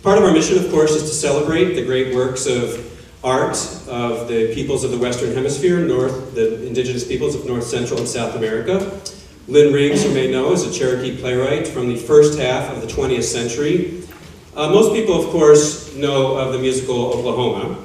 Part of our mission, of course, is to celebrate the great works of art of the peoples of the Western Hemisphere, the indigenous peoples of North, Central, and South America. Lynn Riggs, you may know, is a Cherokee playwright from the first half of the 20th century. Most people, of course, know of the musical Oklahoma,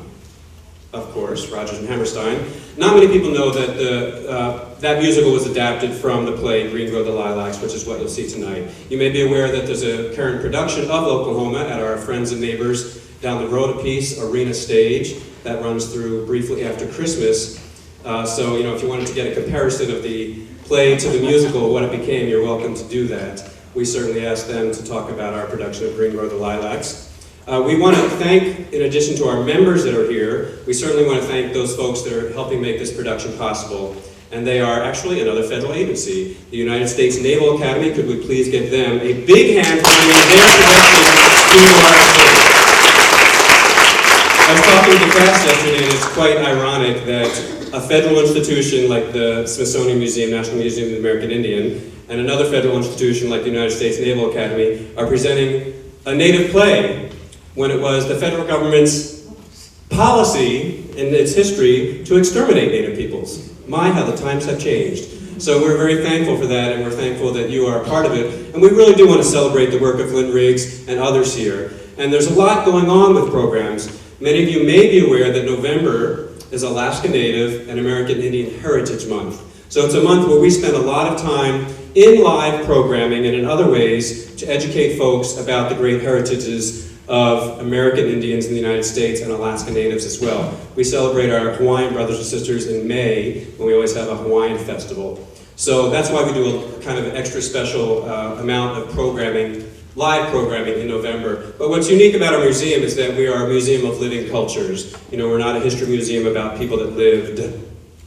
of course, Rodgers and Hammerstein. Not many people know that that musical was adapted from the play Grow the Lilacs, which is what you'll see tonight. You may be aware that there's a current production of Oklahoma at our friends and neighbors down the road a piece, Arena Stage, that runs through briefly after Christmas. So, if you wanted to get a comparison of the play to the musical, what it became, you're welcome to do that. We certainly asked them to talk about our production of Grow the Lilacs. We want to thank, in addition to our members that are here, we certainly want to thank those folks that are helping make this production possible. And they are actually another federal agency, the United States Naval Academy. Could we please give them a big hand for bringing their production to our state? I was talking to the class yesterday, and it's quite ironic that a federal institution like the Smithsonian Museum, National Museum of the American Indian, and another federal institution like the United States Naval Academy are presenting a native play when it was the federal government's policy in its history to exterminate native peoples. My, how the times have changed. So we're very thankful for that, and we're thankful that you are a part of it. And we really do want to celebrate the work of Lynn Riggs and others here. And there's a lot going on with programs. Many of you may be aware that November is Alaska Native and American Indian Heritage Month. So it's a month where we spend a lot of time in live programming and in other ways to educate folks about the great heritages of American Indians in the United States and Alaska Natives as well. We celebrate our Hawaiian brothers and sisters in May, when we always have a Hawaiian festival. So that's why we do a kind of extra special amount of programming, live programming in November. But what's unique about our museum is that we are a museum of living cultures. We're not a history museum about people that lived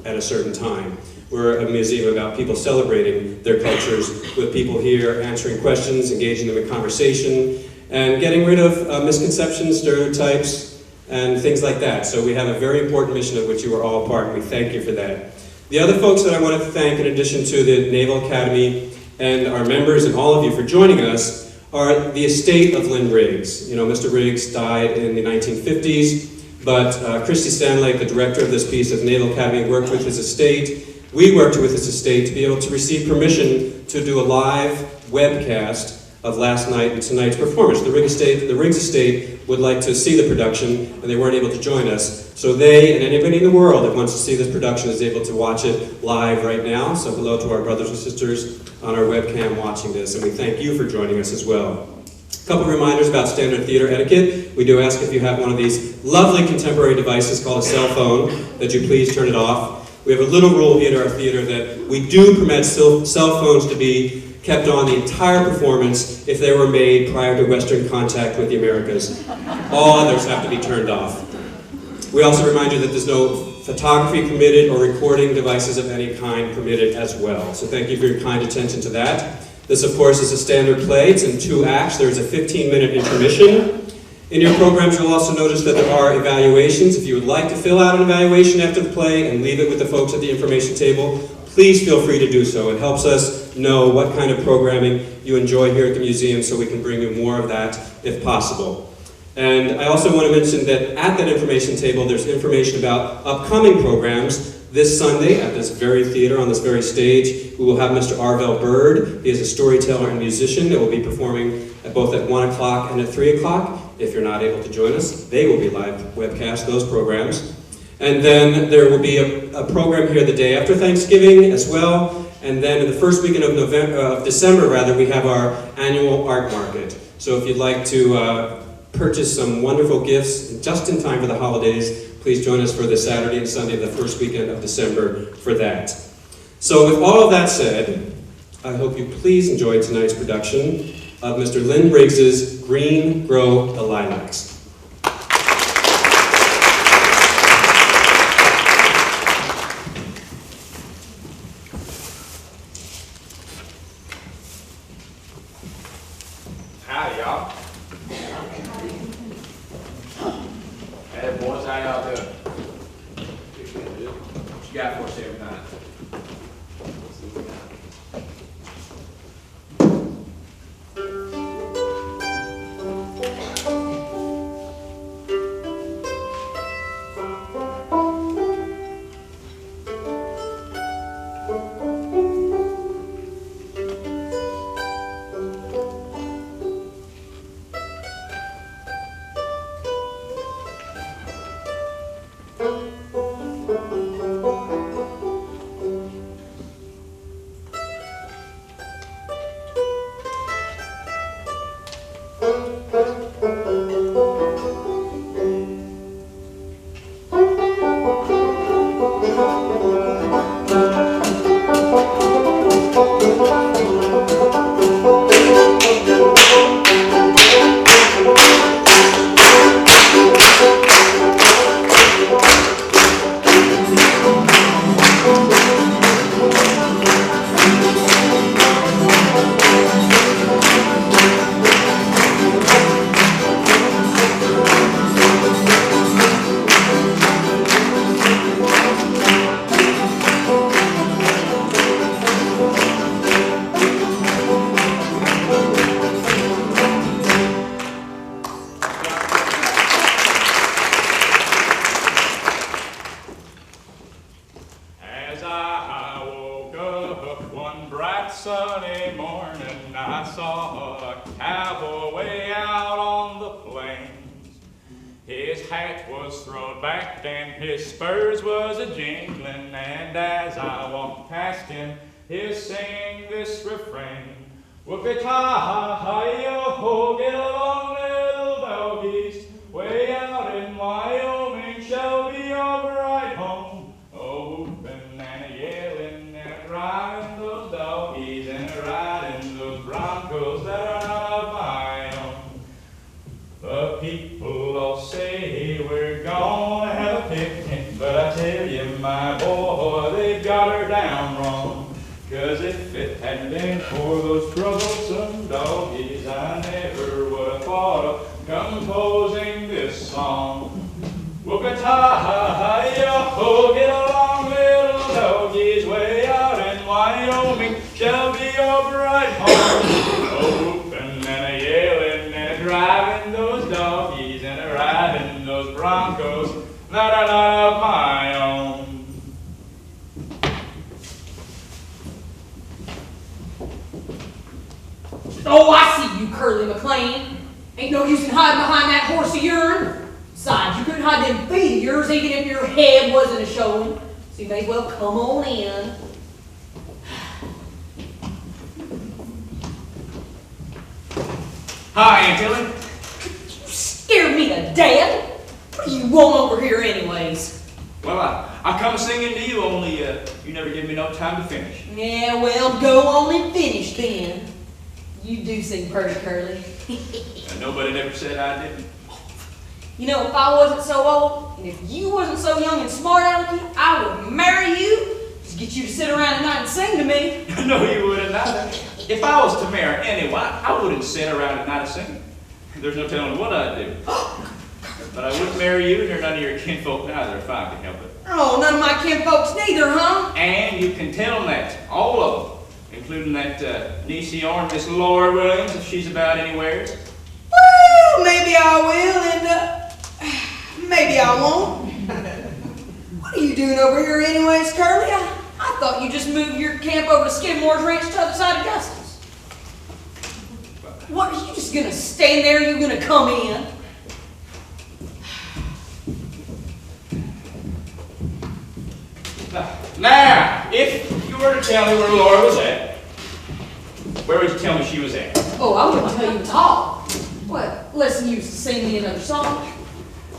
at a certain time. We're a museum about people celebrating their cultures, with people here answering questions, engaging them in conversation, and getting rid of misconceptions, stereotypes, and things like that. So we have a very important mission of which you are all a part, and we thank you for that. The other folks that I want to thank, in addition to the Naval Academy and our members and all of you for joining us, are the estate of Lynn Riggs. Mr. Riggs died in the 1950s, but Christy Stanlake, the director of this piece of the Naval Academy, worked with his estate. We worked with his estate to be able to receive permission to do a live webcast of last night and tonight's performance. The Riggs estate would like to see the production, and they weren't able to join us. So they, and anybody in the world that wants to see this production, is able to watch it live right now. So hello to our brothers and sisters on our webcam watching this, and we thank you for joining us as well. A couple reminders about standard theater etiquette. We do ask if you have one of these lovely contemporary devices called a cell phone, that you please turn it off. We have a little rule here at our theater that we do permit cell phones to be kept on the entire performance if they were made prior to Western contact with the Americas. All others have to be turned off. We also remind you that there's no photography permitted or recording devices of any kind permitted as well. So thank you for your kind attention to that. This, of course, is a standard play. It's in 2 acts. There's a 15-minute intermission. In your programs, you'll also notice that there are evaluations. If you would like to fill out an evaluation after the play and leave it with the folks at the information table, please feel free to do so. It helps us know what kind of programming you enjoy here at the museum, so we can bring you more of that if possible. And I also want to mention that at that information table, there's information about upcoming programs. This Sunday, at this very theater, on this very stage, we will have Mr. Arvell Bird. He is a storyteller and musician that will be performing both at 1 o'clock and at 3 o'clock. If you're not able to join us, they will be live webcast, those programs. And then there will be a program here the day after Thanksgiving as well. And then in the first weekend of December, we have our annual art market. So if you'd like to purchase some wonderful gifts just in time for the holidays, please join us for the Saturday and Sunday of the first weekend of December for that. So with all of that said, I hope you please enjoy tonight's production of Mr. Lynn Riggs's Grow the Lilacs. Howdy, y'all. Hey, boys, how y'all doing? What you got for us every night? hat was thrown back and his spurs was a-jingling, and as I walked past him, he'll sing this refrain. Whoopie-ta-ha-hi-yo-ho, get along, little doggies, way out in Wyoming shall be your bride home. Oh, whooping and a-yelling and a-crying those doggies and a-riding those broncos that are not of my own. The people all say we're gonna have a picnic, but I tell you, my boy, they've got her down wrong. 'Cause if it hadn't been for those troublesome doggies, I never would have thought of composing this song. Whoopie-ta-ha-hi-yo-ho, get along, little doggies, way out in Wyoming shall be your bride home. Oh, whooping and a-yelling and a-driving those doggies and a-riding those broncos that are not of my own. Oh, I see you, Curly McLean. Ain't no use in hiding behind that horse of yourn. Besides, you couldn't hide them feet of yours even if your head wasn't a-showing. So you may as well come on in. Hi, Aunt Tilly. You scared me to death. What do you want over here anyways? Well, I come singing to you, only you never give me no time to finish. Yeah, well, go on and finish then. You do sing pretty, Curly. And nobody never said I didn't. You know, if I wasn't so old, and if you wasn't so young and smart, Alecky, I would marry you to get you to sit around at night and sing to me. No, you wouldn't. If I was to marry anyone, I wouldn't sit around at night and sing. There's no telling what I'd do. But I wouldn't marry you, nor none of your kinfolk neither, if I could help it. Oh, none of my kinfolks neither, huh? And you can tell them that, all of them, including that niece of yourn, Miss Laurey Williams, if she's about anywhere. Well, maybe I will, and maybe I won't. What are you doing over here anyways, Curly? I thought you just moved your camp over to Skidmore's ranch to the other side of Justice. What, are you just gonna stand there, you gonna come in? Now, if you were to tell me where Laura was at, where would you tell me she was at? Oh, I wouldn't tell you at all. Well, listen, you sing me another song.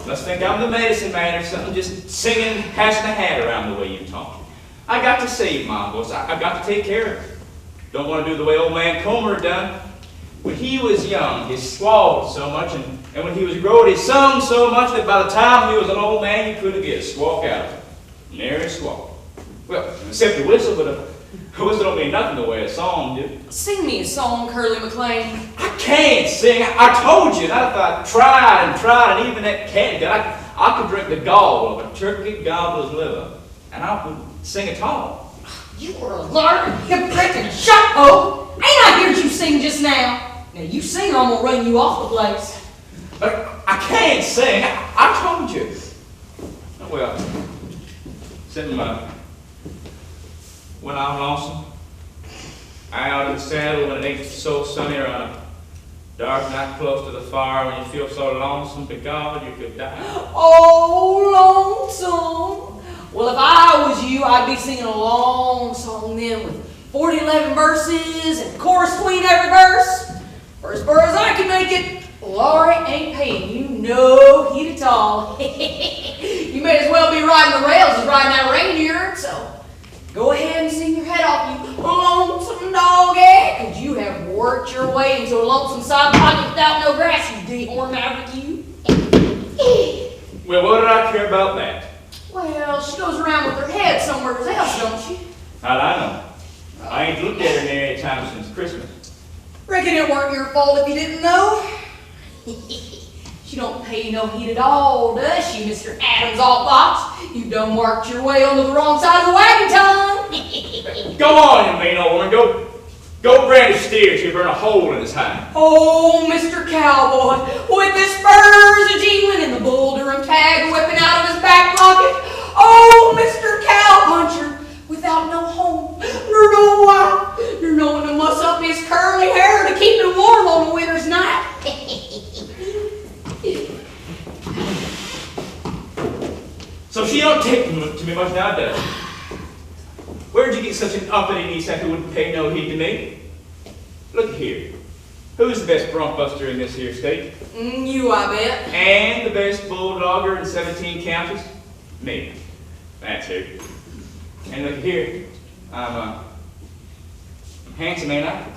Let's think I'm the medicine man or something, just singing, passing a hat around the way you talk. I got to save my voice. I got to take care of it. Don't want to do the way old man Comer done. When he was young, he swallowed so much, and when he was growing, he sung so much that by the time he was an old man, you couldn't get a squawk out of him. Nary a squawk. Well, except the whistle, but a whistle don't mean nothing the way a song do. Sing me a song, Curly McLean. I can't sing. I told you. I tried and tried, and even that candy gun, I could drink the gall of a turkey gobbler's liver, and I would sing at all. You were a lark, hypocrite, and shot-ho. Ain't I heard you sing just now? Now you sing or I'm gonna run you off the place. But I can't sing. I told you. Oh, well, sitting when I'm lonesome, out in the saddle when it ain't so sunny or on a dark night close to the fire when you feel so lonesome to God you could die. Oh, lonesome. Well, if I was you, I'd be singing a long song then with 40-11 verses and chorus between every verse. For as far as I can make it, Laurey ain't paying you no heed at all. You may as well be riding the rails as riding that reindeer, so go ahead and sing your head off, you lonesome doggy, because you have worked your way into a lonesome side pocket without no grass, you dehorn maverick, you. Well, what did I care about that? Well, she goes around with her head somewhere else, don't she? How'd I know? I ain't looked at her near any time since Christmas. Reckon it weren't your fault if you didn't know. She don't pay no heed at all, does she, Mr. Adams Altbox? You done marked your way onto the wrong side of the wagon tongue. Go on, you mean old woman. Go brandish steers. You burn a hole in his hide. Oh, Mr. Cowboy, with his spurs a-jingling and the bull Durham tag whipping out of his back pocket. Oh, Mr. Cowpuncher, without no home, nor no wife, nor no one to muss up his curly hair to keep him warm on a winter's night. So she don't take to me much now, does she? Where'd you get such an uppity niece who wouldn't pay no heed to me? Look here. Who's the best bronc buster in this here state? You, I bet. And the best bulldogger in 17 counties? Me. That's who. And look here. I'm handsome, ain't I?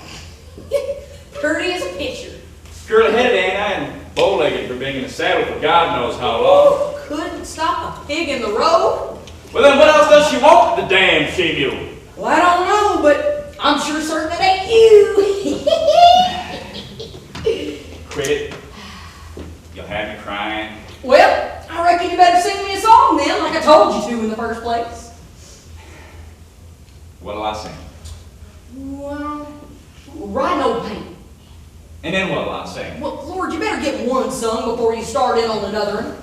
Pretty as a picture. Curly-headed, ain't I? And bow-legged for being in the saddle for God knows how long. Ooh, couldn't stop a pig in the road. Well, then what else does she want, the damn she-mule? Well, I don't know, but I'm sure certain it ain't you. Quit it. You'll have me crying. Well, I reckon you better sing me a song then, like I told you to in the first place. What'll I sing? Well, rhino paint. And then what'll I sing? Well, Lord, you better get one sung before you start in on another one.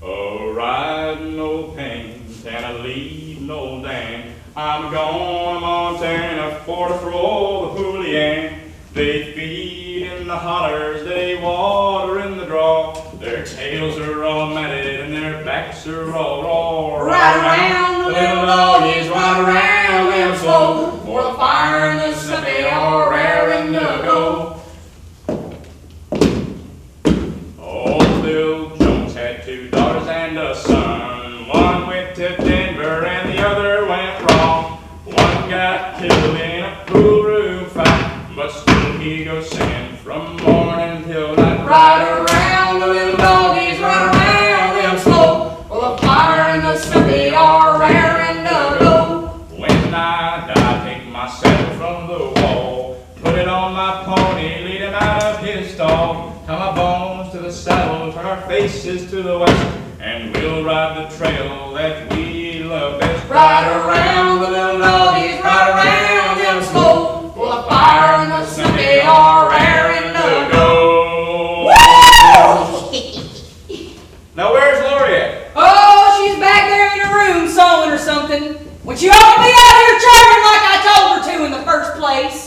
Oh, ride no pain, and I leave no dam. I'm going to Montana for to throw the Julian. They feed in the hollers, they water in the draw. Their tails are all matted and their backs are all raw. Ride around the little doggies, ride around them slow. For the fire and the stuff they are raring to go. Old Bill Jones had 2 daughters and a son. One went to Denver and the other went wrong. One got killed in a pool room fight, but still he goes singing from morning till night. Ride around the little doggies, ride around them slow. For the fire and the stuff they are raring to go. When I die, take my saddle from the wall, put it on my pony, lead him out of his stall. Tie my bones to the saddle, turn our faces to the west, and we'll ride the trail that we love best. Ride around the little doggies, ride around them slow. For the fire and the stuff they are raring to go. Now where's Laurey at? Oh, she's back there in her room sewing or something. When she ought to be out here charming like I told her to in the first place.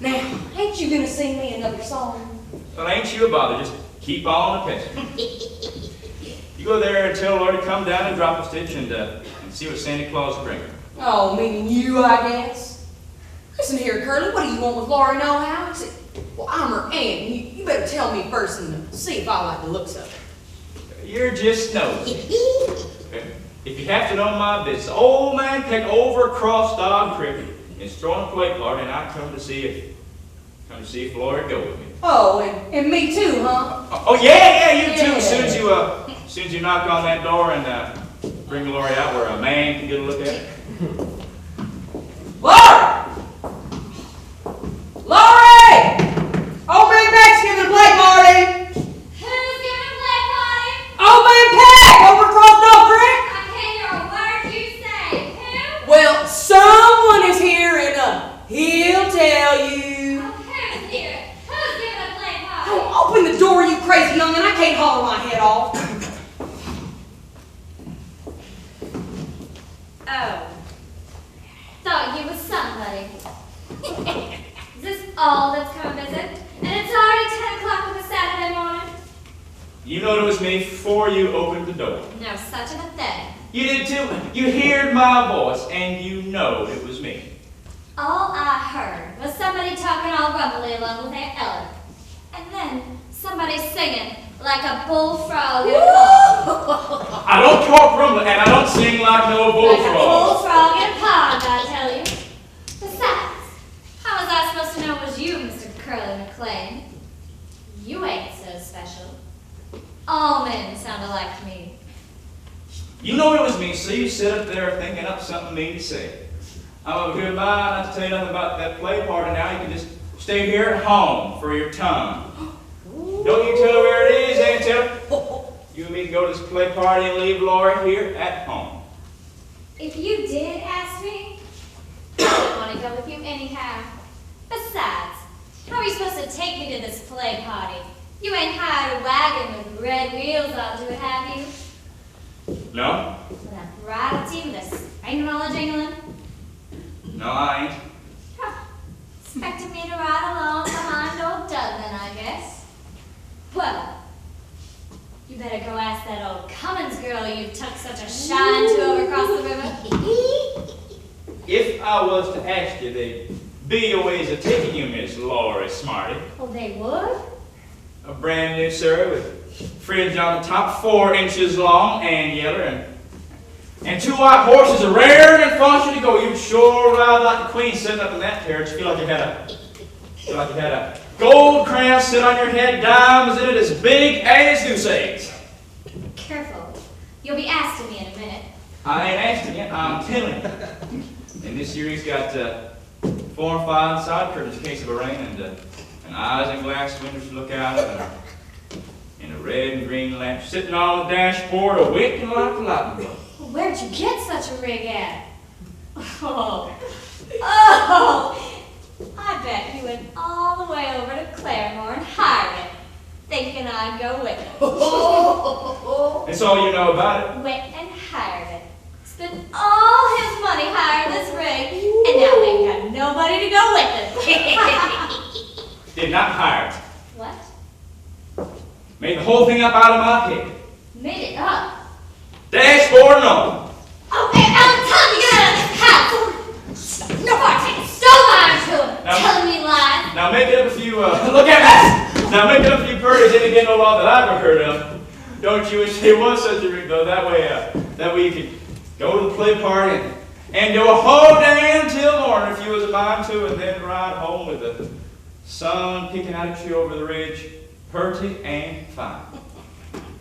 Now, ain't you gonna sing me another song? Well, ain't you a bother, just keep on the pestering. You go there and tell Laurey to come down and drop a stitch and see what Santa Claus will bring her. Oh, meaning you, I guess. Listen here, Curly, what do you want with Laurey nohow? He said, well, I'm her aunt. You better tell me first and see if I like the looks of her. You're just nosy. If you have to know my business, old man Peck over across Dog Creek is throwing a play party, and I come to see if Laurey go with me. Oh, and me too, huh? Oh yeah, you too. Yeah. As soon as you knock on that door and bring Laurey out where a man can get a look at it. Laurey! Laurey! Old man Peck's giving a play party! Who's giving a play party? Old man Peck over across Dog Creek! I can't hear a word you say. Who? Well, someone is here and he'll tell you. Oh, who's here? Who's giving a play party? Oh, open the door, you crazy youngin'. I can't holler my head off. Oh. Thought you was somebody. Is this all that's come to visit? And it's already 10 o'clock on a Saturday morning? You know it was me before you opened the door. No such a thing. You did too. You heard my voice, and you know it was me. All I heard was somebody talking all rumbly along with their Eller. And then somebody singing like a bullfrog in a pond. I don't talk rumbling, and I don't sing like no Like a bullfrog. bullfrog in a pond, I tell you. Besides, how was I supposed to know it was you, Mr. Curly McLean? You ain't so special. All men sound alike to me. You know it was me, so you sit up there thinking up something mean to say. I'm of a good mind not to tell you nothing about that play party now. You can just stay here at home for your tongue. Don't you tell her where it is, ain't tell. You and me can go to this play party and leave Laurey here at home. If you did ask me, I wouldn't want to go with you anyhow. Besides, how are you supposed to take me to this play party? You ain't hired a wagon with red wheels onto it, have you? No? With a bridle with a spangling all a jingling? No, I ain't. Huh. Expecting me to ride along behind old Doug then, I guess. you've took such a shine to over across the river? If I was to ask you, they'd be a ways of taking you, Miss Laurey Smarty. Oh, they would? A brand new, sir, with fringe on the top 4 inches long and yeller, and 2 white horses are rare and function to go. You'd sure ride like the queen sitting up in that carriage. Feel like you had a gold crown sit on your head, diamonds in it as big as goose eggs. Careful. You'll be asking me in a minute. I ain't asking you, I'm telling you. And this year he's got 4 and 5 side curtains in case of a rain, and eyes and glass windows to look out of, and a red and green lamp sitting on the dashboard, a winking like a lightning bolt. Where'd you get such a rig at? Oh, I bet you went all the way over to Claremore and hired it, thinking I'd go with it. That's all you know about it. Went and hired it. Spent all his money hiring this rig, and now they've got nobody to go with it. Did not hire it. What? Made the whole thing up out of my head. Made it up? Dashboard and all. Oh, and I'm telling you, get out of this house! Nobody taking so much to him, telling me lies. Now make it up a few, look at me! Now make it up a few birdies ain't again no law that I've ever heard of. Don't you wish there was such a rig though? That way you could go to the play party and go a whole day until morning if you was a mind to, and then ride home with the sun peeking out at you over the ridge, purty and fine.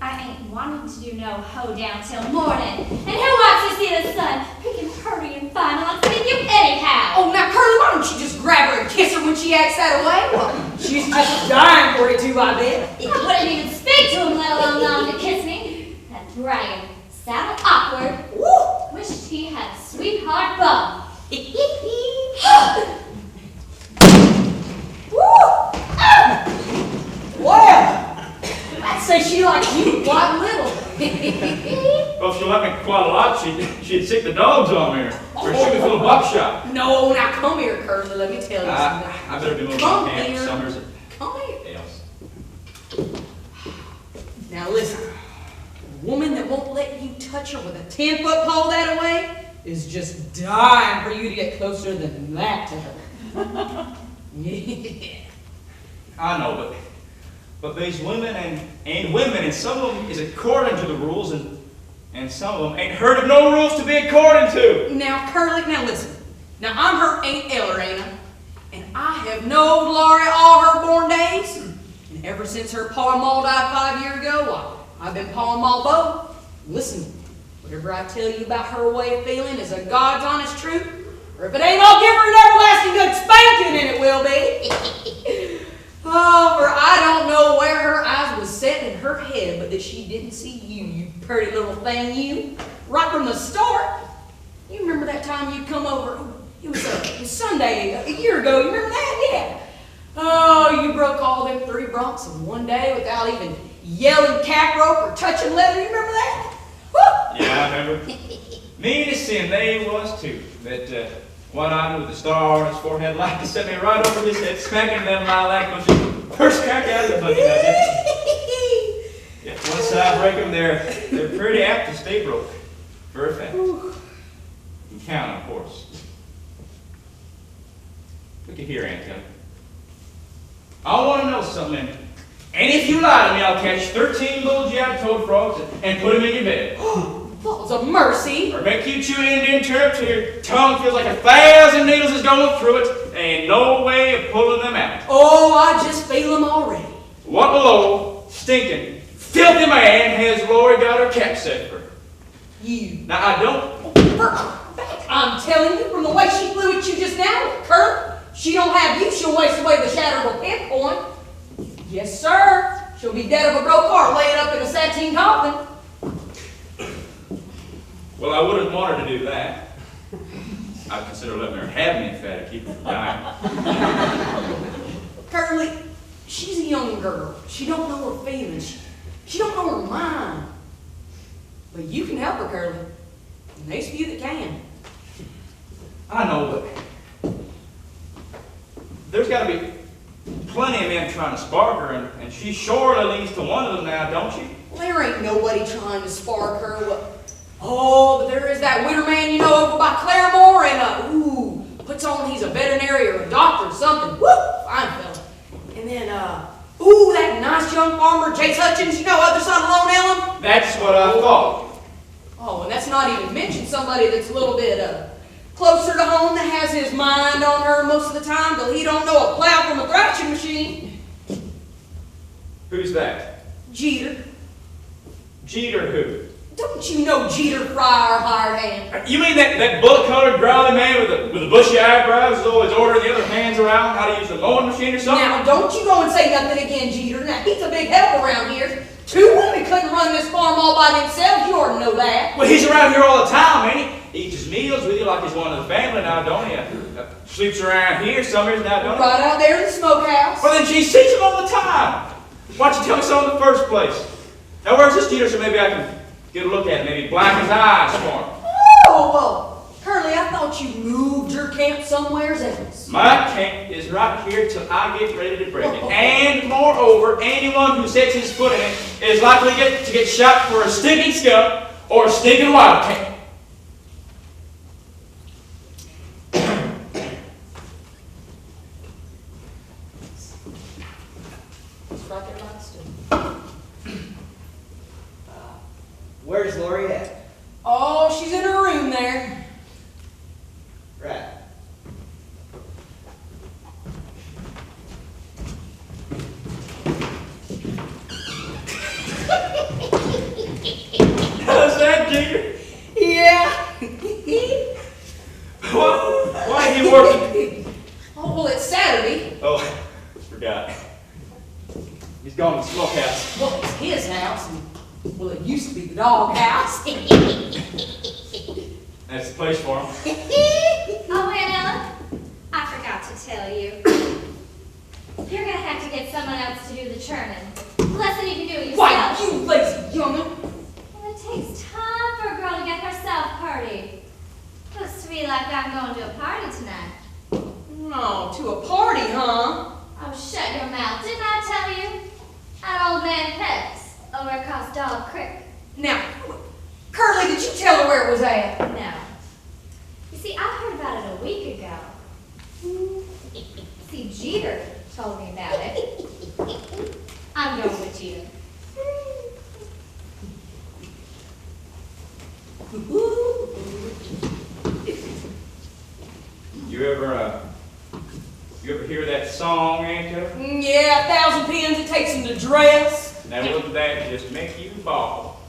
I ain't wanting to do no hoe down till morning. And who wants to see the sun peeking pretty and fine on you anyhow? Oh, now, Curly, why don't you just grab her and kiss her when she acts that way? Well, she's just dying for you too, I bet. I wouldn't even speak to him, let alone allow him to kiss me. That bragging sounded awkward. Woo! Wished he had a sweetheart bum. Well, I'd say she likes you quite little. Well, if she let me quite a lot, she'd sick the dogs on me, or shoot me full of buckshot. No, now come here, Curly, let me tell you something. I better be moving Come my camp here. summers. Come here. Else. Now listen, a woman that won't let you touch her with a 10-foot pole that way is just dying for you to get closer than that to her. Yeah. I know, but these women and women, and some of them is according to the rules, and some of them ain't heard of no rules to be according to. Now, Curly, now listen. Now, I'm her Aunt Eller, ain't I? And I have known Laurey all her born days. And ever since her pa and ma died 5 years ago, I've been pa and ma both. Listen, whatever I tell you about her way of feeling is a God's honest truth. Or if it ain't, I'll give her an everlasting good spanking, and it will be. Oh, for I don't know where her eyes was set in her head, but that she didn't see you, you pretty little thing, you. Right from the start. You remember that time you come over? It was Sunday a year ago. You remember that? Yeah. Oh, you broke all them 3 broncs in one day without even yelling cap rope or touching leather. You remember that? Woo! Yeah, I remember. Mean as sin they was too. That one eye with the star on his forehead like to set me right over his head, smacking them lilacs when she first crack out of the bucket. Yeah, once I break them, they're pretty apt to stay broke. For a fact. You count, of course. Look at here, Aunt Kelly. I want to know something. And if you lie to me, I'll catch 13 little jab-toed frogs and put them in your bed. Falls of mercy. Or make you chew Indian turnip till your tongue feels like 1,000 needles is going through it. There ain't no way of pulling them out. Oh, I just feel them already. What low, stinking, filthy man has Laurey got her cap set for? You. Now, I don't. I'm telling you, from the way she flew at you just now, Kurt, she don't have you, she'll waste away the shadow of a pinpoint. Yes, sir. She'll be dead of a broke heart laying up in a sateen coffin. Well, I wouldn't want her to do that. I'd consider letting her have me if I'd keep her from dying. Curly, she's a young girl. She don't know her feelings. She don't know her mind. But you can help her, Curly. And there's few that can. I know, but there's got to be plenty of men trying to spark her, and she surely leads to one of them now, don't she? Well, there ain't nobody trying to spark her. Oh, but there is that winter man, you know, over by Claremore, and, puts on he's a veterinary or a doctor or something. Woo! Fine fella. And then, that nice young farmer, Chase Hutchins, you know, other side of Lone Ellen. That's what I thought. Oh, and that's not even mention somebody that's a little bit, closer to home that has his mind on her most of the time till he don't know a plow from a thrashing machine. Who's that? Jeter. Jeter who? Don't you know Jeter Fry, our hired hand? You mean that bullet-colored, growly man with the bushy eyebrows who's always ordering the other hands around how to use the mowing machine or something? Now, don't you go and say nothing again, Jeter. Now, he's a big help around here. 2 women couldn't run this farm all by themselves. You ought to know that. Well, he's around here all the time, ain't he? Eats his meals with you like he's one of the family now, don't he? Sleeps around here summers now, don't he? Right out there in the smokehouse. Well, then she sees him all the time. Why don't you tell me so in the first place? Now, where's this Jeter so maybe I can get a look at it, maybe black his eyes for him? Oh, well, Curly, I thought you moved your camp somewhere else. My camp is right here till I get ready to break it. And moreover, anyone who sets his foot in it is likely to get shot for a stinking skunk or a stinking wildcat. It's right there by the stool. Where's Laurey at? Oh, she's in her room there. Right. How's that, Jeter? Yeah. Why are you working? Oh, well, it's Saturday. Oh, forgot. He's gone to the smokehouse. Well, it's his house. And, well, it used to be the dog house. That's the place for him. Oh, Aunt Ella, I forgot to tell you. You're gonna have to get someone else to do the churning. Less than you can do it yourself. Why, you lazy young'un. Well, it takes time for a girl to get herself party. Looks to me like I'm going to a party tonight. Oh, to a party, huh? Oh, shut your mouth. Didn't I tell you? That old man Peps over across Dog Creek. Now, Curly, did you tell her where it was at? No. You see, I heard about it a week ago. See, Jeter told me about it. I'm going with Jeter. You ever hear that song, Aunt Ella? Yeah, 1,000 pins it takes him to dress. Now wouldn't that just make you bawl?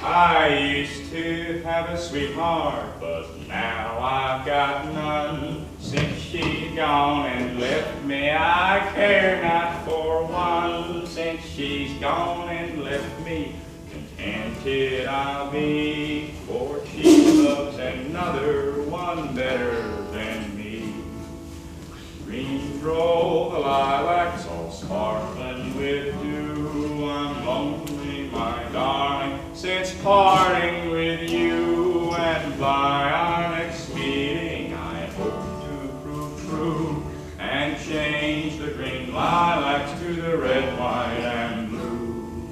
I used to have a sweetheart, but now I've got none. Since she's gone and left me, I care not for one. Since she's gone and left me, contented I'll be. For she loves another one better than me. Green grow the lilacs all sparkling with dew. I'm lonely, my darling, since parting with you. And by our next meeting I hope to prove true and change the green lilacs to the red, white, and blue.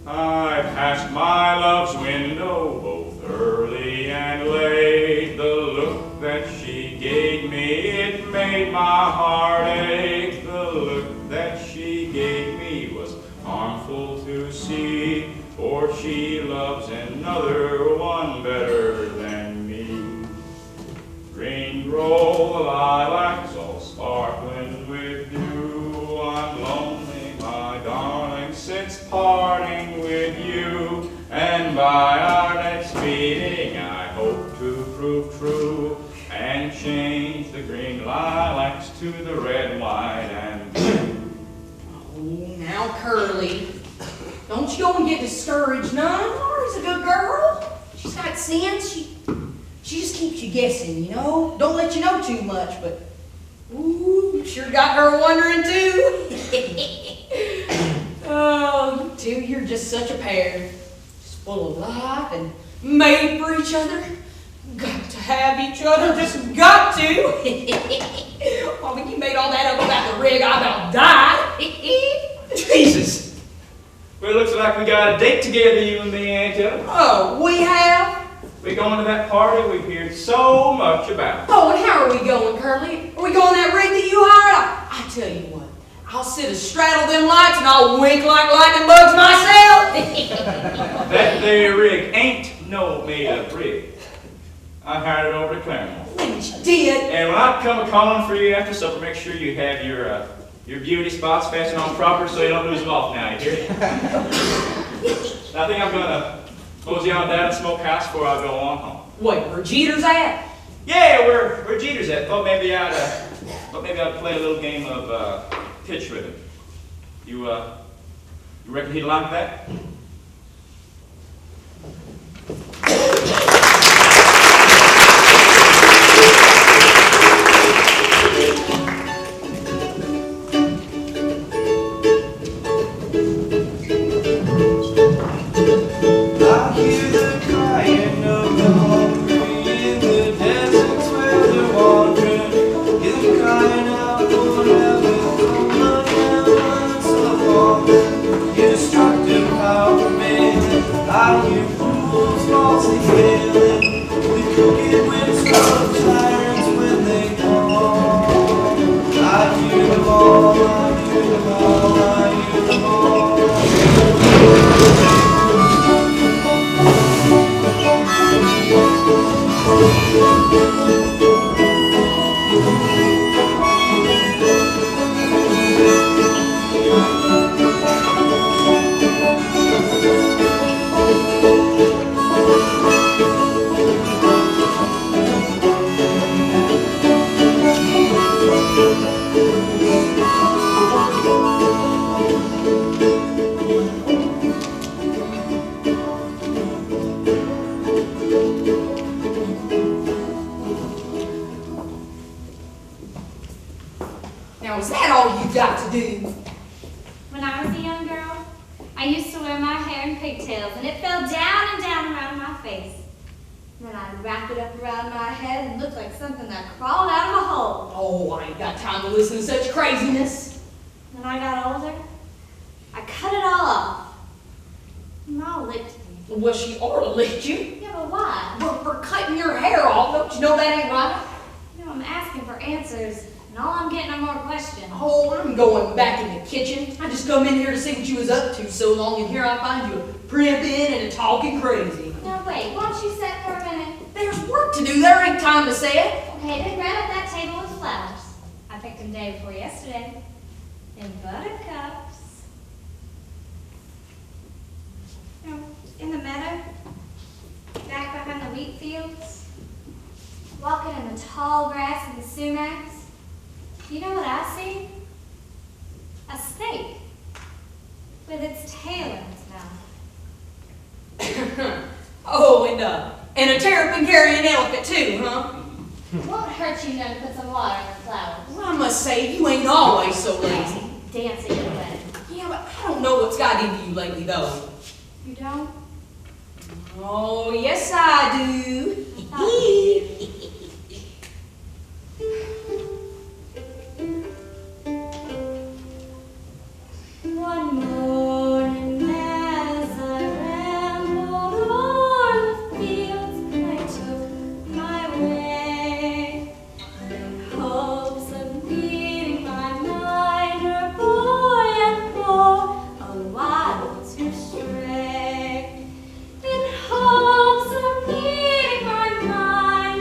I passed my love's window both early and late. The look that she gave me, it made my heart ache. The look that she gave me was harmful to see, for she loves another one better than me. Green grow the lilacs all sparkling with dew. I'm lonely, my darling, since parting with you. And by our next meeting I hope to prove true and change the green lilacs to the red, white, and blue. Oh, now, Curly, don't you go and get discouraged none. Laura's a good girl. She's got sense. She just keeps you guessing, you know. Don't let you know too much, but ooh, you sure got her wondering too. Oh, you two, you're just such a pair. Just full of life and made for each other. Got to have each other, just got to. Oh, when you made all that up about the rig, I about died. Jesus! Well, it looks like we got a date together, you and me, ain't you? Oh, we have? We're going to that party we've heard so much about. Oh, and how are we going, Curly? Are we going that rig that you hired? I tell you what, I'll sit astraddle them lights and I'll wink like lightning bugs myself. That there rig ain't no made-up rig. I hired it over to Claremont. Which you did. And when I come a-calling for you after supper, make sure you have your beauty spots fastened on proper so you don't lose them off now, you hear? I think I'm gonna mosey on down to the smokehouse before I go on home. Wait, where Jeter's at? Yeah, where Jeter's at. Thought maybe I'd play a little game of pitch with him. You reckon he'd like that? Now, is that all you got to do? When I was a young girl, I used to wear my hair in pigtails, and it fell down and down around my face. Then I'd wrap it up around my head and look like something that crawled out of a hole. Oh, I ain't got time to listen to such craziness. When I got older, I cut it all off. Ma licked me. Well, she ought to lick you. Yeah, but why? Well, for cutting your hair off, don't you know that ain't right? You know, I'm asking for answers, and all I'm getting are more questions. Oh, I'm going back in the kitchen. I just come in here to see what you was up to so long, and here I find you primping and talking crazy. No, wait, won't you sit for a minute? There's work to do. There ain't time to say it. Okay, then grab up that table with flowers. I picked them day before yesterday. In buttercups. You know, in the meadow, back behind the wheat fields, walking in the tall grass and the sumacs. You know what I see? A snake with its tail in its mouth. Oh, and a terrapin carrying elephant too, huh? It won't hurt you none to put some water in the flowers. Well, I must say, you ain't always so lazy. Dance at your wedding. Yeah, but I don't know what's got into you lately, though. You don't? Oh, yes, I do. One morning as I rambled o'er the fields, I took my way in hopes of meeting by night a boy and more a while to stray. In hopes of meeting by night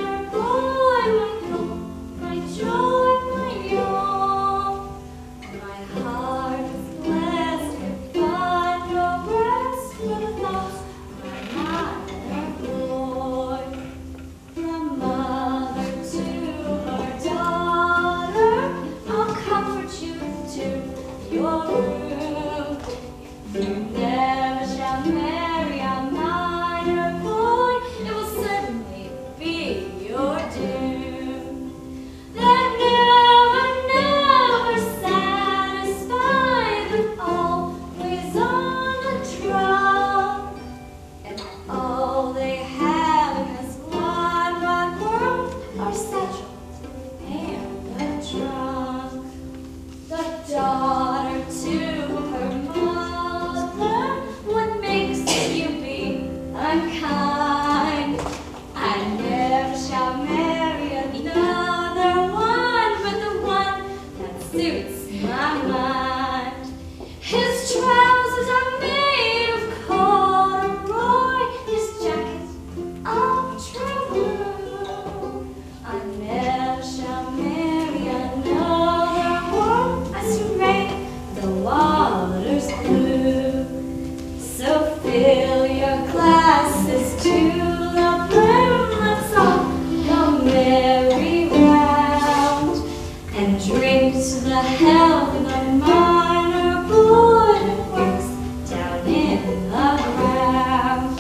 a hell of a miner boy that works down in the ground.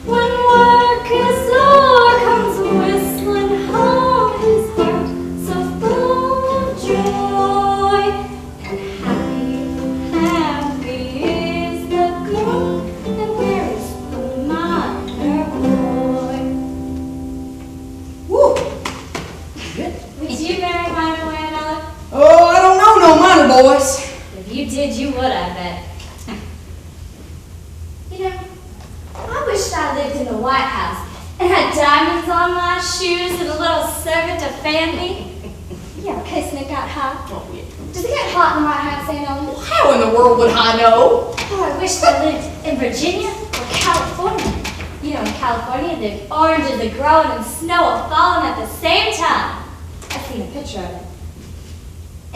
When work is o'er, comes whistling home his heart so full of joy. And happy is the girl that marries the miner boy. Woo! Good. Would you marry miner boy, Eller? Oh, I don't know no minor boys. If you did, you would, I bet. You know, I wished I lived in the White House and had diamonds on my shoes and a little servant to fan me. You ever kissing it got hot? Oh, yeah. Does it get hot in the White House, Aunt Ellen? How in the world would I know? Oh, I wish I lived in Virginia or California. You know, in California, the oranges are growing and snow are falling at the same time. I've seen a picture of it.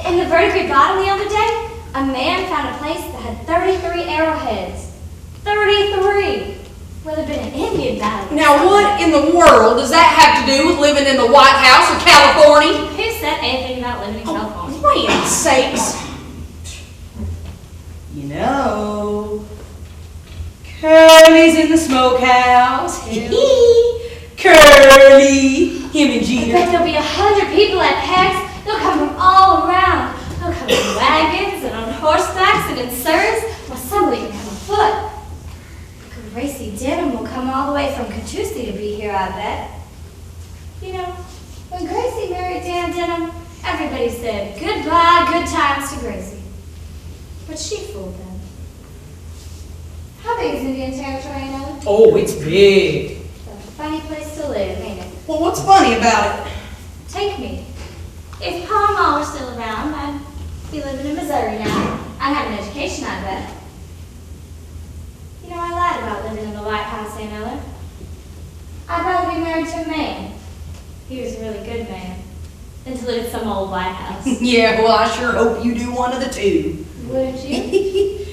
In the vertebrate bottom the other day, a man found a place that had 33 arrowheads. 33! Well, there'd been an Indian battle. Now, what in the world does that have to do with living in the White House of California? Who said anything about living in California? Land sakes. You know, Curly's in the smokehouse. Curly, him and I Jeter. bet there'll be 100 people at PAX. They'll come from all around. They'll come in wagons and on horsebacks and in surreys. Well, some will even come afoot. Gracie Denham will come all the way from Catoosa to be here, I bet. You know, when Gracie married Dan Denham, everybody said goodbye, good times to Gracie. But she fooled them. How big is Indian Territory, you know? Oh, it's big. It's a funny place to live, ain't it? Well, what's funny about it? Take me. If Pa and Ma were still around, I'd be living in Missouri now. I'd have an education, I bet. You know, I lied about living in the White House, Aunt Eller. I'd rather be married to a man. He was a really good man. Than to live in some old White House. Yeah, well, I sure hope you do one of the two. Wouldn't you?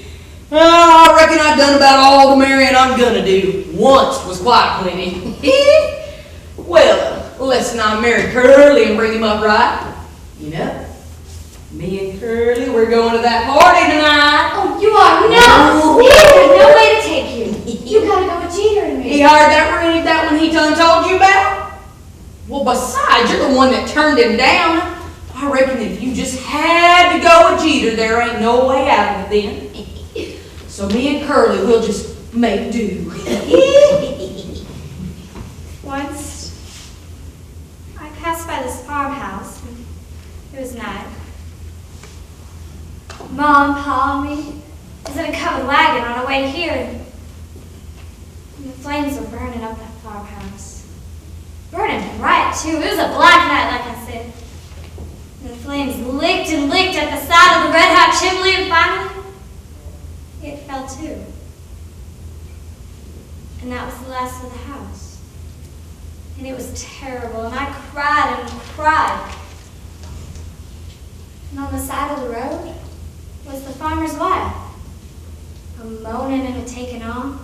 Oh, I reckon I've done about all the marrying I'm gonna do. Once was quite plenty. Well, listen, I marry Curly and bring him up right. You know, me and Curly, we're going to that party tonight. Oh, you are? No! We have no way to take you. You gotta go with Jeter and me. He hired that rig, that one he done told you about? Well, besides, you're the one that turned him down. I reckon if you just had to go with Jeter, there ain't no way out of it then. So me and Curly, we'll just make do. Once, I passed by this farmhouse, and it was night. Mom, Pa, and me was in a covered wagon on our way here, and the flames were burning up that farmhouse. Burning bright, too. It was a black night, like I said. And the flames licked and licked at the side of the red-hot chimney, and finally, it fell too. And that was the last of the house. And it was terrible, and I cried and cried. And on the side of the road was the farmer's wife, a moaning and a taking on.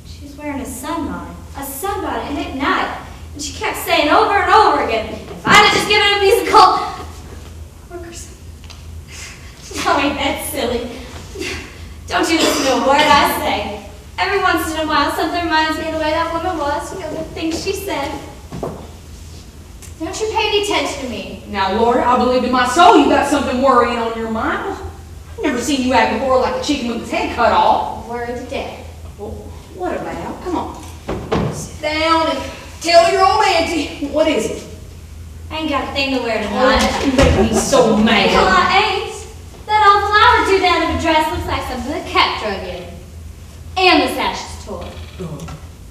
She was wearing a sunbonnet, and at night. And she kept saying over and over again, if I'd have just given him a piece of coal, or something. Oh, ain't that silly? Don't you listen to a word I say. Every once in a while, something reminds me of the way that woman was, you know, the things she said. Don't you pay any attention to me. Now, Laura, I believe in my soul you got something worrying on your mind. I've never seen you act before like a chicken with its head cut off. Worried to death. Well, what about? Come on. Sit down and tell your old auntie. What is it? I ain't got a thing to wear Oh, tonight. you make me so mad. Well, I ain't. That old flower down in a dress looks like something the cat drug in. And the sash is torn.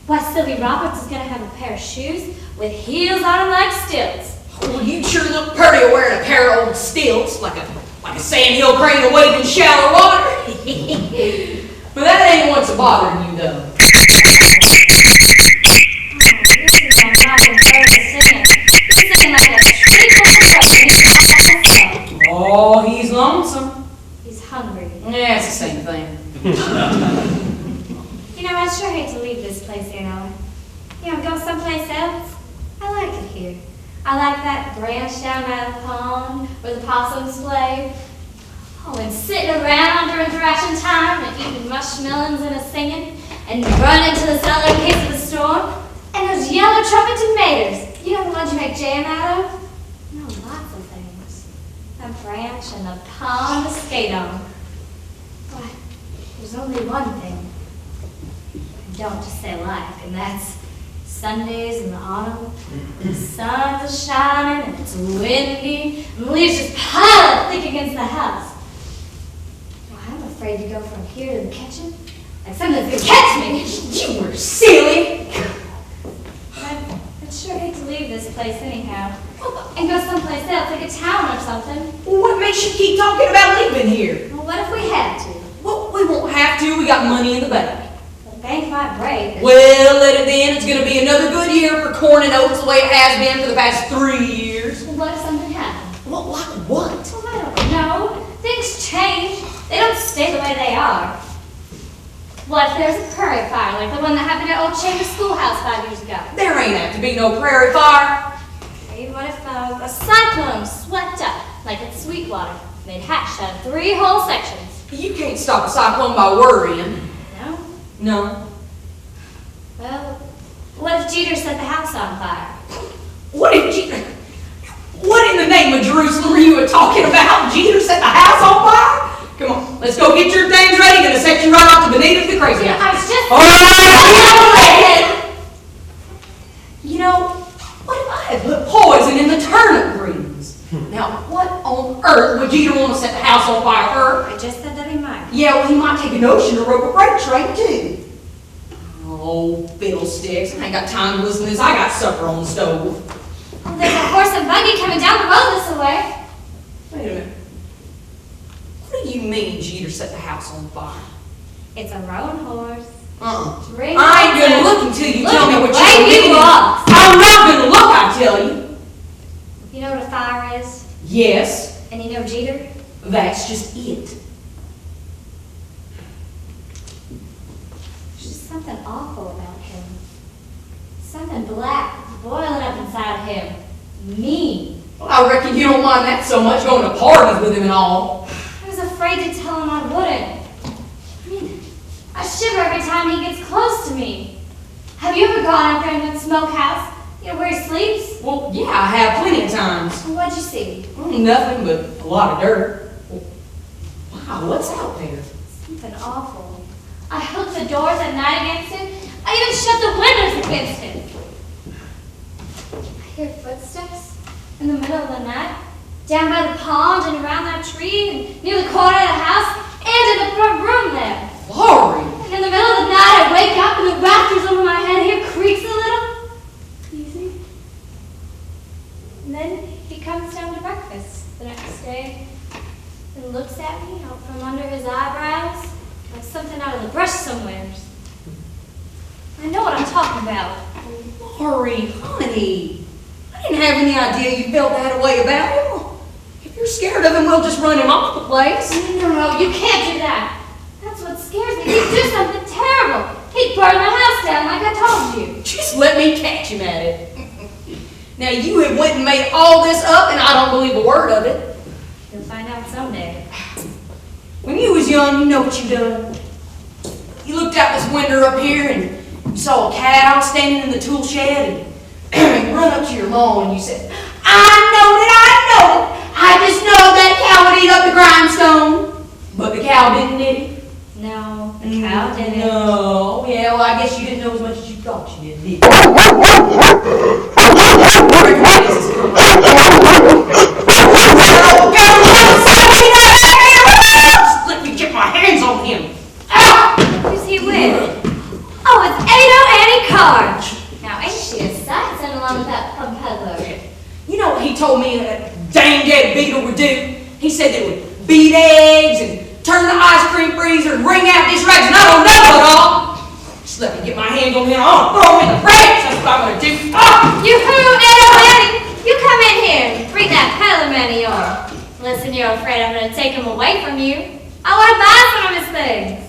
Why, Sylvie Roberts is gonna have a pair of shoes with heels on them like stilts. Well, you sure look pretty wearing a pair of old stilts, like a sandhill crane away in shallow water. But that ain't what's bothering you, though. Oh, he's lonesome. He's hungry. Yeah, it's the same thing. You know, I sure hate to leave this place here now. You know, go someplace else. I like it here. I like that branch down by the pond where the possums play. Oh, and sitting around during thrashing time and eating mushmelons and a-singing and running to the cellar in case of a storm. And those yellow trumpet tomatoes. You know the ones you make jam out of? No, lots of things. A branch and the pond to skate on. But there's only one thing I don't just say like, and that's Sundays in the autumn, when the sun's a-shining and it's windy, and the leaves just pile up thick against the house. Well, I'm afraid to go from here to the kitchen, like something's gonna catch me. You were silly. I'd sure hate to leave this place anyhow, and go someplace else, like a town or something. What makes you keep talking about leaving here? Well, what if we had to? Well, we won't have to. We got money in the bank. The bank might break. Well, let it then. It's going to be another good year for corn and oats the way it has been for the past 3 years. Well, what if something happened? Well, like what? Well, I don't know. Things change. They don't stay the way they are. What if there's a prairie fire like the one that happened at Old Chambers Schoolhouse 5 years ago? There ain't have to be no prairie fire. Maybe what if a cyclone swept up like at Sweetwater and they'd hatched out of 3 whole sections? You can't stop a cyclone by worrying. No? No. Well, what if Jeter set the house on fire? What in the name of Jerusalem are you talking about? Jeter set the house on fire? Come on, let's go get your things ready. Gonna set you right off to Benita's the crazy house. I was just... Oh, you know, what if I had put poison in the turnip greens? Now, what on earth would Jeter want to set the house on fire for? I just said that he might. Yeah, well, he might take a notion to rope a freight train, too. Oh, fiddlesticks. I ain't got time to listen to this. I got supper on the stove. Well, there's a horse and buggy coming down the road this way. Wait a minute. What do you mean Jeter set the house on fire? It's a roan horse. I ain't gonna look until you tell me what Look you're you up. I'm not gonna look, I tell you. You know what a fire is? Yes, And you know Jeter? that's just it. There's just something awful about him. Something black boiling up inside of him. Mean. Well, I reckon you don't mind that so much, going to parties with him and all. I was afraid to tell him I wouldn't. I mean, I shiver every time he gets close to me. Have you ever gone up there in the smokehouse? You know, where he sleeps? Well, yeah, I have plenty of times. What'd you see? Nothing but a lot of dirt. Wow, what's out there? Something awful. I hooked the doors at night against it. I even shut the windows against it. I hear footsteps in the middle of the night, down by the pond and around that tree and near the corner of the house and in the front room there. Laurey! And in the middle of the night I wake up and the rafters over my head here creaks a little. Easy. And then he comes down to breakfast the next day and looks at me out from under his eyebrows like something out of the brush somewhere. I know what I'm talking about. Laurey, honey, I didn't have any idea you felt that way about him. If you're scared of him, we'll just run him off the place. No, you can't do that. That's what scares me. He'd do something terrible. He'd burn the house down like I told you. Just let me catch him at it. Now, you have went and made all this up, and I don't believe a word of it. You'll find out someday. When you was young, you know what you done. You looked out this window up here, and you saw a cow standing in the tool shed, and you run up to your mom, and you said, I know it. I just know that cow would eat up the grindstone. But the cow didn't, did it? No, the cow didn't. No. Yeah, well, I guess you didn't know as much as you thought you did you? Just let me get my hands on him. Who's he with? Oh, it's Ado Annie Carr. Now, ain't she a sight sitting along with that pub peddler? You know what he told me that dang dead beetle would do? He said they would beat eggs and turn the ice cream freezer and wring out dish rags, and I don't know it all. Just let me get my hands on him. I'll throw him in the fridge. That's what I'm going to do. You-hoo, Ado Annie! You come in here and bring that peddler man of yours. Listen, you're afraid I'm going to take him away from you. I want to buy some of his things.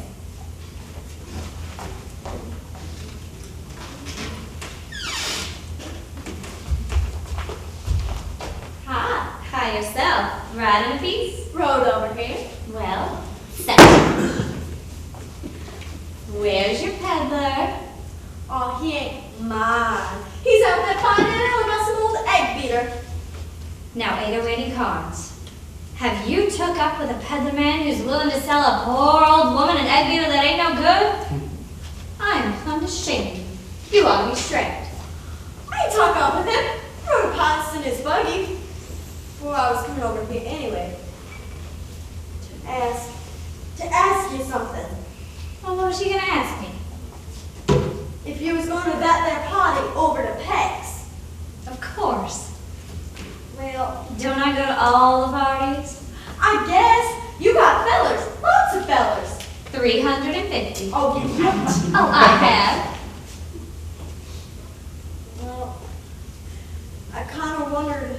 yourself? Riding a piece? Rode over here. Well, so. Where's your peddler? Oh, he ain't mine. He's out there finding out about some old egg beater. Now, Ada Waiting Carnes, have you took up with a peddler man who's willing to sell a poor old woman an egg beater that ain't no good? I am come to shame you. You ought to be strapped. I ain't talk up with him. Rode a past in his buggy. Before I was coming over here anyway. To ask you something. Well, what was she gonna ask me? If you was going to that there party over to Peck's. Of course. Well, Don't I go to all the parties? I guess you got fellers. Lots of fellers. 350. Oh, you haven't. Oh, I have. Well, I kind of wondered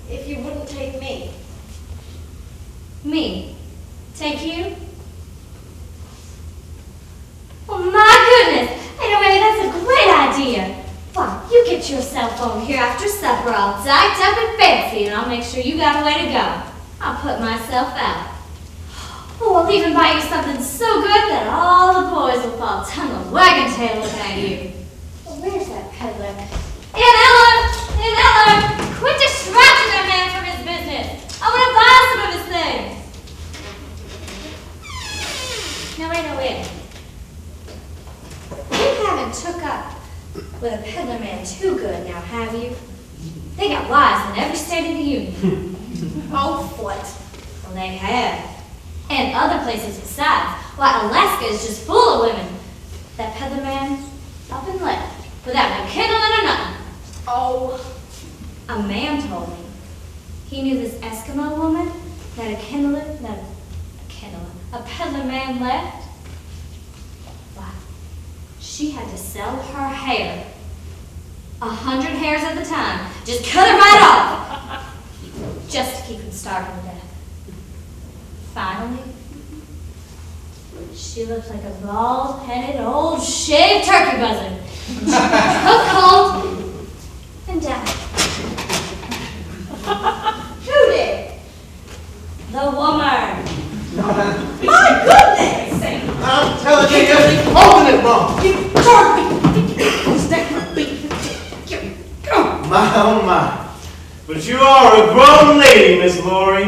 if you wouldn't take me. Me? Take you? Oh my goodness! Anyway, that's a great idea. Why, you get yourself over here after supper all diked up and fancy, and I'll make sure you got a way to go. I'll put myself out. Oh, I'll even buy you something so good that all the boys will fall tongue wagging tail looking at you. Well, where's that peddler? Aunt Eller! Aunt Eller! Quit distracting that man from his business. I want to buy some of his things. Now, wait. You haven't took up with a peddler man too good now, have you? They got wives in every state of the union. Oh, what? Well, they have. And other places besides. Why, Alaska is just full of women. That peddler man up and left without no kindling or nothing. Oh, A man told me he knew this Eskimo woman that a peddler man left. Why, she had to sell her hair. 100 hairs at the time. Just cut it right off. Just to keep him starving to death. Finally, she looked like a bald-headed old shaved turkey buzzard. And she took hold and died. who did? The woman. My goodness! I'm telling you, you're holding it wrong. You turkey! Stick my feet. My, oh my. But you are a grown lady, Miss Laurey.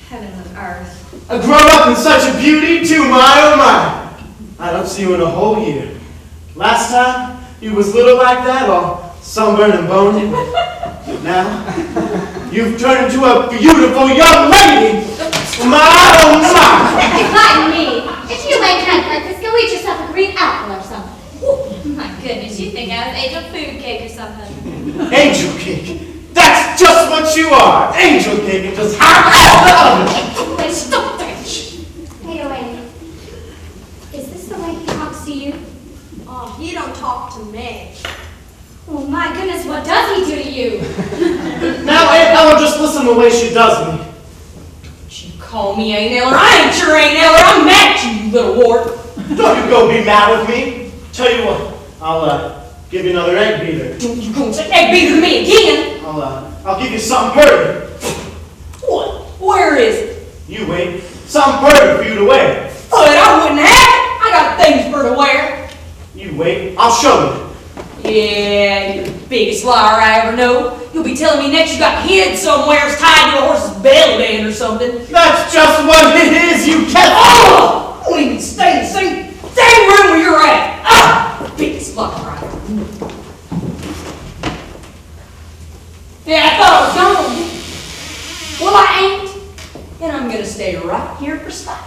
Heaven and earth. A grown up in such a beauty, too, my oh my. I don't see you in a whole year. Last time, you was little like that, all sunburned and bony. But now, you've turned into a beautiful young lady. My oh my. Pardon me. If you ain't had breakfast, go eat yourself a green apple or something. Ooh, my goodness, you think I was angel food cake or something. Angel cake. That's just what you are. Angel cake and just hot out the oven. Wait, stop that shit. Wait. Is this the way he talks to you? Oh, he don't talk to me. Oh my goodness, what does he do to you? Now, Aunt Eller, just listen to the way she does me. You call me Aunt Eller. I ain't your Aunt Eller. I'm mad at you, you little wart. Don't you go be mad with me. Tell you what, I'll give you another egg beater. Don't you go and say egg beater to me again. I'll give you something pretty. What? Where is it? You wait. Something pretty for you to wear. But I wouldn't have it. I got things for to wear. You wait. I'll show you. Yeah, you're the biggest liar I ever know. You'll be telling me next you got hid somewhere tied to a horse's belly band or something. That's just what it is, you cat. Oh! Won't even stay in the same room where you're at. Ah! Biggest liar I ever knew. Yeah, I thought I was gone. Well, I ain't. And I'm gonna stay right here for spite.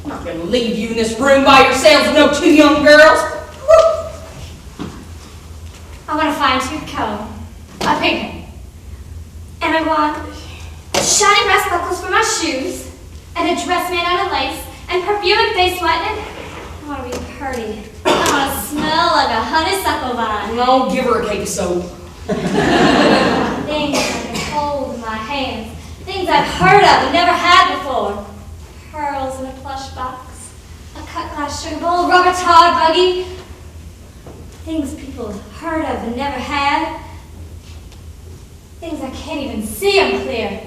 I'm not gonna leave you in this room by yourselves with no two young girls. Woo! I want a fine-tooth comb, a pink one, and I want shiny brass buckles for my shoes, and a dress made out of lace, and perfume and face whitening. I want to be pretty. I want to smell like a honeysuckle vine. No, give her a cake of soap. Things I can hold in my hands. Things I've heard of and never had before. Pearls in a plush box. A cut glass sugar bowl, a rubber tar buggy. Things people have heard of and never had. Things I can't even see them clear.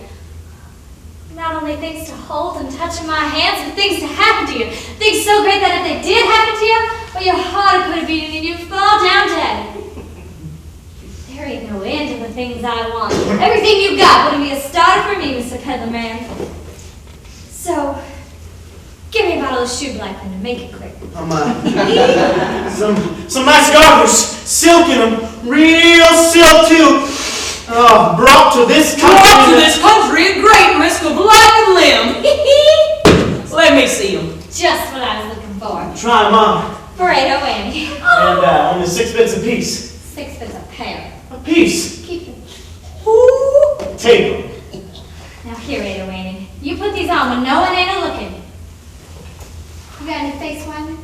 Not only things to hold and touch in my hands, but things to happen to you. Things so great that if they did happen to you, well, your heart could have beaten and you'd fall down dead. There ain't no end to the things I want. Everything you got wouldn't be a starter for me, Mr. Peddler Man. So, give me a bottle of shoe black then to make it quick. Some nice garters, silk in them, real silk too. Oh, brought to this country. Brought to this country a great risk of life and limb. Let me see them. Just what I was looking for. Try them on. For 8 Annie. And only 6 bits a piece. 6 bits a pair. A piece. Keep them. Ooh. Take them. Now here, 8 Annie. You put these on when no one ain't a-looking. You got any face wine?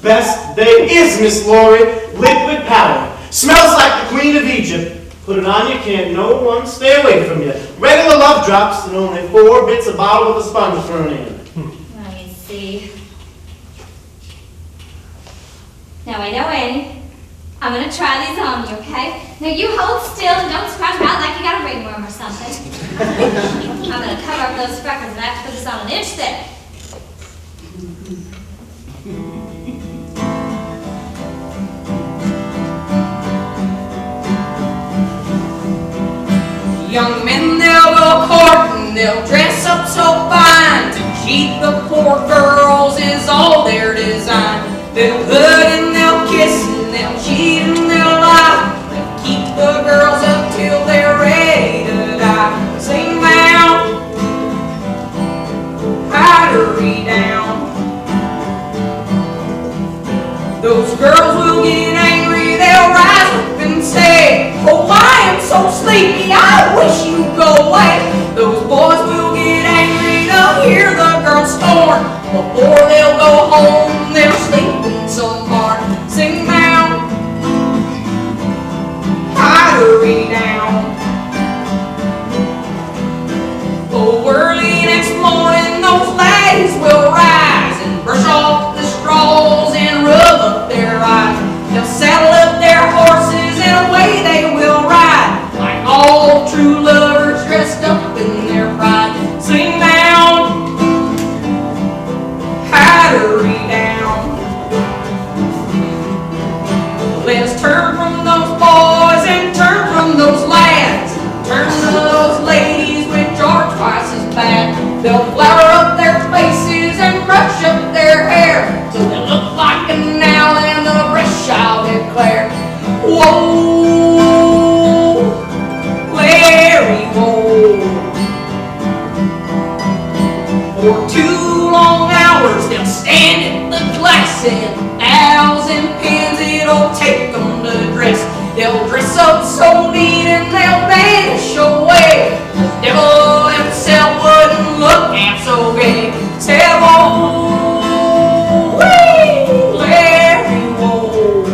Best there is, Miss Laurey. Liquid powder. Smells like the Queen of Egypt. Put it on you, can't no one stay away from you. Regular love drops and only 4 bits a bottle with a sponge thrown in. Let me see. Now, 8 Annie. I'm gonna try these on you, okay? Now you hold still and don't scratch around like you got a ringworm or something. I'm gonna cover up those freckles and I have to put this on 1 inch thick. Young men, they'll go courting, they'll dress up so fine. To cheat the poor girls is all their design. They'll hug and they'll kiss and they'll cheat and they'll lie. They'll keep the girls up till they're ready to die. Sing down, hurry down. Those girls will get angry, they'll rise up and say, oh, I am so sleepy, I wish you'd go away. Those boys will get angry to hear the girls scorn. Before they'll go home, they'll sleep in some barn. Sing down, hurry down. Oh, early next morning, those ladies will rise and brush off the straws and rub up their eyes. They'll saddle up their horses and away they will ride, like all true lovers dressed up in their pride. Sing down, hurry down. Let us turn from those boys and turn from those lads. Turn to those ladies which are twice as bad. They'll flower up their faces and brush up their hair, so they look like an owl and the brush I'll declare. Whoa, Larry, whoa. For 2 long hours they'll stand at the glass and 1,000 pins it'll take them to dress. They'll dress up so neat and they'll vanish away. The devil himself wouldn't look half so gay. Said, whoa, Larry, whoa.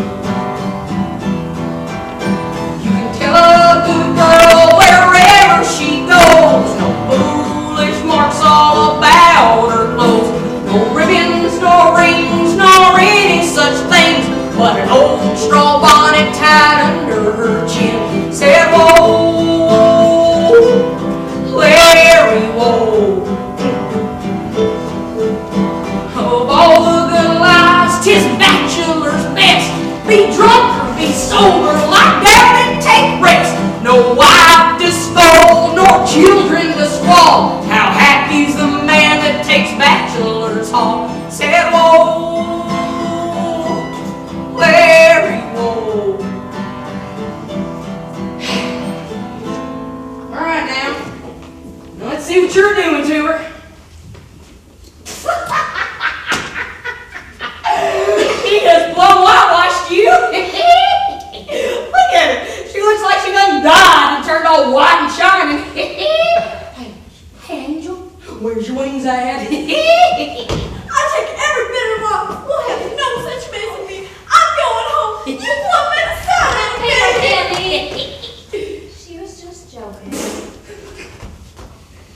You can tell a good girl wherever she goes. No foolish marks all about her clothes. No ribbons, nor rings, nor any such things, but an old straw bonnet tied under her chin. Said, whoa, Larry, whoa. Of all the good lives, 'tis bachelor's best. Be drunk or be sober, lie down and take rest. No wife to scold, nor children to squall. How happy's the man that takes bachelor's hall. Said, whoa, Larry, whoa. All right now, let's see what you're doing to her. He just blown whitewashed you. Look at her. She looks like she done died and turned all white and shining. Hey, Angel, where's your wings at? I take every bit of rock. We'll have no such mess with me. I'm going home. You want me to sign Hey, it? Annie. She was just joking.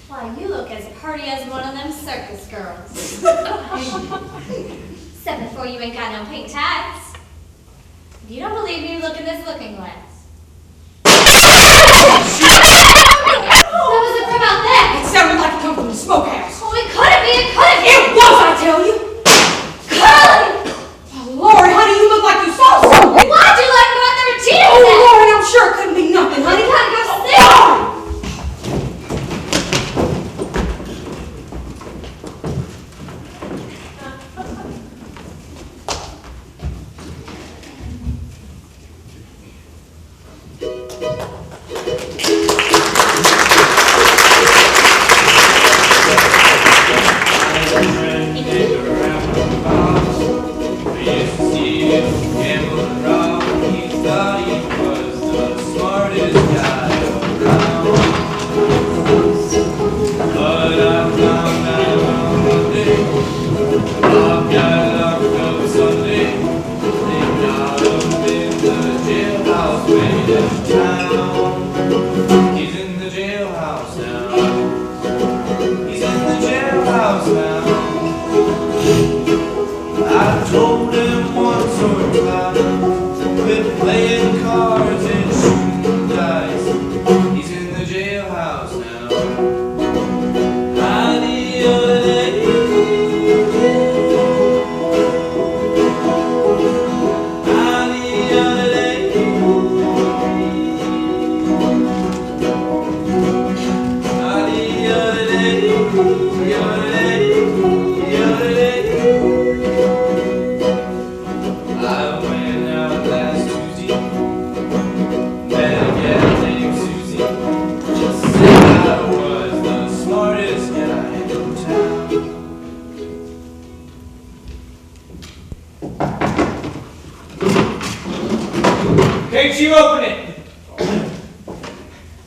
Why, you look as pretty as one of them circus girls. Except before you ain't got no pink ties. If you don't believe me, look in this looking glass.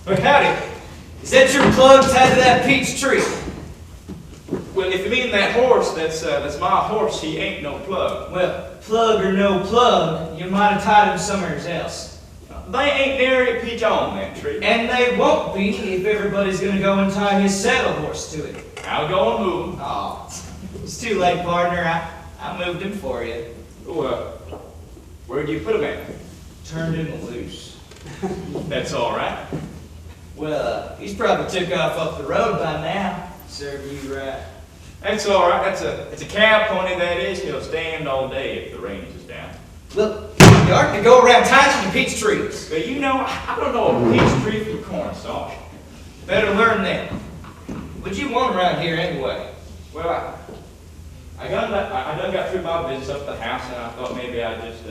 Well, howdy. Is that your plug tied to that peach tree? Well, if you mean that horse, that's my horse. He ain't no plug. Well, plug or no plug, you might have tied him somewhere else. They ain't nary a peach on that tree. And they won't be if everybody's gonna go and tie his saddle horse to it. I'll go and move him. Oh, it's too late, partner. I moved him for you. Oh, where'd you put him at? Turned him loose. That's all right. Well, he's probably took off up the road by now. Serve you right. That's all right. It's a cow pony, that is. He'll stand all day if the range is down. Look, you aren't to go around tying the peach trees. But you know, I don't know a peach tree from cornstalk. Better learn them. What you want around here anyway? Well, I done got through my business up at the house, and I thought maybe I'd just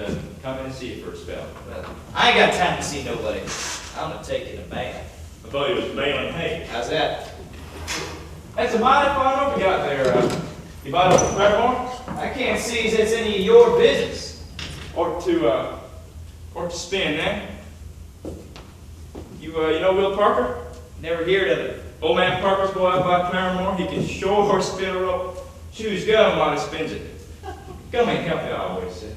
come in and see you for a spell. Well, I ain't got time to see nobody. I'm gonna take you to bath. I thought he was baling hay. How's that? That's a mighty fine rope you got there. You bought it from Fairmore? I can't see as it's any of your business. Or to spin, eh? You know Will Parker? Never heard of it. Old man Parker's boy out by Claremore. He can sure spin a rope. Choose gun while he spins it. Come and help you, I always say.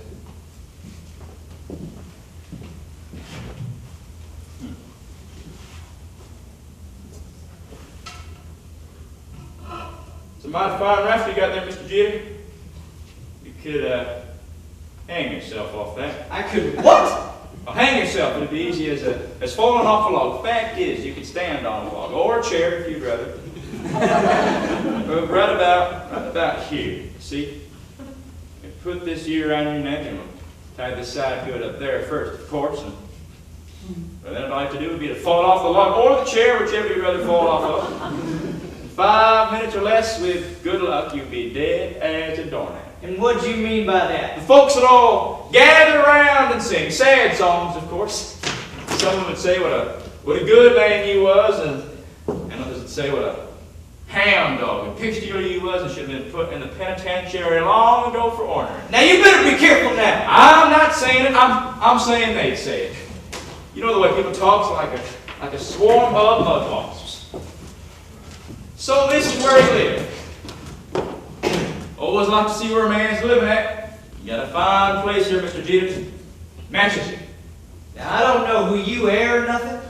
It's a mighty fine raft you got there, Mr. Jeter. You could hang yourself off that. I could what? Well, hang yourself. It'd be easy as falling off a log. Fact is, you could stand on a log or a chair if you'd rather. right about here. See? And put this here around your neck and tie this side good up there first, of course. And then what I'd like to do would be to fall off the log or the chair, whichever you'd rather fall off of. In 5 minutes or less, with good luck, you'll be dead as a doornail. And what do you mean by that? The folks would all gather around and sing sad songs, of course. Some of them would say what a good man you was, and others would say what a hound dog and picture you was, and should have been put in the penitentiary long ago for ornery. Now you better be careful now. I'm not saying it. I'm saying they'd say it. You know the way people talk, like a swarm of mudhawks. So this is where he lived. Always like to see where a man's living at. You got a fine place here, Mr. Jeter. Matches you. Now I don't know who you are or nothing,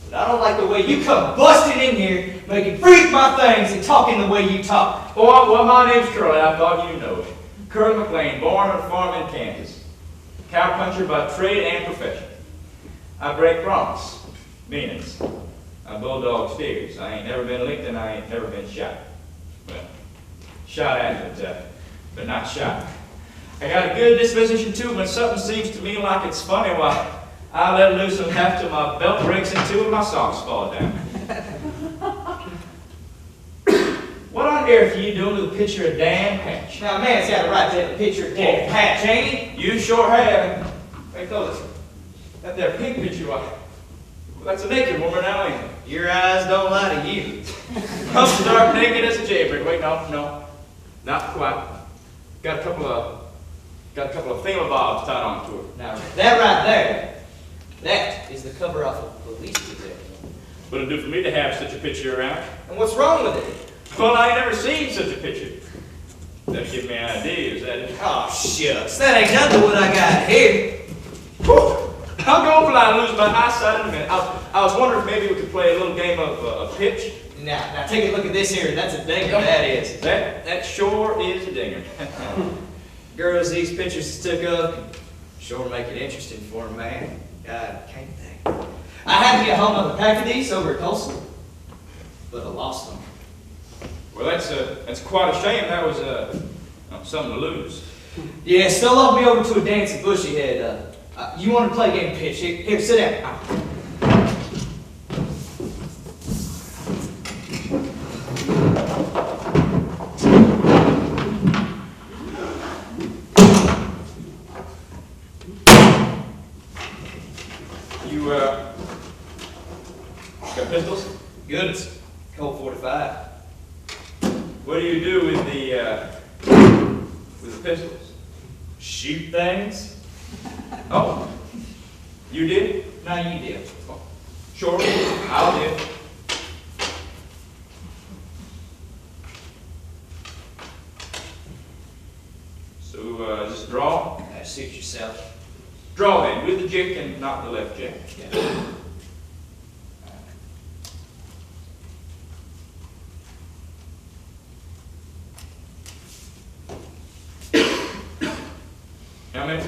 but I don't like the way you come busting in here, making freak my things and talking the way you talk. Well, my name's Curly. I thought you know it. Curly McLean, born on a farm in Kansas. Cowpuncher by trade and profession. I break broncs, meanings. I bulldog steers. I ain't never been licked and I ain't never been shot. Well, shot at, but not shot. I got a good disposition too. When something seems to me like it's funny, why, I let loose and half till my belt breaks in two and my socks fall down. What on earth are you doing with a picture of Dan Patch? Now a man's got a right to have a picture of Dan Patch, ain't he? You sure have. Hey, fellas, that there pink picture, well, that's a naked woman now, ain't it? Your eyes don't lie to you. I'm stark naked as a jaybird. Wait, no, not quite. Got a couple of thingamabobs tied onto her. Now that right there, that is the cover off of police gazette. What'd it do for me to have such a picture around? And what's wrong with it? Well, I ain't never seen such a picture. That'll give me an idea, is that it? Oh shucks, that ain't nothing to what I got here. Whew. I'll go over and lose my eyesight in a minute. I was wondering if maybe we could play a little game of pitch. Now take a look at this here. That's a dinger, that is. That sure is a dinger. Girls these pictures took up sure make it interesting for a man. God, can't they? I had to get home on a pack of these over at Colson, but I lost them. Well, that's quite a shame. That was something to lose. Yeah, still off me over to a dancing bushy head. You want to play game pitch? Here, sit down. You got pistols? Good. Colt 45. What do you do with the pistols? Shoot things? Oh, you did? No, you did. Sure, I'll do. So, just draw. Suit yourself. Draw then, with the jick and not the left jick. Yeah. How many?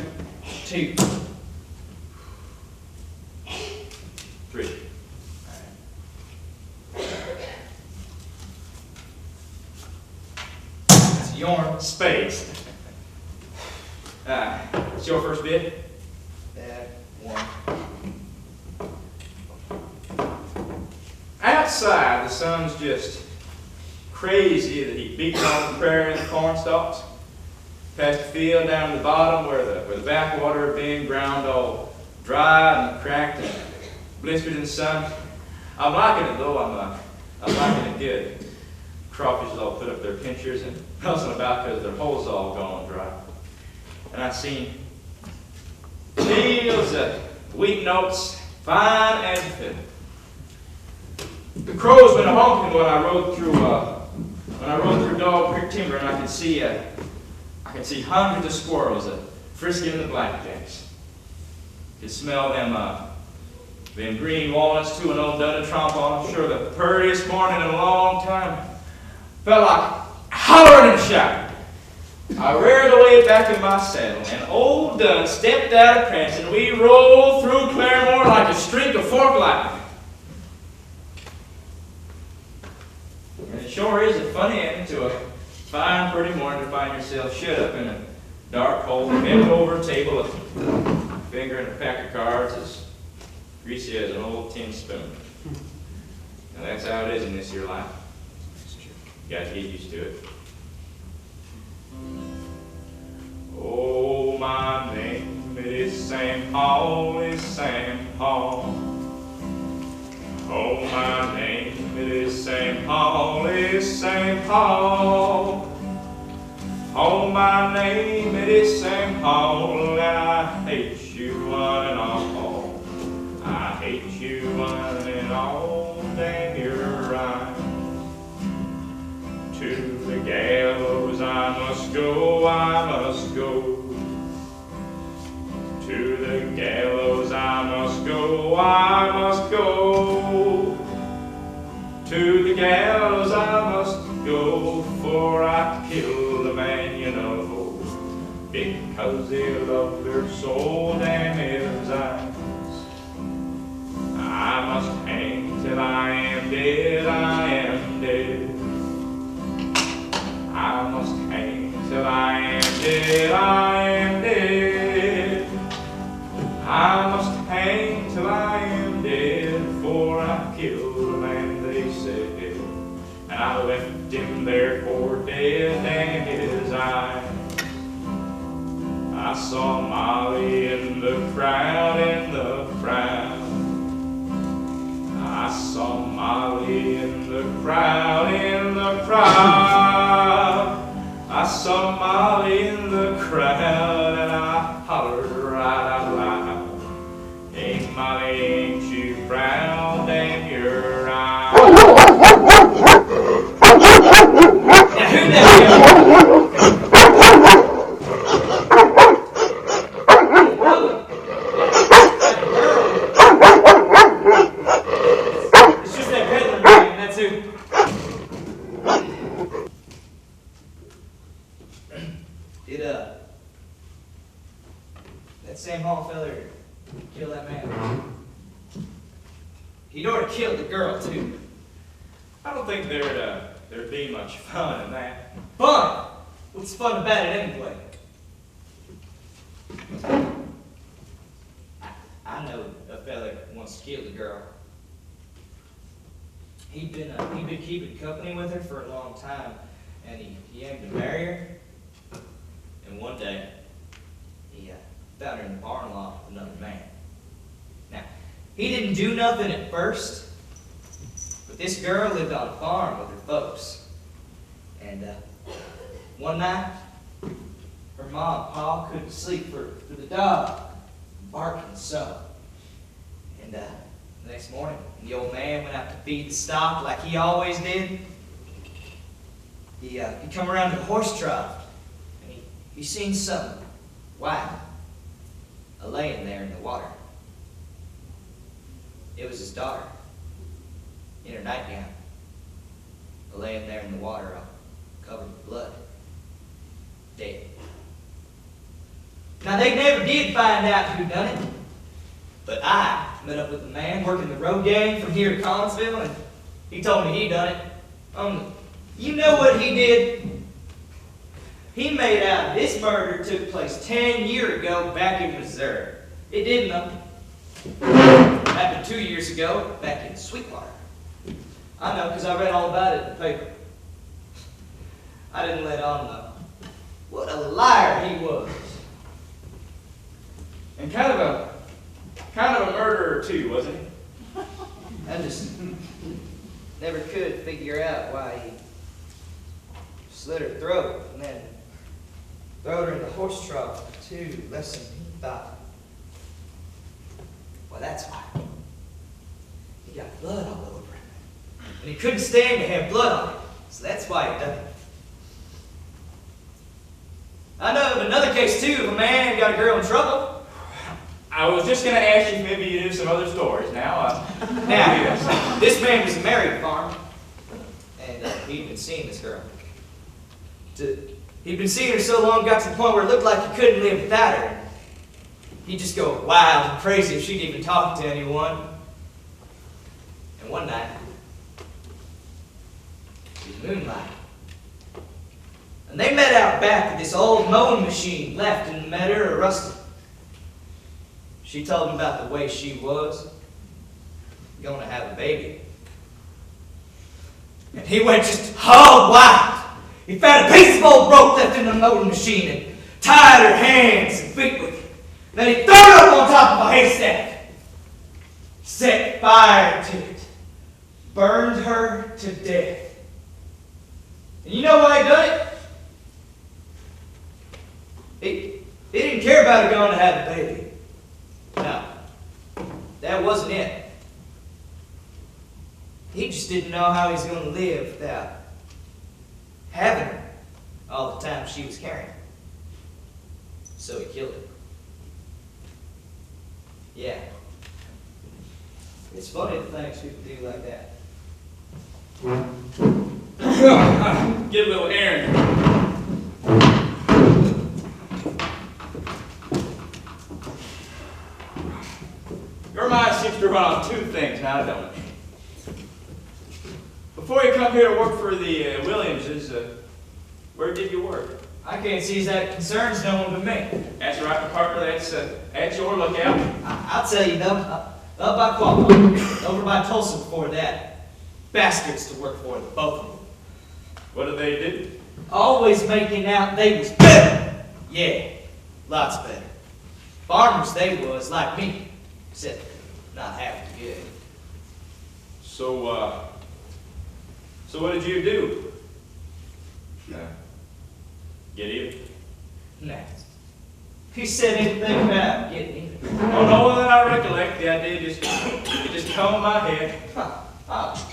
2. 3. It's yarn. Spades. It's your first bid? That 1. Outside, the sun's just crazy that he beats on the prairie and the corn stalks. Past the field down to the bottom where the backwater had been ground all dry and cracked and blistered in the sun. I'm liking it though, I'm liking it good. Crawfish all put up their pinchers and puzzling about because their holes all gone dry. And I seen fields of wheat notes, fine as a fiddle. The crows went honking when I rode through Dog Creek timber, and I could see hundreds of squirrels frisking the blackjacks. Could smell them green walnuts too, and old Dudley Trump on them. Sure, the purtiest morning in a long time. Felt like hollering and shouting. I reared away back in my saddle, and old Dun stepped out of prance, and we rolled through Claremore like a streak of forked lightning. And it sure is a funny ending to a fine, pretty morning to find yourself shut up in a dark hole, bent over a table, a finger in a pack of cards as greasy as an old tin spoon. And that's how it is in this here life. You got to get used to it. Oh, my name is Sam Hall, is Sam Hall. Oh, my name is Sam Hall, is Sam Hall. Oh, my name is Sam Hall, and I hate you one and all. I hate you one and all, damn your rhyme. To the gallows I must go, I must go. To the gallows I must go, I must go. To the gallows I must go, for I killed a man, you know, because he loved her so damn his eyes. I must hang till I am dead, I am dead. I must hang till I am dead, I am dead. I must hang till I am dead, for I killed a man, they said, and I left him there for dead, and his eyes. I saw Molly in the crowd, in the crowd. I saw Molly in the crowd, in the crowd. I saw Molly in the crowd, and I hollered right out loud. Hey, Molly, ain't you proud? Damn your eyes. Now, who that It's just that Peddler man, that's who. Did that Sam Hall feller kill that man? He'd ought to kill the girl too. I don't think there'd be much fun in that. Fun? What's fun about it anyway? I know a fella once killed a girl. He'd been keeping company with her for a long time, and he aimed to marry her. And one day, he found her in the barn loft with another man. Now, he didn't do nothing at first, but this girl lived on a farm with her folks. And one night, her mom and pa couldn't sleep for the dog barking so. And The next morning, when the old man went out to feed the stock like he always did, he come around to the horse trough, and he seen something white a-laying there in the water. It was his daughter, in her nightgown, a-laying there in the water, covered with blood, dead. Now, they never did find out who done it, but I met up with a man working the road gang from here to Collinsville, and he told me he done it. You know what he did? He made out this murder took place 10 years ago back in Missouri. It didn't, though. Happened 2 years ago back in Sweetwater. I know, because I read all about it in the paper. I didn't let on, though. What a liar he was. And kind of a murderer too, wasn't he? I just never could figure out why he slit her throat and then throwed her in the horse trough too, less than he thought. Well, that's why. He got blood all over him. And he couldn't stand to have blood on him, so that's why he done it. I know of another case too of a man who got a girl in trouble. I was just going to ask you if maybe you knew some other stories. Now, Now, this man was married to farm, and he'd been seeing this girl. He'd been seeing her so long, got to the point where it looked like he couldn't live without her. He'd just go wild and crazy if she'd even talk to anyone. And one night, it was moonlight. And they met out back at this old mowing machine left in the meadow or rusted. She told him about the way she was going to have a baby. And he went just hog wild. He found a piece of old rope left in the mowing machine and tied her hands and feet with it. Then he threw it up on top of a haystack, set fire to it, burned her to death. And you know why he done it? He didn't care about her going to have a baby. No, that wasn't it. He just didn't know how he was going to live without having her all the time she was carrying her. So he killed her. Yeah. It's funny the things people do like that. get a little errand. Your mind seems to run on two things now, don't it? Before you come here to work for the Williamses, where did you work? I can't see that concerns no one but me. That's right, partner. That's at your lookout. I'll tell you though, up by Qualcomm, over by Tulsa before that. Bastards to work for, the both of them. What did they do? Always making out they was better. Yeah, lots better. Farmers they was, like me, except not half as good. So what did you do? Get even? Nah. Who said anything about getting even? Oh, no, then I recollect. The idea just come in my head. Huh. Oh,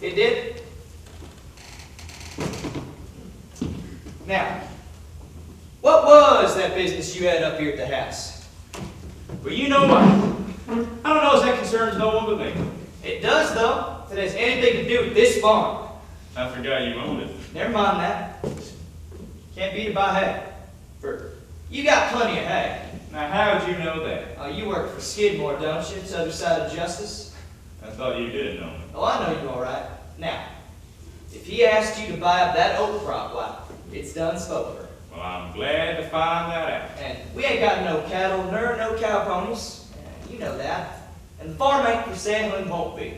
it did? Now, what was that business you had up here at the house? Well, you know what? I don't know if that concerns no one but me. It does, though, if it has anything to do with this farm. I forgot you owned it. Never mind that. Can't beat it by hay. You got plenty of hay. Now, how'd you know that? Oh, you work for Skidmore, don't you? It's the other side of justice. I thought you didn't know me. Oh, I know you all right. Now, if he asked you to buy up that oat crop, why, it's done spoke for. Well, I'm glad to find that out. And we ain't got no cattle, nor no cow ponies. You know that. And the farm ain't for sale and won't be.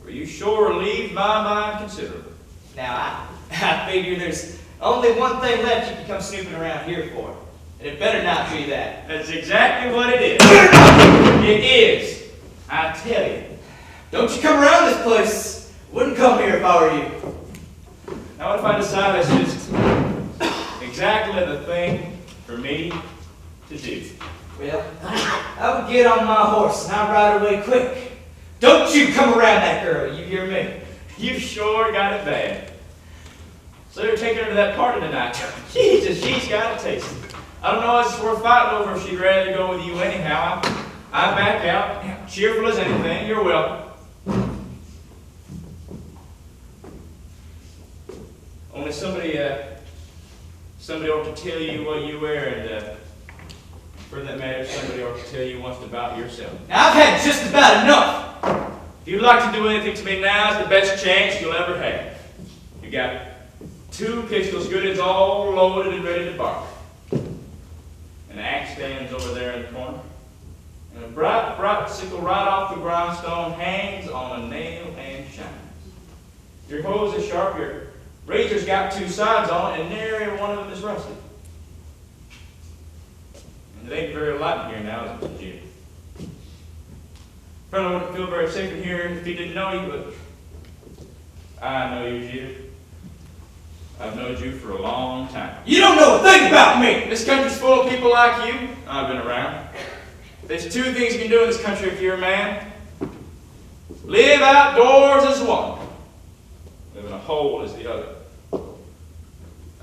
Well, you sure relieved my mind considerably. Now, I figure there's only one thing left you can come snooping around here for. And it better not be that. That's exactly what it is. It is. I tell you. Don't you come around this place. Wouldn't come here if I were you. Now, what if I decide it's just exactly the thing for me to do? Well, I would get on my horse and I'd ride away quick. Don't you come around that girl, you hear me? You sure got it bad. So you're taking her to that party tonight. Jesus, she's got a taste. I don't know if it's worth fighting over if she'd rather go with you anyhow. I back out, cheerful as anything. You're welcome. Only somebody ought to tell you what you wear, and for that matter, somebody ought to tell you once about yourself. Now, I've had just about enough. If you'd like to do anything to me now, it's the best chance you'll ever have. You got 2 pistols, good as all loaded and ready to bark. An axe stands over there in the corner. And a bright sickle right off the grindstone hangs on a nail and shines. Your hose is sharp, your razor's got 2 sides on it, and nary one of them is rusty. And it ain't very light in here now, is it, Jeter? Fellow wouldn't feel very safe in here if he didn't know you, but I know you, Jeter. I've known you for a long time. You don't know a thing about me! This country's full of people like you. I've been around. There's 2 things you can do in this country if you're a man. Live outdoors as one. Live in a hole as the other.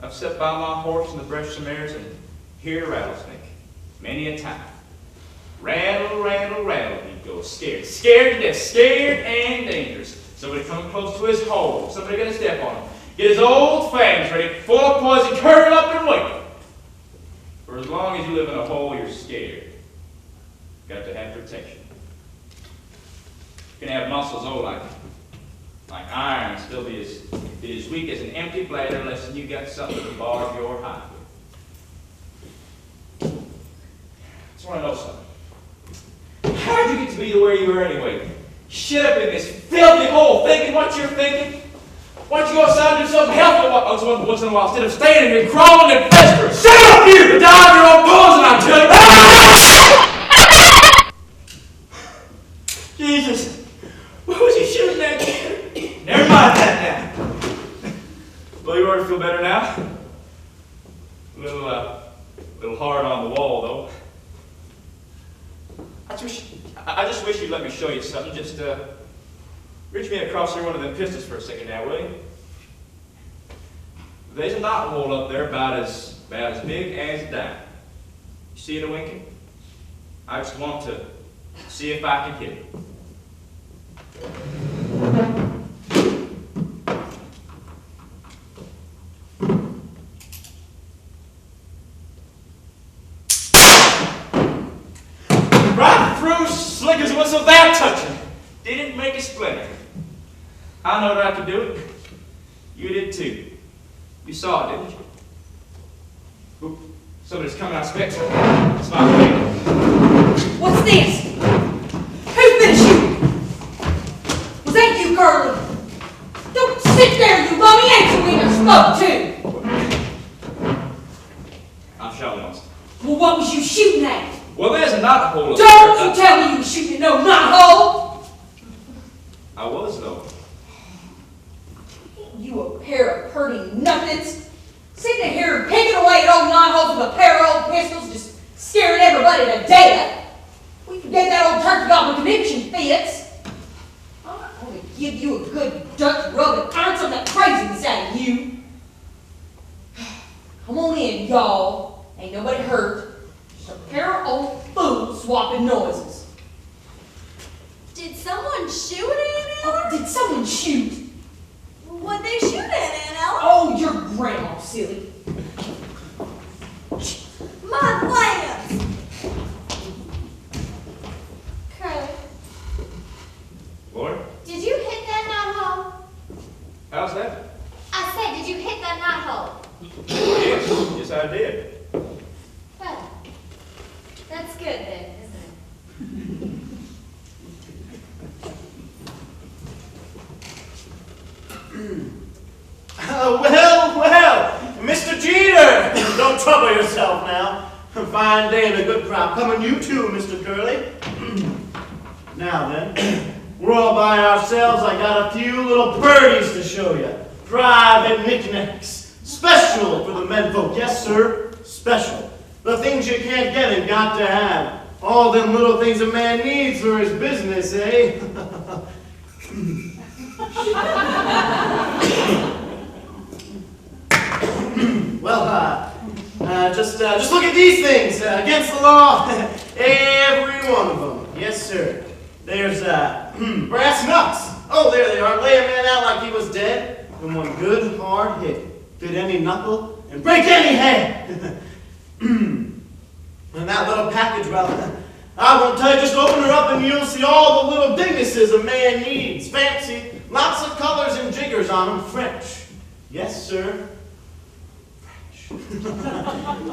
I've sat by my horse in the brush some airs and hear a rattlesnake many a time. Rattle, rattle, rattle, he goes scared. Scared to death, scared and dangerous. Somebody coming close to his hole, somebody gonna step on him. Get his old fangs ready, full of poison, curl up and wait. For as long as you live in a hole, you're scared. Got to have protection. You can have muscles, like iron, still be as weak as an empty bladder unless you got something to barb your hide with. Just want to know something. How did you get to be the way you were anyway? Shut up in this filthy hole thinking what you're thinking? Why don't you go outside and do something healthy once in a while instead of staying here crawling and festering? Shut up, you! To die of your own poison, I tell you! Jesus! What was he shooting at? Never mind that now. Well, you ought to feel better now. A little hard on the wall, though. I just wish you'd let me show you something. Just reach me across here one of them pistols for a second now, will you? There's a knot hole up there about as big as a dime. You see it a winking? I just want to see if I can hit it. Right through, slick as a whistle, that touching. Didn't make a splinter. I know that I could do it. You did too. You saw it, didn't you? Oop, somebody's coming, I expect. It's my way. What's this? Who's been shooting? Was that you, Curly? Don't sit there, you bummy. Answer when you're spoke to. I'm shot once. Well, what was you shooting at? Well, there's a knot hole up there. Don't you tell me you were shooting at no knot hole. I was, though. You a pair of purty nothings. Sitting here picking away at old knot holes with a pair of old pistols, just scaring everybody to death. We forget that old turkey gobbler conviction fits. I'm going to give you a good Dutch rub and iron some of that craziness out of you. Come on in, y'all. Ain't nobody hurt. Just a pair of old fools swapping noises. Did someone shoot Aunt Eller? Oh, did someone shoot? What'd they shoot at, Aunt Eller? Oh, your grandma, silly. My lambs! Curly, Laurey? did you hit that knot hole? How's that? I said, did you hit that knot hole? Yes, I did. Well, that's good then, isn't it? Well, Mr. Jeter! Don't trouble yourself now. A fine day and a good crop coming you too, Mr. Curly. Now then, we're all by ourselves. I got a few little birdies to show you. Private knickknacks. Special for the menfolk. Yes, sir, special. The things you can't get and got to have. All them little things a man needs for his business, eh? Well, just look at these things. Against the law, every one of them. Yes, sir. There's brass knucks. Oh, there they are. Lay a man out like he was dead, and one good hard hit. Fit any knuckle and break any head. And that little package, well, I won't tell you, just open her up and you'll see all the little dignesses a man needs. Fancy, lots of colors and jiggers on them. French. Yes, sir. French.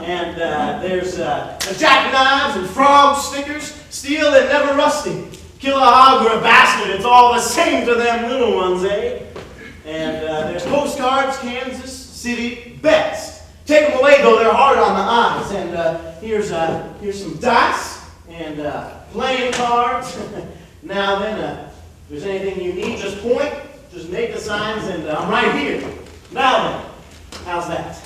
And there's jackknives and frog stickers, steel and never rusty. Kill a hog or a bastard, it's all the same to them little ones, eh? And there's postcards, Kansas City best. Take them away, though, they're hard on the eyes. And here's some dice and playing cards. Now then, if there's anything you need, just point, just make the signs, and I'm right here. Now then, how's that?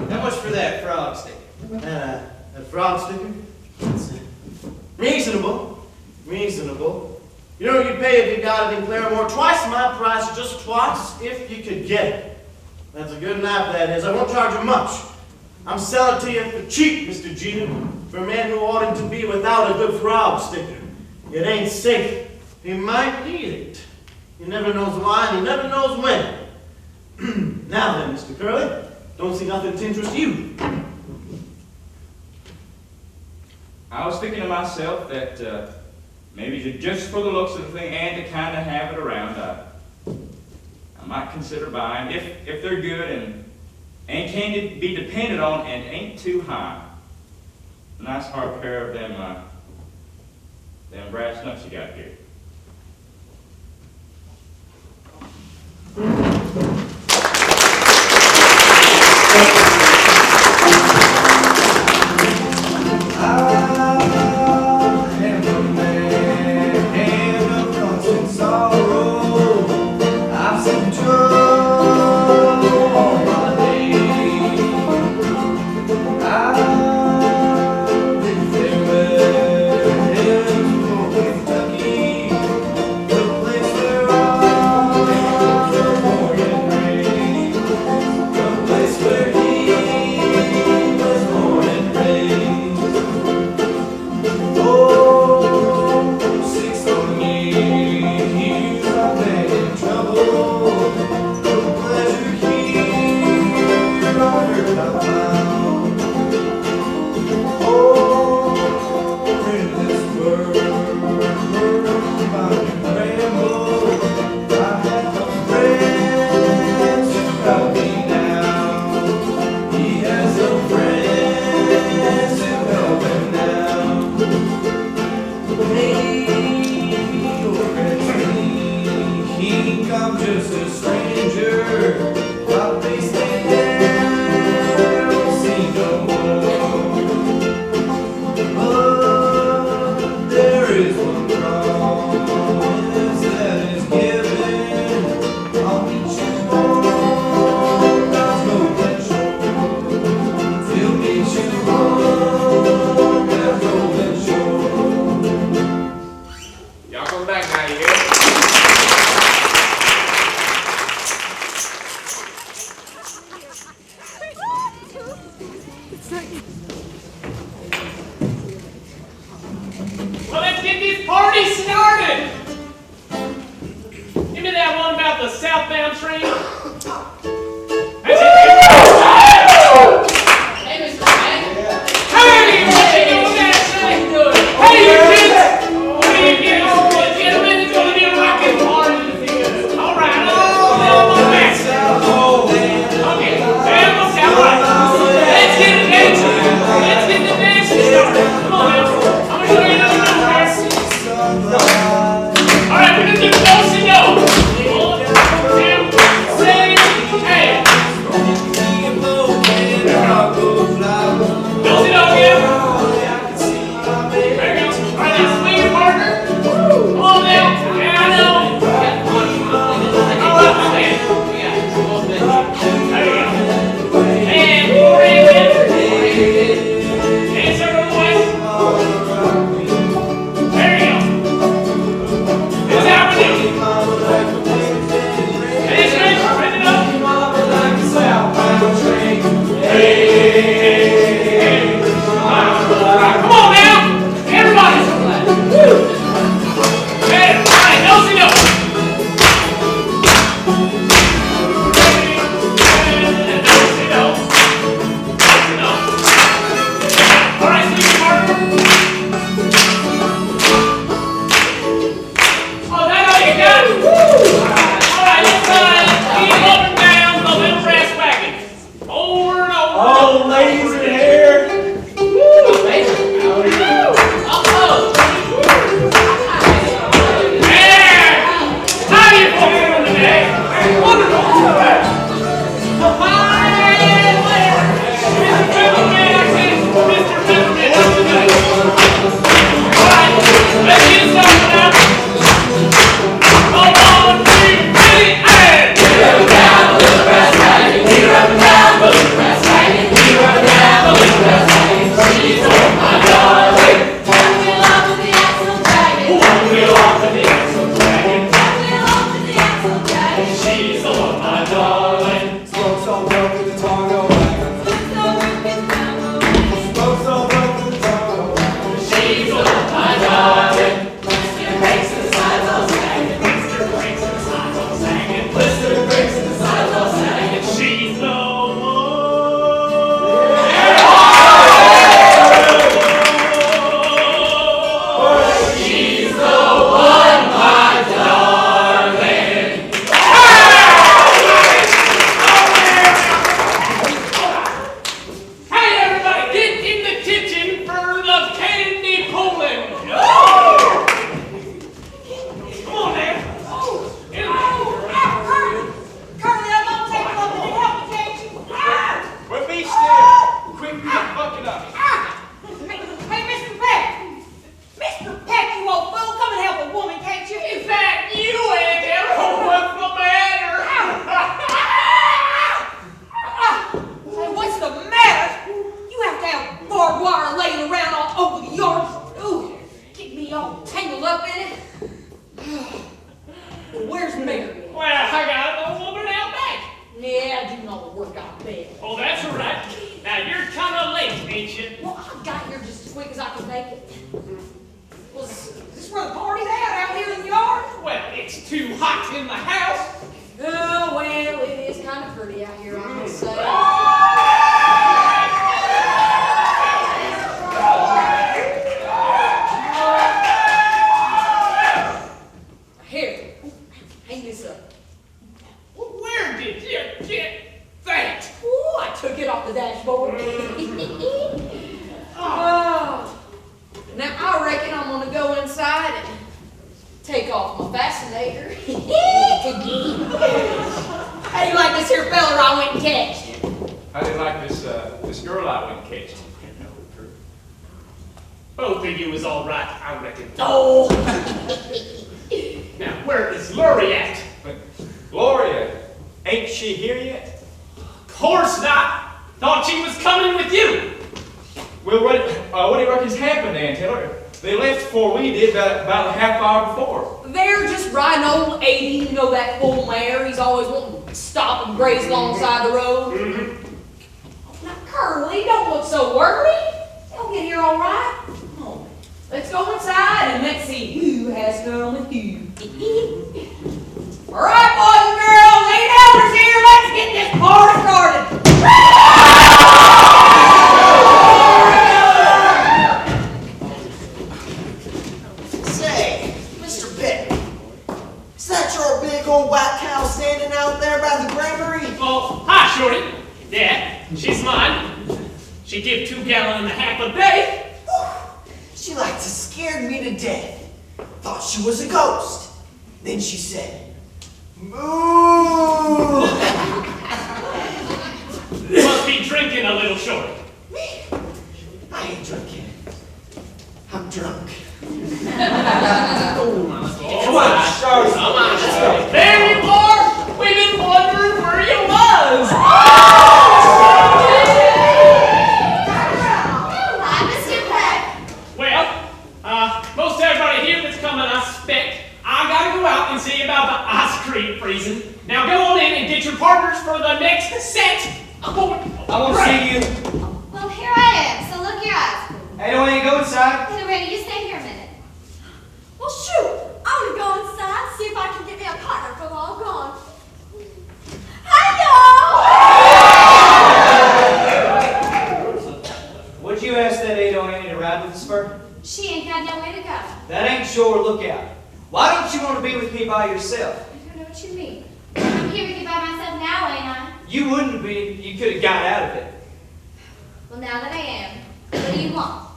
How much for that frog stick? That frog sticker? It's reasonable. Reasonable. You know what you'd pay if you got it in Claremore? Twice my price, just twice, if you could get it. That's a good knife, that is. I won't charge you much. I'm selling to you for cheap, Mr. Jeter, for a man who oughtn't to be without a good frog sticker. It ain't safe. He might need it. He never knows why, and he never knows when. Now then, Mr. Curly, don't see nothing to interest you. I was thinking to myself that maybe just for the looks of the thing and to kind of have it around, I might consider buying if they're good and can be depended on and ain't too high. A nice hard pair of them brass nuts you got here. Well, let's get this party started! Give me that one about the southbound train. That's it. Hey, Mr. Mac. Hey, what you doing there, say? Hey, you kids! What are you getting on with, gentlemen? It's going to be a rocking party. All right, all back. Okay, that looks all right. Let's get the dancing. Let's get the dancing started. Come on, now. I'm going to show you another room here. All right, we're going to do close and go. 1, 2, 3. Where's Mary? Well, I got an old woman out back. Yeah, I do all the work out there. Oh, that's all right. Now, you're kind of late, ain't you? Well, I got here just as quick as I could make it. Well, is this where the party's at, out here in the yard? Well, it's too hot in the house. Oh, well, it is kind of pretty out here, I must say. Here, hang this up. Where did you get that? Ooh, I took it off the dashboard. Oh. Now, I reckon I'm going to go inside and take off my fascinator. How do you like this here feller I went and catched? How do you like this girl I went and catched? Both of you is all right, I reckon. Oh! Now, where is Laurey at? Gloria, ain't she here yet? Of course not. Thought she was coming with you. Well, what do you reckon's happened, Aunt Taylor? They left before we did, about a half hour before. They're just riding old 80, you know, that full mare. He's always wanting to stop and graze alongside the road. Mm-hmm. Now, Curly, don't look so worried. They'll get here all right. Oh, let's go inside and let's see who has come with you. All right, boys and girls, 8 hours here. Let's get this party started. Say, Mr. Peck, is that your big old white cow standing out there by the granary? Oh, hi, Shorty. Yeah, she's mine. She give 2 gallons and a half a day. She like to scared me to death. Thought she was a ghost. Then she said, "Moo!" Must be drinking a little, Shorty. Me? I ain't drinking. I'm drunk. Come on, Shorty. Come on, Shorty. There you are. We've been wondering where you was. Well, most everybody here that's coming, I expect. I gotta go out and see about the ice cream freezing. Now go on in and get your partners for the next set. I won't see you. Well, here I am, so look your eyes. Hey, don't want you to go inside? Hey, Lorena, you stay here a minute. Well, shoot. I'm gonna go inside and see if I can get me a partner for while I'm gone. Hi, y'all! Would you ask that Ada Annie to ride with us for? She ain't got no way to go. That ain't sure lookout. Why don't you want to be with me by yourself? I don't know what you mean. I'm here with you by myself now, ain't I? You wouldn't be. You could have got out of it. Well, now that I am, what do you want?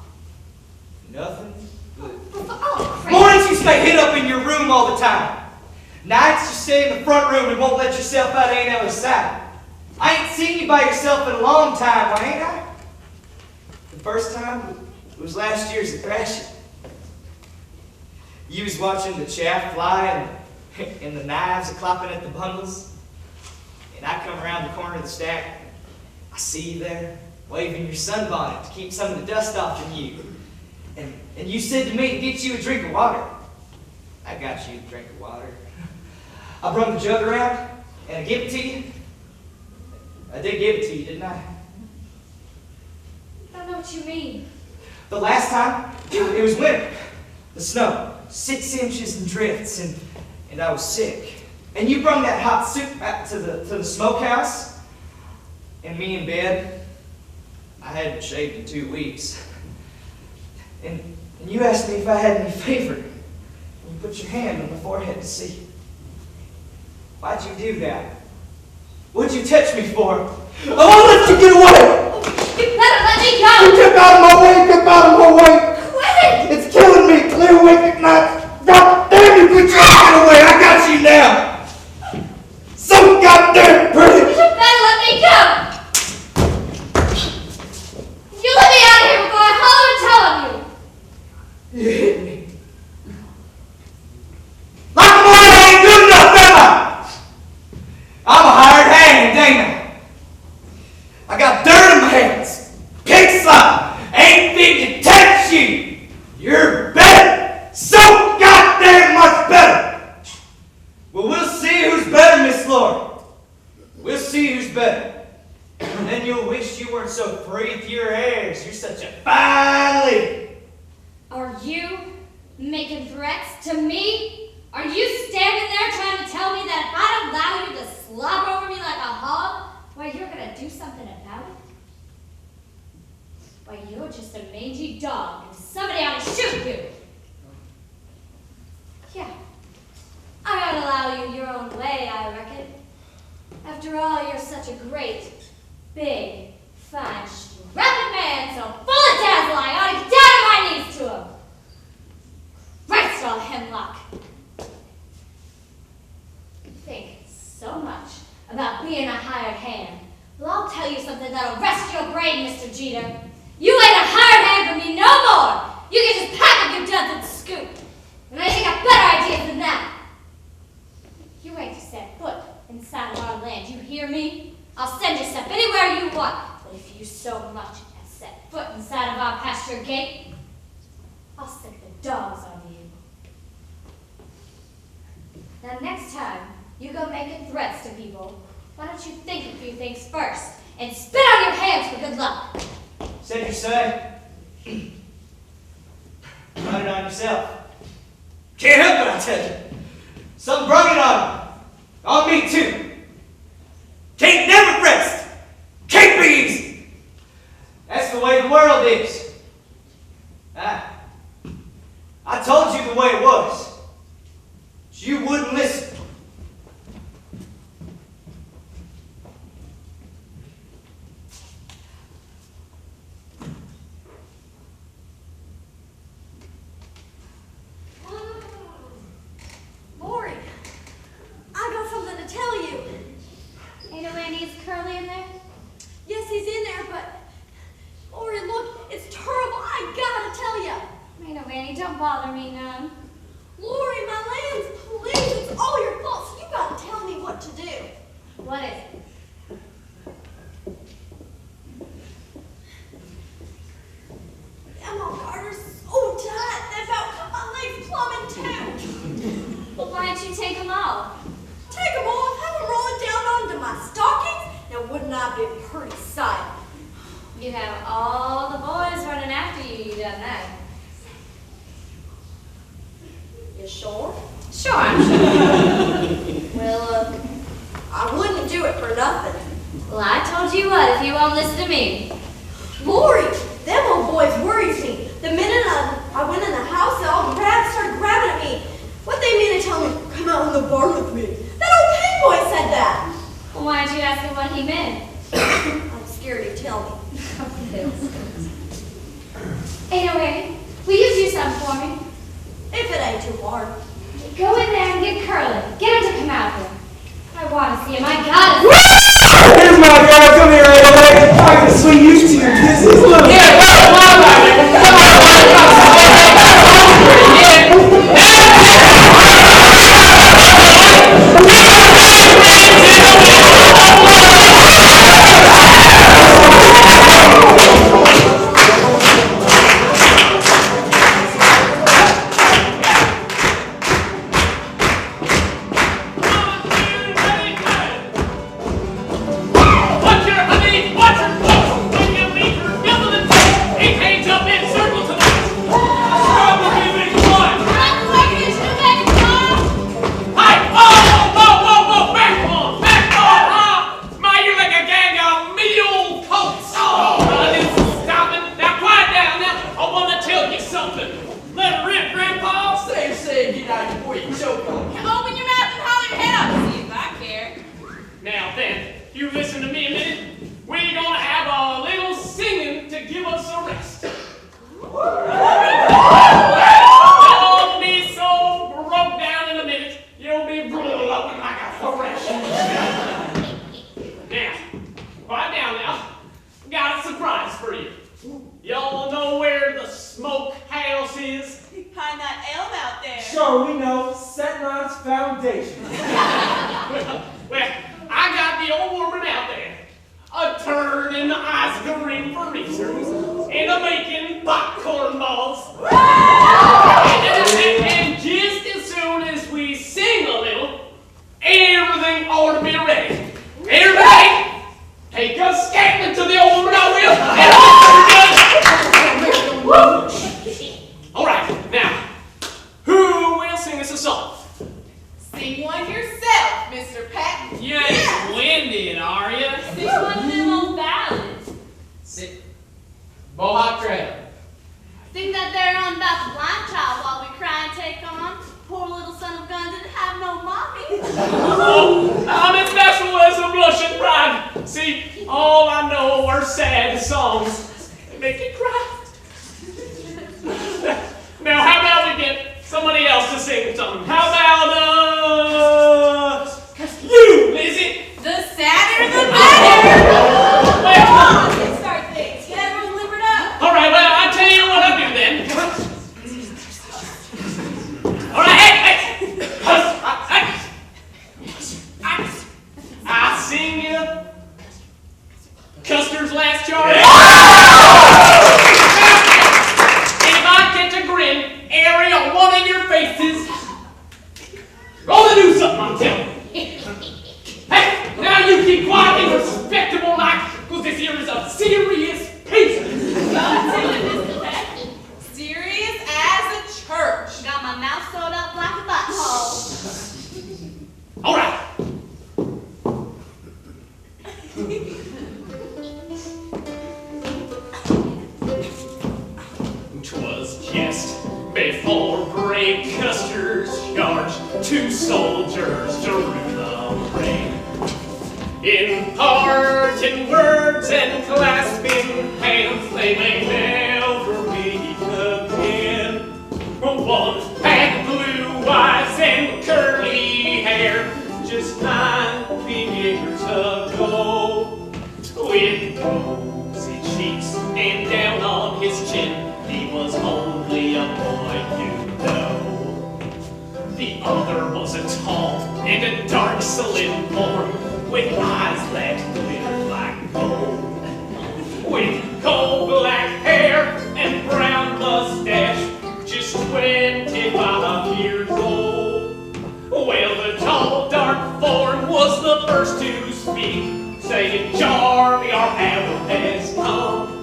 Nothing. Oh, crap. Mornings you stay hid up in your room all the time. Nights you stay in the front room and won't let yourself out of Aunt Ella's side. I ain't seen you by yourself in a long time, well, ain't I? The first time it was last year's at Thrashing. You was watching the chaff fly and the knives clapping at the bundles. And I come around the corner of the stack. I see you there, waving your sunbonnet to keep some of the dust off of you. And you said to me to get you a drink of water. I got you a drink of water. I brought the jug around and I gave it to you. I did give it to you, didn't I? I don't know what you mean. The last time, it was winter. The snow, 6 inches in drifts, and I was sick. And you brought that hot soup back to the smokehouse, and me in bed. I hadn't shaved in 2 weeks. And you asked me if I had any fever. And you put your hand on my forehead to see. Why'd you do that? What'd you touch me for? I won't let you get away! You better let me go! Get out of my way! Get out of my way! Quit! It's killing me! Clear awake at night! God damn you! Quit trying to get away! I got you now! So goddamn pretty! You better let me go! You let me out of here before I holler and tell on you! You hit me. Like a boy ain't good enough, am I? I'm a hired hand, ain't I? I got dirt in my hands. Pig slop. Ain't fit to touch you. sporting so free with your airs. You're such a fine lady. Are you making threats to me? Are you standing there trying to tell me that if I don't allow you to slobber over me like a hog, why you're gonna do something about it? Why you're just a mangy dog and somebody ought to shoot you. Yeah, I ought to allow you your own way, I reckon. After all, you're such a great, big, fine, strapping man, so full of dazzle I ought to get down on my knees to him. Christ all hemlock. You think so much about being a hired hand. Well, I'll tell you something that'll rest your brain, Mr. Jeter. You ain't a hired hand for me no more. You can just pack up your duds and scoop. And I think I've better ideas than that. You ain't to set foot inside of our land, you hear me? I'll send you stuff anywhere you want. But if you so much as set foot inside of our pasture gate, I'll stick the dogs on you. Now next time you go making threats to people, why don't you think a few things first and spit on your hands for good luck? Said you say. Run it on yourself. Can't help it, I tell you. Some brought it on. On me too. Can't never rest. Can't be easy. That's the way the world is. I told you the way it was. But you wouldn't listen. Laurey, I got something to tell you. Ain't no Annie's Curly in there? Yes, he's in there, but Laurey, look, it's terrible. I gotta tell you. Ain't no Annie, don't bother me none. Laurey, my lands, please, it's all your fault, so you gotta tell me what to do. What is it? Them old garters so tight, they about cut my legs plumb in two. Well, why don't you take them off? Take them off, have them rolling down onto my stockings. Now, wouldn't I be a pretty sight? You have all the boys running after you, you done that. You sure? Sure, I'm sure. Well, I wouldn't do it for nothing. Well, I told you what, if you won't listen to me. Laurey, them old boys worries me. The minute I went in the house, all the rabbits started grabbing at me. What they mean to tell me, come out in the barn with me. That old pig boy said that. Well, why don't you ask him what he meant? I'm scared he'd tell me. Ain't no Annie, will you do something for me? If it ain't too hard. Go in there and get Curly. Get him to come out here. I want to see him. I gotta see Here's my guy. Come here, Eller. I can swing you to your kisses. Look. Everybody, take a scamping to the old Broadway Sing one yourself, Mr. Patton. You ain't winded, are you? Sing one of them old ballads. Sit. Mohawk Trail. Sing that there on about the blind child while we cry and take on. Poor little son of gun didn't have no mommy. Oh, I'm as bashful as a blushing bride. See, all I know are sad songs. They make you cry. Now, how about we get somebody else to sing something? How about, you, Lizzie? The sadder the better. Well, Come on, let's start things. Get everyone limbered up. all right, well, I'll tell you what I'll do then. All right, hey. I sing you Custer's Last Charge. And if I catch a grin, airy on one of your faces, roll to do something, I'm telling you. Hey, now you keep quiet and respectable like, because this here is a serious piece. Go to it, Mr. Peck. Serious as a church. Got my mouth sewed up like a butthole. All right. 'Twas just before Bray Custer's charge, 2 soldiers to rule the reign. In parting words and clasping hands, they may never meet again. One had blue eyes and curly hair, just 9 years ago. With rosy cheeks and down on his chin, he was only a boy, you know. The other was a tall and a dark, slim form, with eyes that glittered like gold. With coal black hair and brown mustache, just 25 years old. Well, the tall, dark form was the first to speak, saying, Charlie, our hour has come.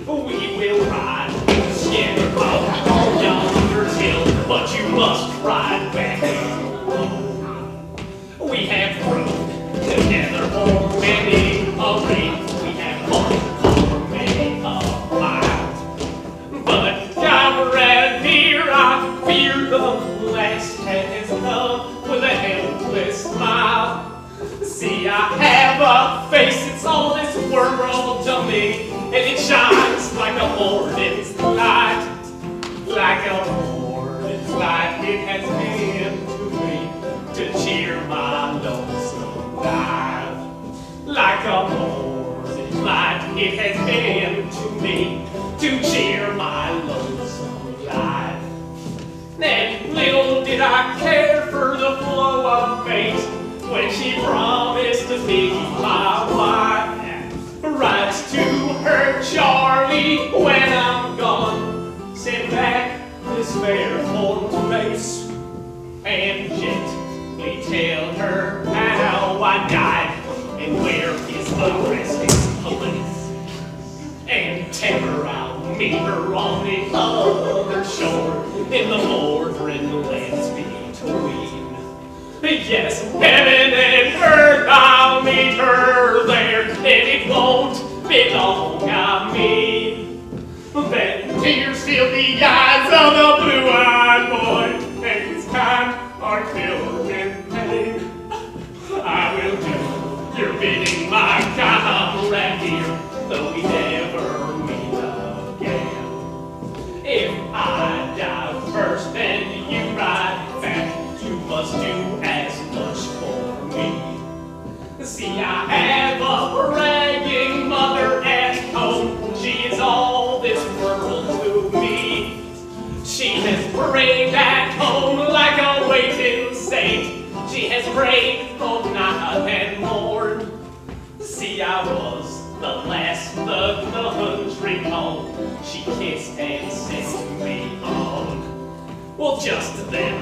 We will ride together on yonder's hill, but you must ride back alone. We have rode together for many a race, we have marched for many a mile. But comrade dear, I fear the last has come with a helpless smile. See, I have a face, it's all this world to me, and it shines like a morning's light. Like a morning's light, it has been to me to cheer my lonesome life. Like a morning's light, it has been to me to cheer my lonesome life. And little did I care for the flow of fate when she promised to be my wife. Writes to her, Charlie, when I'm gone, send back this fair formed face, and gently tell her how I died and where is the resting place. And tell her I'll meet her on the other shore in the bordering lands between. Yes, heaven and earth, I'll meet her there, and it won't be long, I mean. Then tears fill the eyes of the blue-eyed boy, and his kind are filled with pain. I will do your bidding, my comrade dear, though we never meet again. If I die first and you ride back, you must do as much for me. See, I have a bragging mother at home. She is all this world to me. She has prayed at home like a waiting saint. She has prayed both night and morn. See, I was the last of the country home. She kissed and sent me on. Well, just then,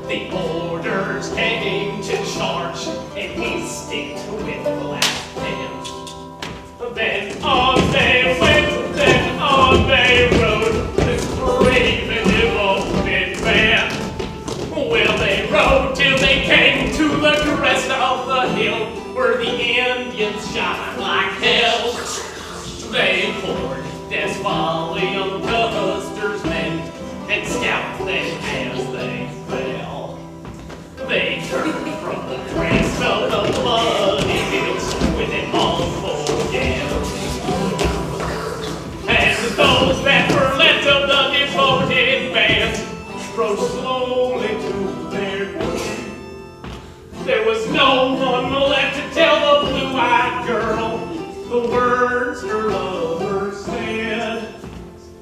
the orders came to charge, and instinct with black hands. Then on they went, then on they rode, this brave and devoted band. Well, they rode till they came where the Indians shine like hell. They poured death's folly on Custer's men and scalped them as they fell. They turned from the crest of the bloody hills with an awful yell. And those that were left of the devoted band rode slowly to their doom. There was no one left to tell the blue-eyed girl the words her lover said,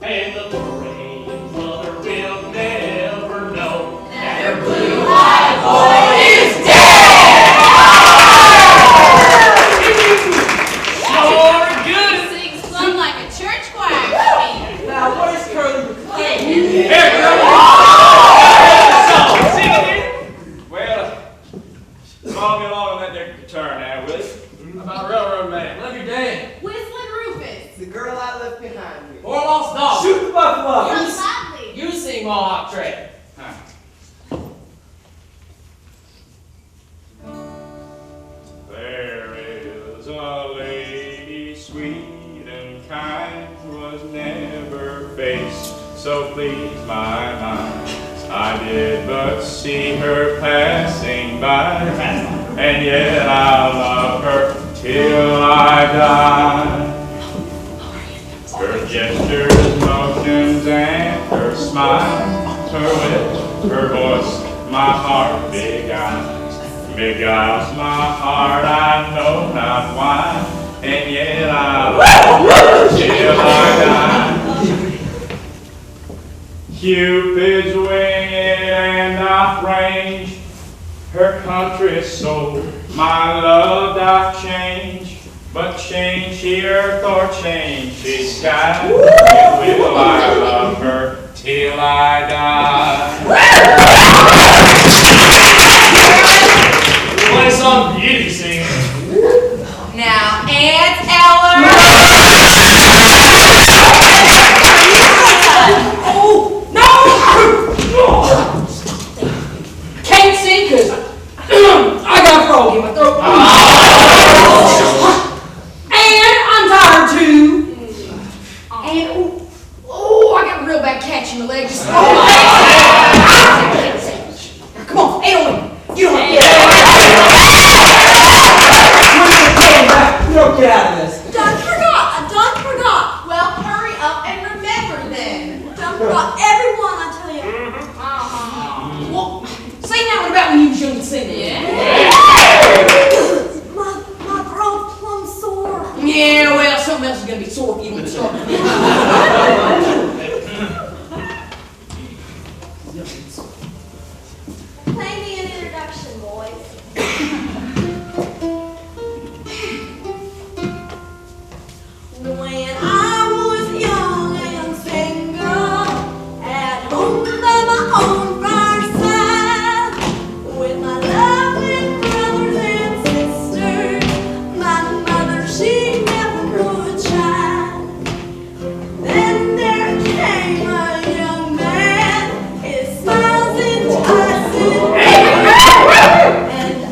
and the brave mother will never know that her blue-eyed boy is dead! Sure good! Sings plumb like a church choir. Now, what is Curly playing? Here, Curly! Sing it here! Well, follow me along on that there guitar now, will you? About Railroad Man. Love your day. Whistling Rufus. The girl I left behind me. Or Lost Dog. Shoot the buffalo! So lovely. You sing Mohawk Trail. There is a lady sweet and kind, was never faced so pleased my mind. I did but see her passing by, and yet I'll love her till I die. Her gestures, motions, and her smile, her lips, her voice, my heart beguiles my heart, I know not why, and yet I love her till I die. Cupid's winged and off range, her country soul, my love doth change. But change she earth or change she sky, and will I love her till I die. Play some beauty singing. Now, Aunt Eller. Oh, no! Can't sing because I got a frog in my throat. And I'm tired too. And oh, I got a real bad catch in the leg. Just come on, ain't no way. You don't have to You don't get out of this. Done forgot. Well, hurry up and remember then. Done forgot everyone, I tell you. Well, sing that one about when you was young and singing. My throat's plumb sore. Yeah, well, something else is gonna be sore if you don't start. Play me an introduction, boys. When I was young and single, at home by my own fireside, with my loving brothers and sisters, my mother, she never grew a child. Then there came a young man, his smiles enticing, and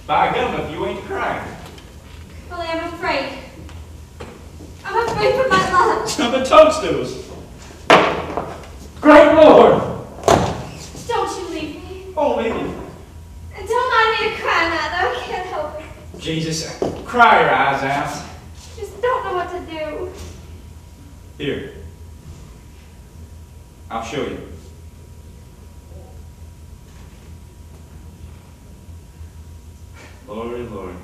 By gum, if you ain't crying. Curly, I'm afraid. I'm afraid for my life. Jumping toadstools. Great Lord! Don't you leave me. Oh, leave me. And don't mind me to cry, Mother. I can't help it. Jesus, cry your eyes out. Just don't know what to do. Here. I'll show you. Lordy, Lord.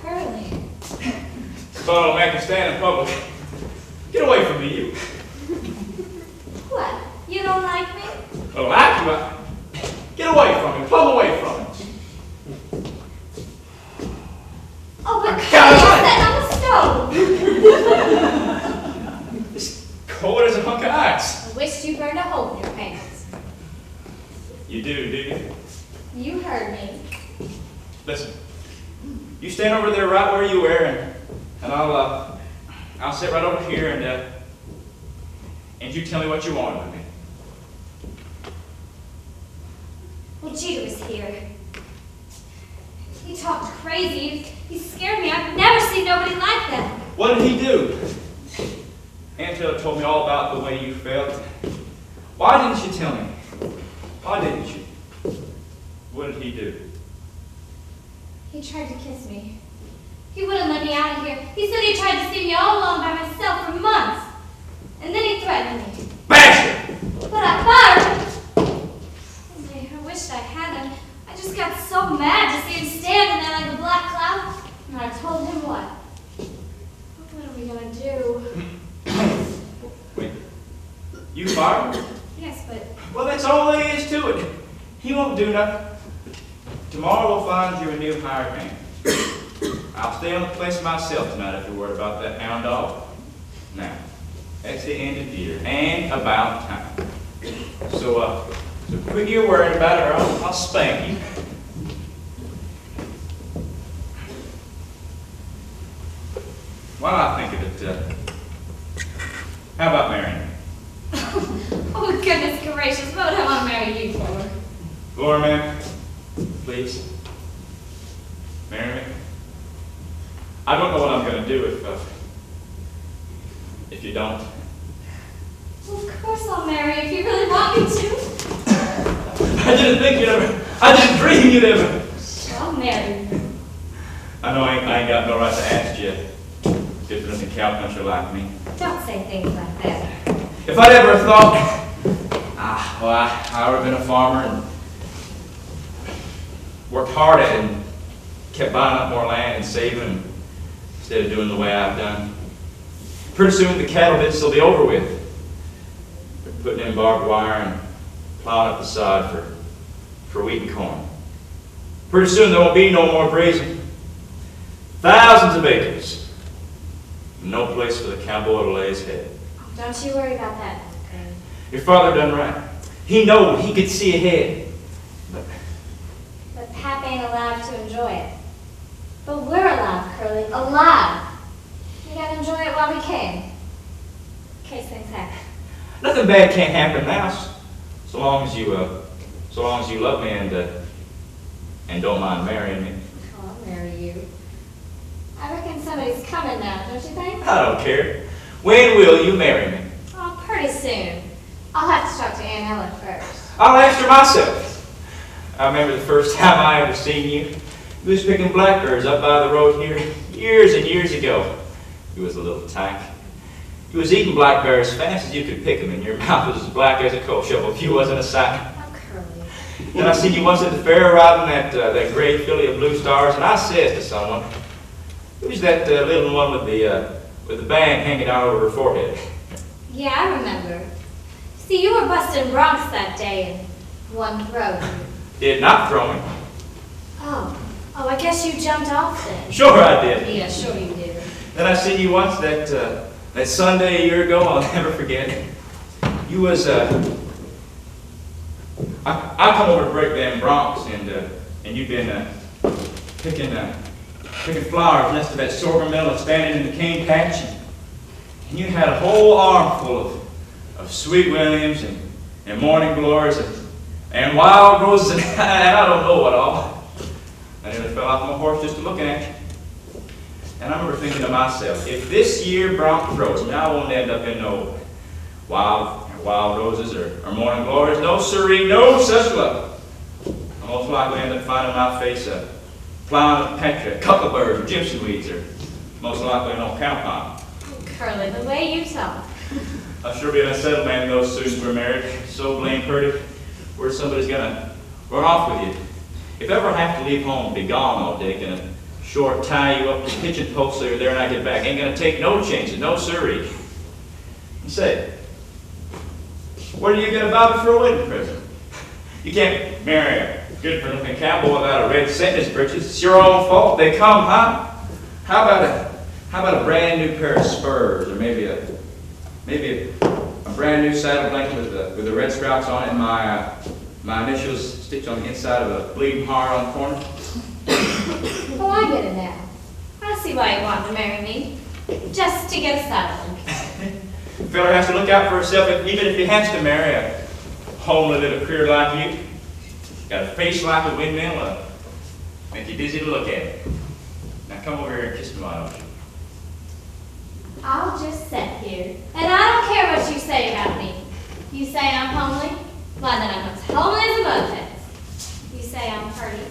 Curly. Thought I'll make you stand in public. Get away from me, you. What? You don't like me? I don't like you. Get away from me. Pull away from me. Oh, but God. Curly, you're sitting on the stove. It's cold as a hunk of ice. I wished you burned a hole in your pants. You do you? You heard me. Listen. You stand over there right where you were, and I'll sit right over here, and you tell me what you want of me. Well, Jeter was here. He talked crazy. He scared me. I've never seen nobody like that. What did he do? Aunt Taylor told me all about the way you felt. Why didn't you tell me? Why didn't you? What did he do? He tried to kiss me. He wouldn't let me out of here. He said he tried to see me all alone by myself for months. And then he threatened me. Bastard! But I fought him. I wished I hadn't. I just got so mad to see him standing there like a black cloud. And I told him what? What are we gonna do? Wait. You fired him? Yes, but Well, that's all there is to it. He won't do nothing. Tomorrow we'll find you a new hired man. I'll stay on the place myself tonight if you're worried about that hound dog. Now, that's the end of the year, and about time. So quit your worrying about it, or I'll spank you. While I think of it, how about marrying me? oh goodness gracious, what would I want to marry you for? Laura, ma'am, please, marry me. I don't know what I'm going to do if you don't. Well, of course I'll marry you if you really want me to. I didn't think you'd ever. I didn't dream you'd ever. I'll marry you. I know I ain't got no right to ask you, different in the cow country like me. Don't say things like that. If I'd ever thought, I would have been a farmer and worked hard at it and kept buying up more land and saving instead of doing the way I've done. Pretty soon the cattle bits will be over with. They're putting in barbed wire and plowing up the sod for wheat and corn. Pretty soon there won't be no more grazing. Thousands of acres. No place for the cowboy to lay his head. Don't you worry about that. Your father done right. He knowed he could see ahead. But Pap ain't alive to enjoy it. But we're alive, Curly. Alive. We gotta enjoy it while we can. In case things happen. Nothing bad can't happen now, so long as you love me and don't mind marrying me. Oh, I'll marry you. I reckon somebody's coming now, don't you think? I don't care. When will you marry me? Oh, pretty soon. I'll have to talk to Aunt Eller first. I'll ask her myself. I remember the first time I ever seen you. You was picking blackbirds up by the road here years and years ago. You was a little tyke. You was eating blackberries as fast as you could pick them, and your mouth was as black as a coal shovel if you wasn't a sight. Oh, Curly. Then I seen you once at the fair riding that gray filly of blue stars, and I says to someone, "Who's that little one with the band hanging out over her forehead?" Yeah, I remember. See, you were busting broncs that day and one throw. Did not throw me. Oh, I guess you jumped off then. Sure I did. Yeah, sure you did. Then I seen you once that Sunday a year ago. I'll never forget it. You was I come over to break them broncs, and you'd been picking flowers next to that sorghum melon standing in the cane patch, and you had a whole armful of Sweet Williams, and and morning glories and wild roses and I don't know what all. I nearly fell off my horse just looking at you. And I remember thinking to myself, if this year brought roses, now I won't end up in no wild roses or morning glories. No siree, no such luck. I'll most likely end up finding my face a plowing a Petra, cuckleburs, or gypsy weeds, or most likely an old cow pond. Curly, the way you talk. I'll sure be an unsettled man though soon as we're married. So blame pretty. Where somebody's gonna run off with you. If ever I have to leave home, be gone all day, gonna short tie you up to the kitchen post so you're there and I get back. Ain't gonna take no chances, no siree. And say, where do you get a Bobby for a wedding present? You can't marry a good for nothing cowboy without a red cent in his britches. It's your own fault. They come, huh? How about a brand new pair of spurs, or maybe a brand new saddle blanket with the red stripes on it, and my initials stitched on the inside of a bleeding heart on the corner. Oh, I get it now. I see why you wanted to marry me. Just to get a saddle blanket. A fella has to look out for himself, even if he has to marry a homely little creature like you. Got a face like a windmill, make you dizzy to look at. Now come over here and kiss me, why don't you? I'll just sit here, and I don't care what you say about me. You say I'm homely? Why, then I'm as homely as a bughead. You say I'm pretty?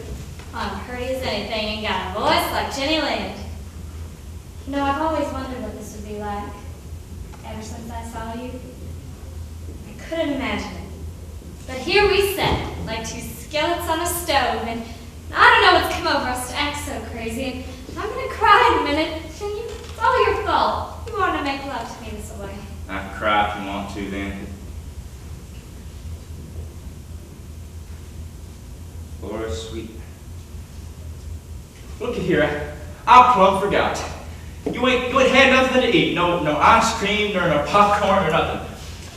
Well, I'm pretty as anything and got a voice like Jenny Lind. You know, I've always wondered what this would be like. Ever since I saw you. I couldn't imagine it. But here we sit, like two skeleton on a stove, and I don't know what's come over us to act so crazy, and I'm gonna cry in a minute, and it's all your fault. You wanted to make love to me this way. I can cry if you want to then. Laura, sweet. Looky here, I plumb forgot. You ain't had nothing to eat, no ice cream, nor no popcorn, or nothing.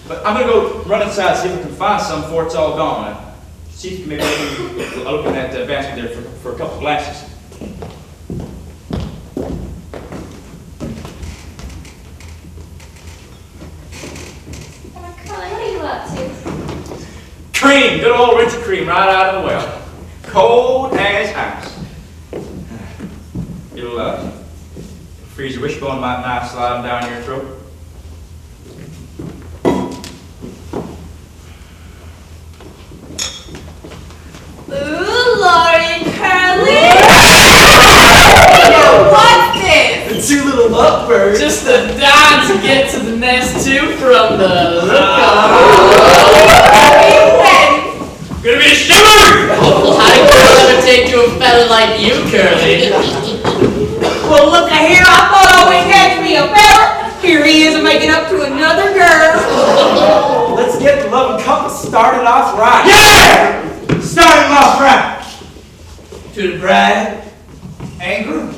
But I'm gonna go run inside and see if I can find some before it's all gone. See if you can maybe open that basket there for a couple glasses. Curly, what are you up to? Cream, good old rich cream right out of the well. Cold as ice. It'll freeze your wishbone, might knife slide them down your throat. Ooh, Laurey and Curly! What's this? The two little lovebirds. Just a dime to get to the nest too from the look Are you ready? Gonna be a Shiveree! Well, how did girl ever take to a fella like you, Curly? Well, look here, I thought I would catch me a fella. Here he is making up to another girl. Let's get the loving couple started off right. Yeah! Starting off right. To the bride and groom.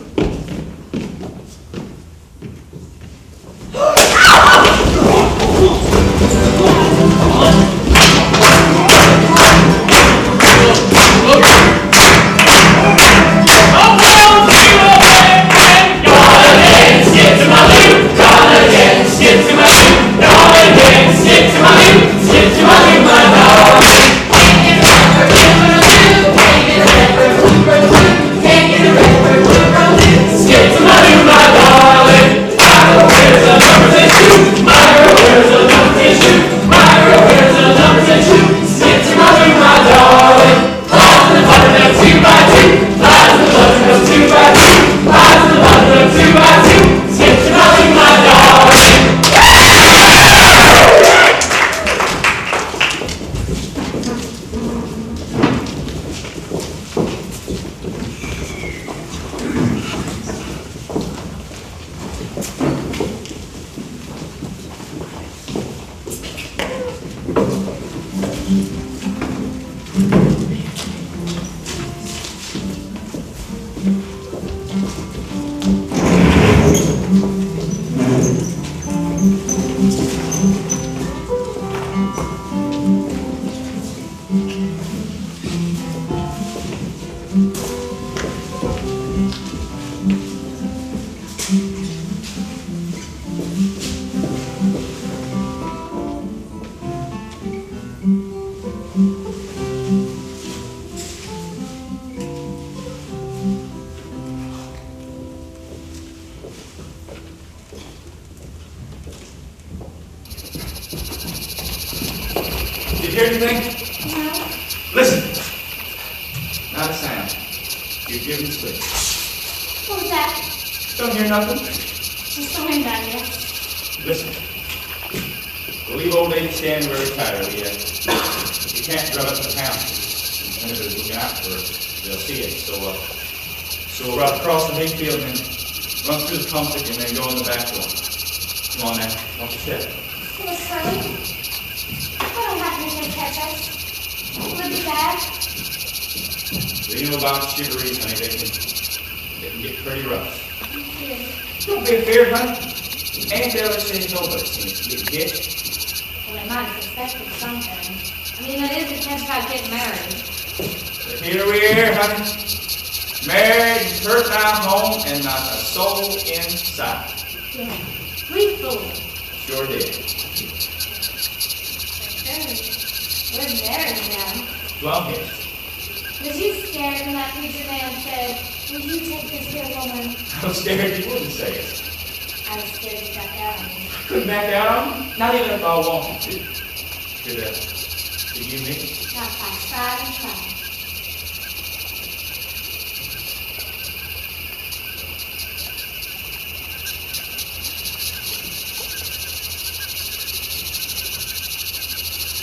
Can you hear anything? No. Listen. Not a sound. You're giving sleep. What was that? Don't hear nothing. Just the wind, I guess. Listen. We'll leave old lady standing where we're tired. We can't drive up to the house. The senators looking out for us. They'll see it. So we'll ride across the hayfield and then run through the conflict and then go in the back door. Come on now. Watch your step. Miss Curly? I don't have anything to catch us. Would be bad. Do you know about Shiveree, honey? They can get pretty rough. Okay. Don't be afraid, honey. Ain't Eller says nobody seems to get hit. Well, they might have suspected something. I mean, that is the chance about getting married. But here we are, honey. Married, fertile home, and not a soul inside. Yeah. We fooled. Sure did. We're married now. Well, here. Was you scared when that preacher man said, "Will you take this dear woman?" I was scared you wouldn't say it. I was scared to back out on you. Couldn't back out on you. Not even if I wanted to. Could you, me? Not by tried and tried.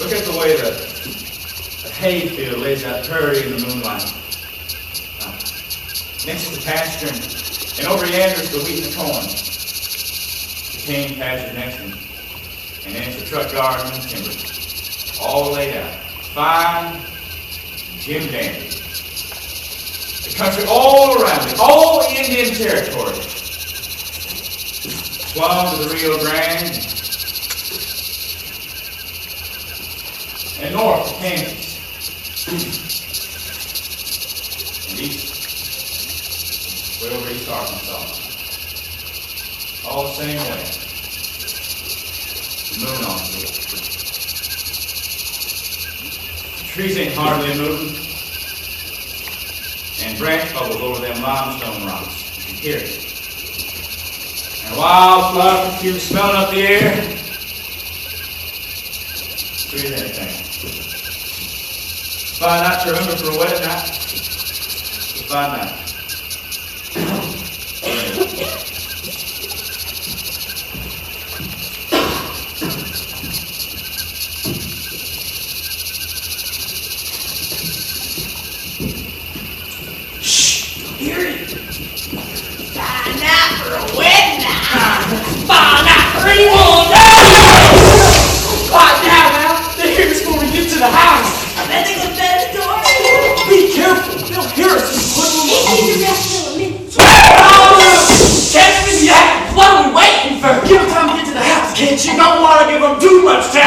Look at the way the hayfield lays out prairie in the moonlight. Next to the pasture, and over yander's the wheat and the corn. The cane pasture next to him. And then it's the truck garden and timber. All laid out. Fine, Jim Dandy. The country all around it, all Indian territory. Swung to the Rio Grande, and north to Kansas, and east, way over East Arkansas. All the same way. The moon on it. The trees ain't hardly moving, and branch bubbles over them limestone rocks. You can hear it. And wildflower perfume smelling up the air. Breathe anything. Fine night to remember for a wedding night. It's a fine night. Hear it? Fine night for a wedding night. Fine night for anyone. Quiet down now. They're here before we get to the house. I bet they got that door. Be careful. They'll hear us just put them on. Catch me if you have. What are we waiting for? Give them time to get to the house, kids. You don't want to give them too much time.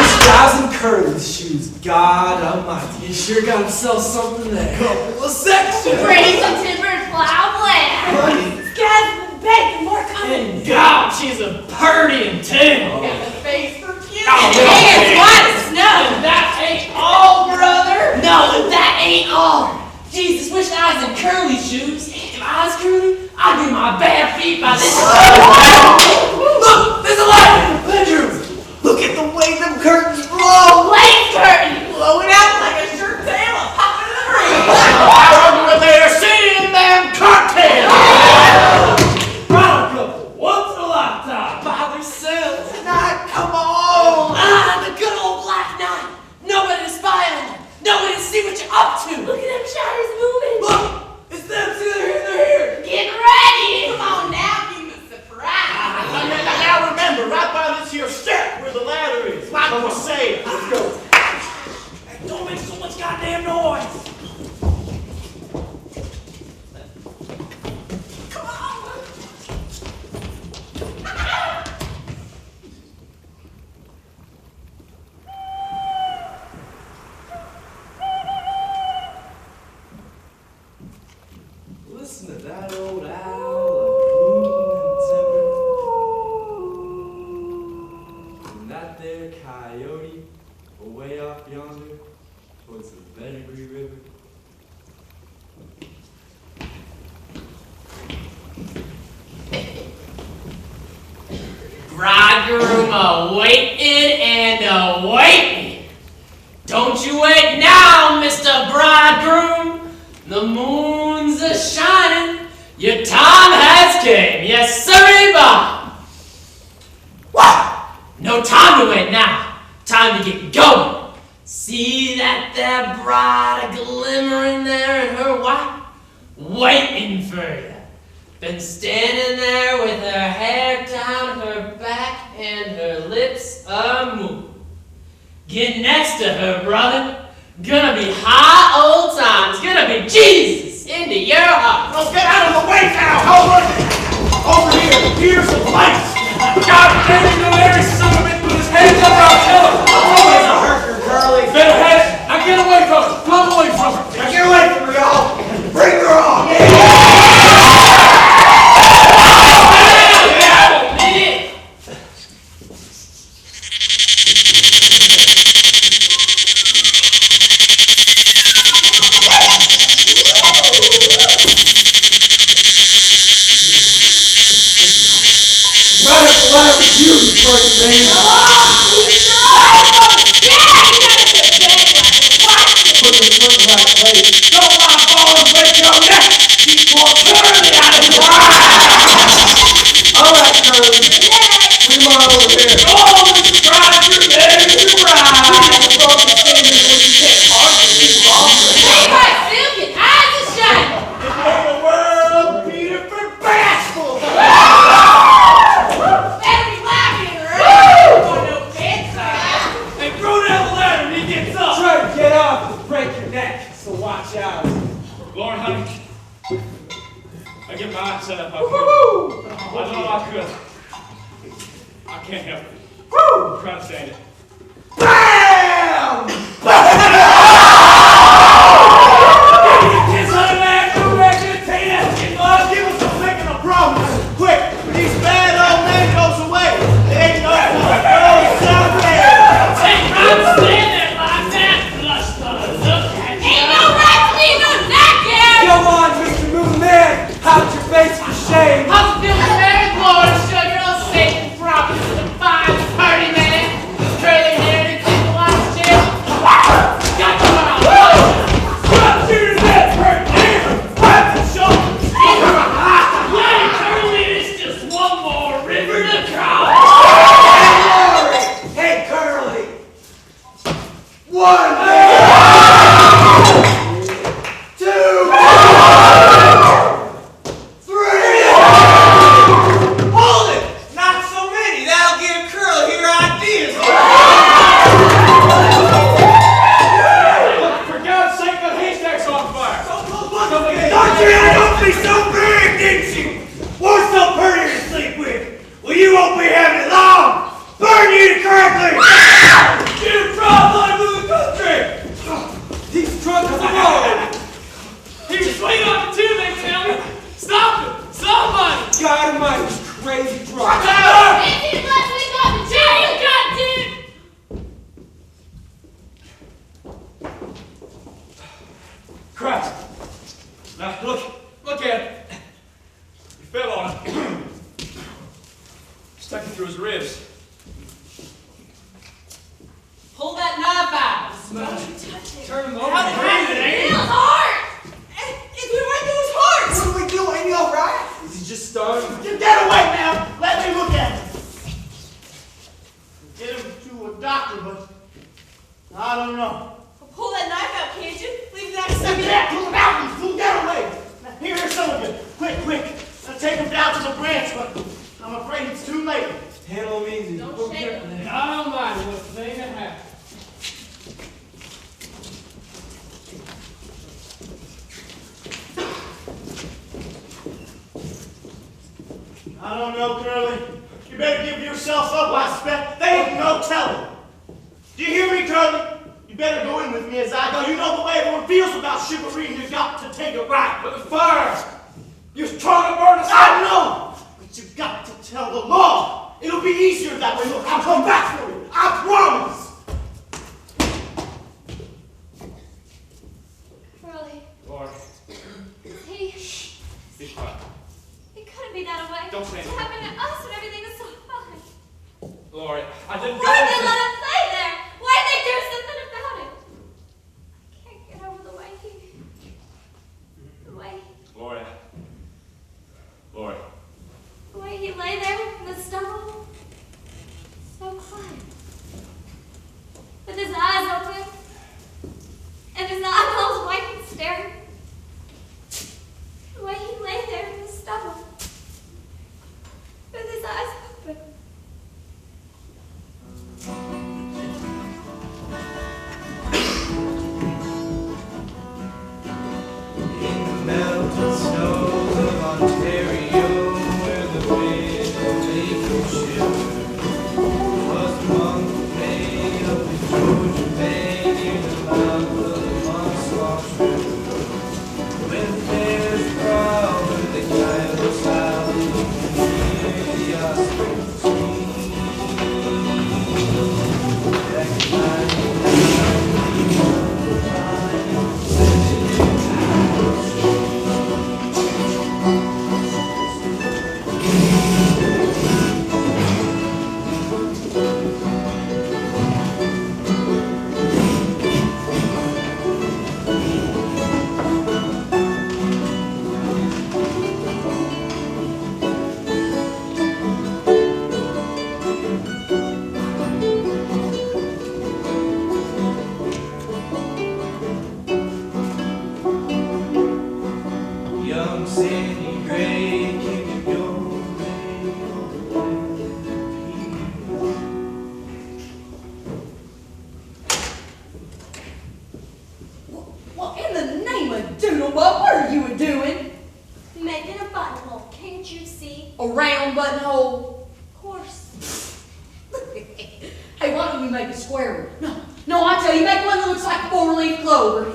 These guys in Curly's shoes, God almighty, you sure gotta sell something there. Couple of sections. Bring some timber and plow land. Guys, begging more coming. And God, she's a purty too. Got the face for cute. Hands white as snow. And that ain't all, brother. No, and that ain't all. Jesus, wish I was in Curly shoes. If I was Curly, I'd be my bare feet by this. Look, there's a light in the bedroom. Look at the way them curtains blow! Lace curtain blowing out like a shirt tail of popping in the breeze. I wonder what they are seeing in them cocktails. Proud couple, once in a lifetime. By themselves. Tonight, come on! The good old black night. Nobody to spy on. Nobody to see what you're up to. Look at them shadows moving. Look, it's them. See, they're here. Get ready! Come on now, give me a surprise! Now remember, right by this here step where the ladder is, like we say. Let's go. Hey, don't make so much goddamn noise. Come on! Listen to that old owl and that there coyote away off yonder towards the Shiveree River. Bridegroom a-waiting and to wait. Don't you wait now, Mr. Bridegroom. The moon's a-shining. Your time has came. Yes, sirree, Bob. What? No time to wait now. Time to get going. See that there bride a-glimmering there in her white? Waiting for you. Been standing there with her hair down her back and her lips a-moving. Get next to her, brother. Gonna be high old times. Gonna be Jesus into your heart. Well, get out of the way now! Over here! Here's the place! God damn it, no every son of a bitch with his hands up, I'll kill him! Always a herker, Curly. Better head it! Now get away from her! Come away from her! Now get away from her, y'all! Bring her on! I don't know, Curly. You better give yourself up, I expect. They ain't no telling. Do you hear me, Curly? You better go in with me as I go. You know the way everyone feels about Shiveree, and you got to take it right. But the fire! You're trying to burn us out! I know! But you've got to tell the law. It'll be easier that way. Look, I'll come back for you. I promise! Curly. Laura. He... Shh. Be quiet. It couldn't be that way. Don't say anything. What happened to us when everything was so fine? Laura, I didn't go Why did they into... let him play there? make a square one. No, I tell you, make one that looks like a four-leaf clover.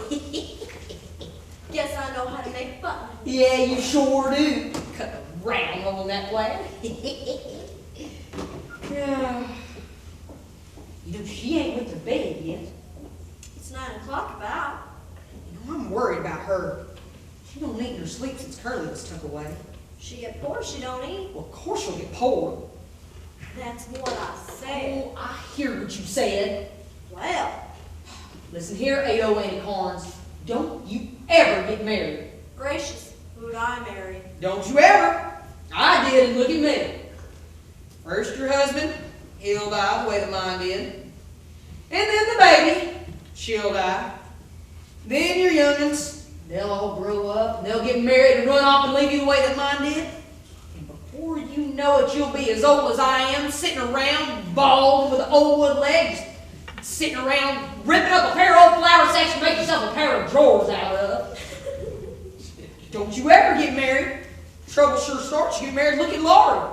Guess I know how to make fun. Yeah, you sure do. Cut a round on that plan. Yeah. You know, she ain't went to bed yet. It's 9 o'clock about. You know, I'm worried about her. She don't eat in her sleep since Curly was tucked away. She get poor, she don't eat. Well, of course she'll get poor. That's what I said. Oh, I hear what you said. Well, Listen here, 80 Annie Carnes. Don't you ever get married. gracious, who'd I marry? Don't you ever. I did, and look at me. First your husband, he'll die the way that mine did. And then the baby, she'll die. Then your young'uns, they'll all grow up, and they'll get married and run off and leave you the way that mine did. And before you know it, you'll be as old as I am, sitting around, bald with old wood legs, sitting around, ripping up a pair of old flower sacks to make yourself a pair of drawers out of. Don't you ever get married. Trouble sure starts. You get married, look at Laurey.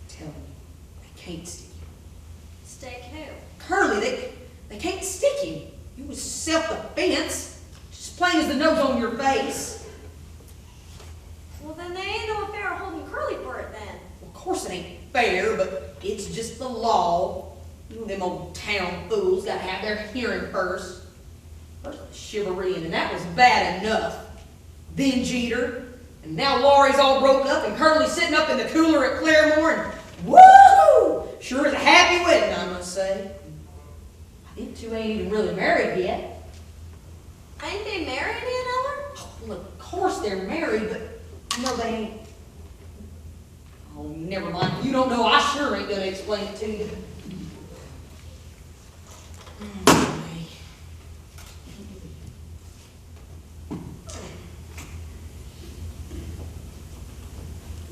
Tell me, they can't stick you. Stick who? Curly, they can't stick you. You was self-defense. Just plain as the nose on your face. Well, then they ain't no affair holding Curly for it then. Well, of course it ain't fair, but it's just the law. You know, them old town fools gotta have their hearing first. First Shiveree, and that was bad enough. Then Jeter, and now Laurey's all broke up, and Curly's sitting up in the cooler at Claremore, and woo! Sure is a happy wedding, I must say. Them two ain't even really married yet. Ain't they married, Aunt Eller? Oh, well, of course they're married, but no, they ain't. Oh, never mind. If you don't know, I sure ain't gonna explain it to you.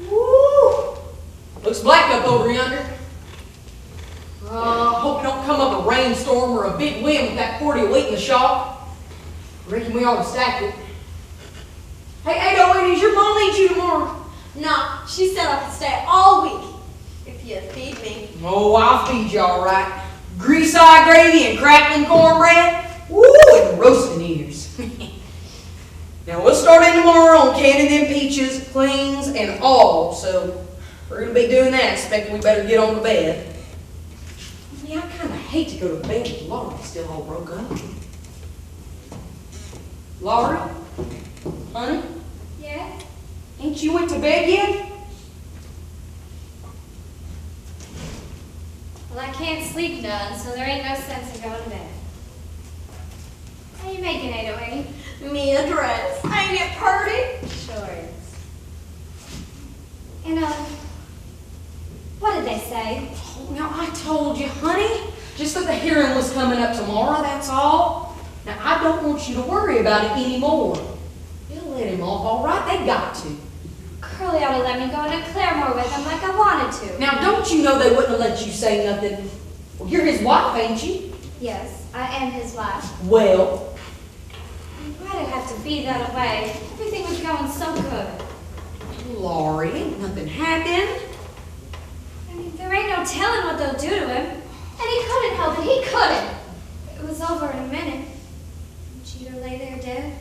Woo! Looks black up over yonder. Hope it don't come up a rainstorm or a big wind with that 40 weight in the shawl. Reckon we ought to stack it. Hey, is your mom need you tomorrow? Nah, she said I could stay all week if you feed me. Oh, I'll feed you all right. Grease-eye gravy and crackling cornbread. Woo, and roasting ears. Now, we'll start in tomorrow on canning them peaches, cleans, and all. So, we're going to be doing that, expecting we better get on to bed. Yeah, I kind of hate to go to bed with Laurey still all broke up. Laurey? Honey? Yeah? Ain't you went to bed yet? Well, I can't sleep none, so there ain't no sense in going to bed. How you making, 808? Me a dress. Ain't it pretty? Sure is. And, what did they say? Oh, now, I told you, honey. Just that the hearing was coming up tomorrow, that's all. Now, I don't want you to worry about it anymore. You'll let him off all right. They got to. Curly ought to let me go into Claremore with him like I wanted to. Now, don't you know they wouldn't have let you say nothing? Well, you're his wife, ain't you? Yes, I am his wife. Well, Why'd it have to be that way? Everything was going so good. Laurey, ain't nothing happened. I mean, there ain't no telling what they'll do to him. And he couldn't help it. He couldn't. It was over in a minute. Jeter lay there dead.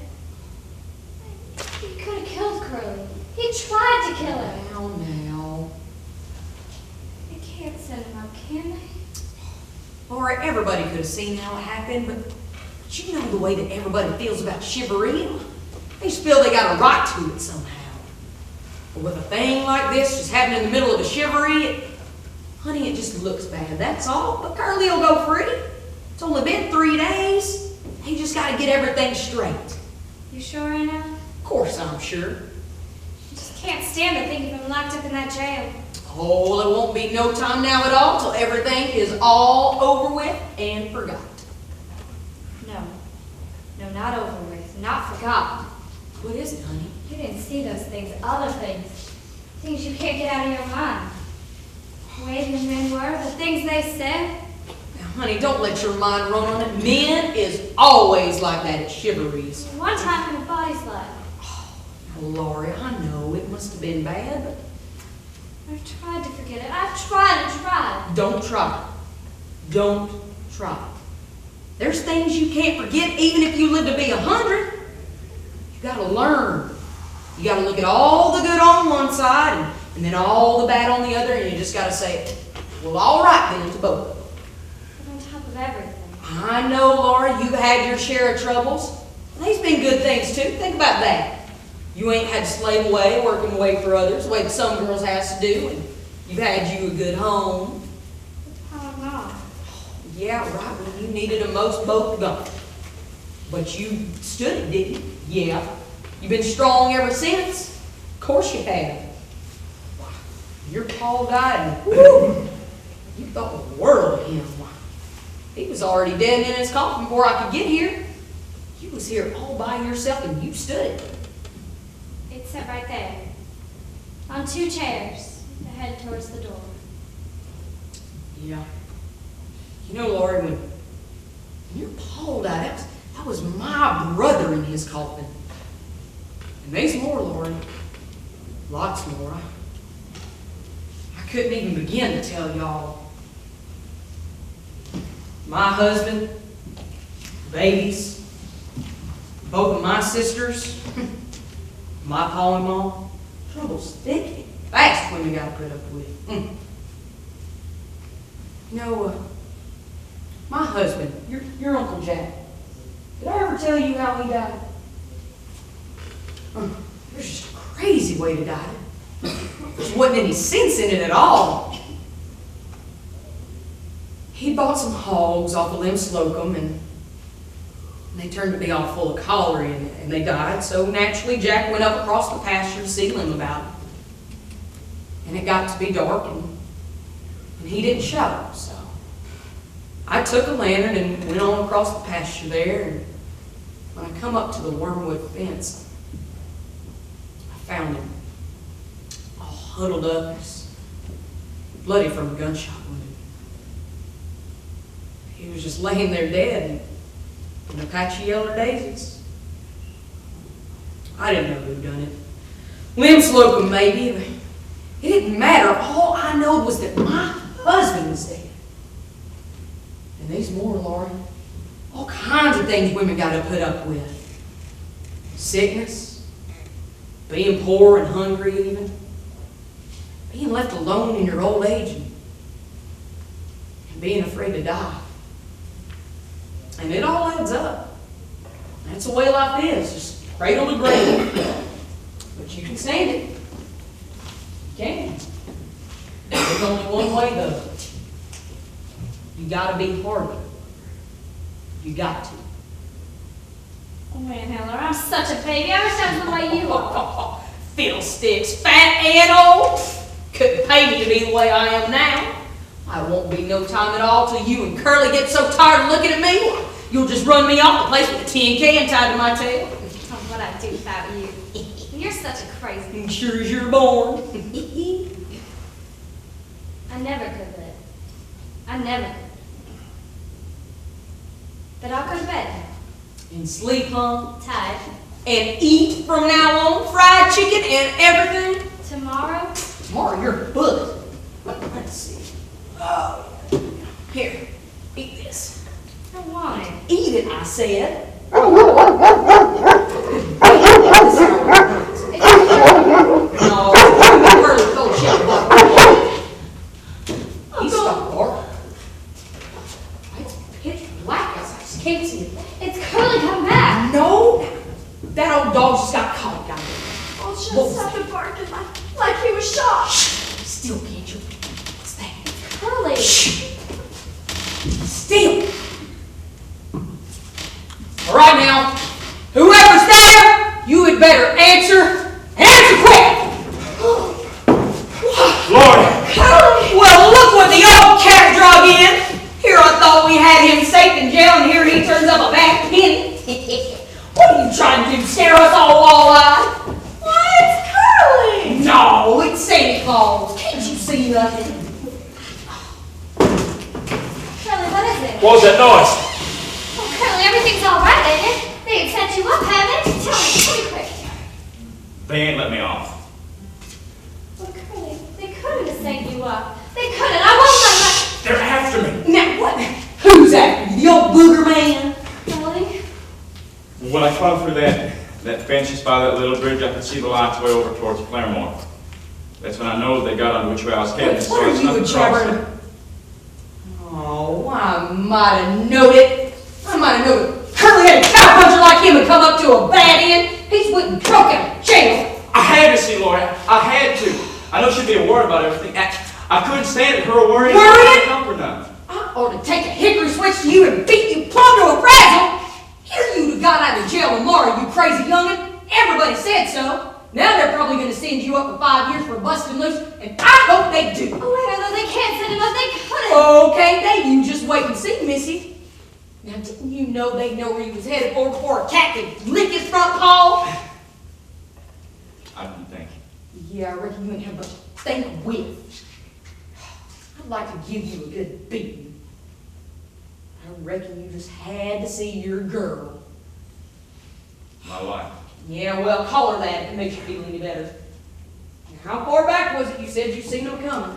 He could have killed Curly. He tried to kill him. Now. They can't send him up, can they? Laurey, everybody could have seen how it happened, but you know the way that everybody feels about Shiveree. They just feel they got a right to it somehow. But with a thing like this just happening in the middle of a Shiveree, honey, it just looks bad, that's all. But Curly will go free. It's only been 3 days. He just got to get everything straight. You sure, Anna? Of course I'm sure. I just can't stand to think of him locked up in that jail. Oh, well, it won't be no time now at all till everything is all over with and forgot. No. No, not over with. Not forgotten. What is it, honey? You didn't see those things. Other things. Things you can't get out of your mind. The way the men were, the things they said. Now, honey, don't let your mind run on it. Men is always like that at Shiveree's. One time in a body's life. Oh, now, Laurey, I know it must have been bad, but you know the way that everybody feels about Shiveree. They just feel they got a right to it somehow. But with a thing like this just happening in the middle of a Shiveree, honey, it just looks bad, that's all. But Curly will go free. It's only been 3 days. He just got to get everything straight. You sure, Anna? Of course I'm sure. Laurey, I know it must have been bad, but I've tried to forget it. I've tried and tried. Don't try. Don't try. There's things you can't forget even if you live to be 100. You gotta learn. You gotta look at all the good on one side and then all the bad on the other, and you just gotta say, well, all right then to both. But on top of everything. I know, Laura, you've had your share of troubles. They's been good things too. Think about that. You ain't had to slave away, working away for others, the way that some girls has to do, and you've had you a good home. But how not? Yeah, right when you needed them most, both gone. But you stood it, didn't you? Yeah. You've been strong ever since. Of course you have. Your Paul died, and whoo, you thought the world of him. He was already dead in his coffin before I could get here. You was here all by yourself, and you stood it. It's set right there. On 2 chairs. The head towards the door. Yeah. You know, Laurey, when your Paul died, that was my brother in his coffin. And there's more, Laurey. Lots more. I couldn't even begin to tell y'all. My husband, babies, both of my sisters, my pa and mom, trouble's thick and fast when we gotta put up with. You know, my husband, your Uncle Jack, did I ever tell you how he died? There's just a crazy way to die. There wasn't any sense in it at all. He bought some hogs off of Lynn Slocum, and they turned to be all full of cholera, and they died. So naturally, Jack went up across the pasture to see Lynn about it. And it got to be dark, and he didn't show. So I took a lantern and went on across the pasture there, and when I come up to the wormwood fence, I found him all huddled up, bloody from a gunshot wound. He was just laying there dead in a patch of yellow daisies. I didn't know who done it. Lynn Slocum, maybe. It didn't matter. All I know was that my husband was dead. And there's more, Laurey. All kinds of things women got to put up with. Sickness, being poor and hungry even, being left alone in your old age, and being afraid to die. And it all adds up. That's the way life is, just cradle to grave. But you can stand it. You can. There's only one way though. You gotta be harder. You got to. Oh man, Eller, I'm such a baby. I wish I was the way you are. Fiddlesticks, fat and old. Couldn't pay me to be the way I am now. I won't be no time at all till you and Curly get so tired of looking at me, you'll just run me off the place with a tin can tied to my tail. Oh, what I'd do without you. You're such a crazy. Sure as you're born. I never could live. I never could. But I'll go to bed now. And sleep, huh? Tired. And eat from now on, fried chicken and everything. Tomorrow? Tomorrow you're buzzed. Let's see. Oh, here, eat this. I want it. Eat it, I said. No, Curly told you. He stopped barking. It's pitch black outside. I just can't see it. It's Curly come back. No, that old dog just got caught down there. Oh, just started barking like he was shot. Still, can't you? What's that? Curly. Shh. Still. All right now, whoever's there, you had better answer, and answer quick. Laurey! Well, look what the old cat drug in. Here I thought we had him safe in jail, and here he turns up a back penny. What are you trying to do, scare us all wall-eyed? Why, it's Curly! No, it's Santa Claus. Can't you see nothing? Curly, what is it? What was that noise? Oh, Curly, everything's all right, ain't it? They had set you up, haven't they? Tell me quick. They ain't let me off. Well, Curly, they couldn't come through that fence just by that little bridge, I could see the lights way over towards Claremore. That's when I know they got on which way I was headed. What are you jabbering? Oh, I might have knowed it. Curly-headed cowpuncher like him would come up to a bad end. He's wouldn't drunk in jail. I had to see Laurey. I had to. I know she'd be worried about everything. I couldn't stand it, her worrying. Worrying? Help her none. I ought to take a hickory switch to you and beat you plumb to a frazzle. Here you'd have got out of jail tomorrow, you crazy young'un. Everybody said so. Now they're probably going to send you up for 5 years for busting loose, and I hope they do. Oh, wait, no, they can't send him up. They couldn't. Okay, you just wait and see, Missy. Now, didn't you know they know where he was headed for before a cat could lick his front paw? I didn't think. Yeah, I reckon you ain't have much to think with. I'd like to give you a good beating. I reckon you just had to see your girl. My wife. Yeah, well, call her that if it makes you feel any better. Now, how far back was it you said you seen them coming?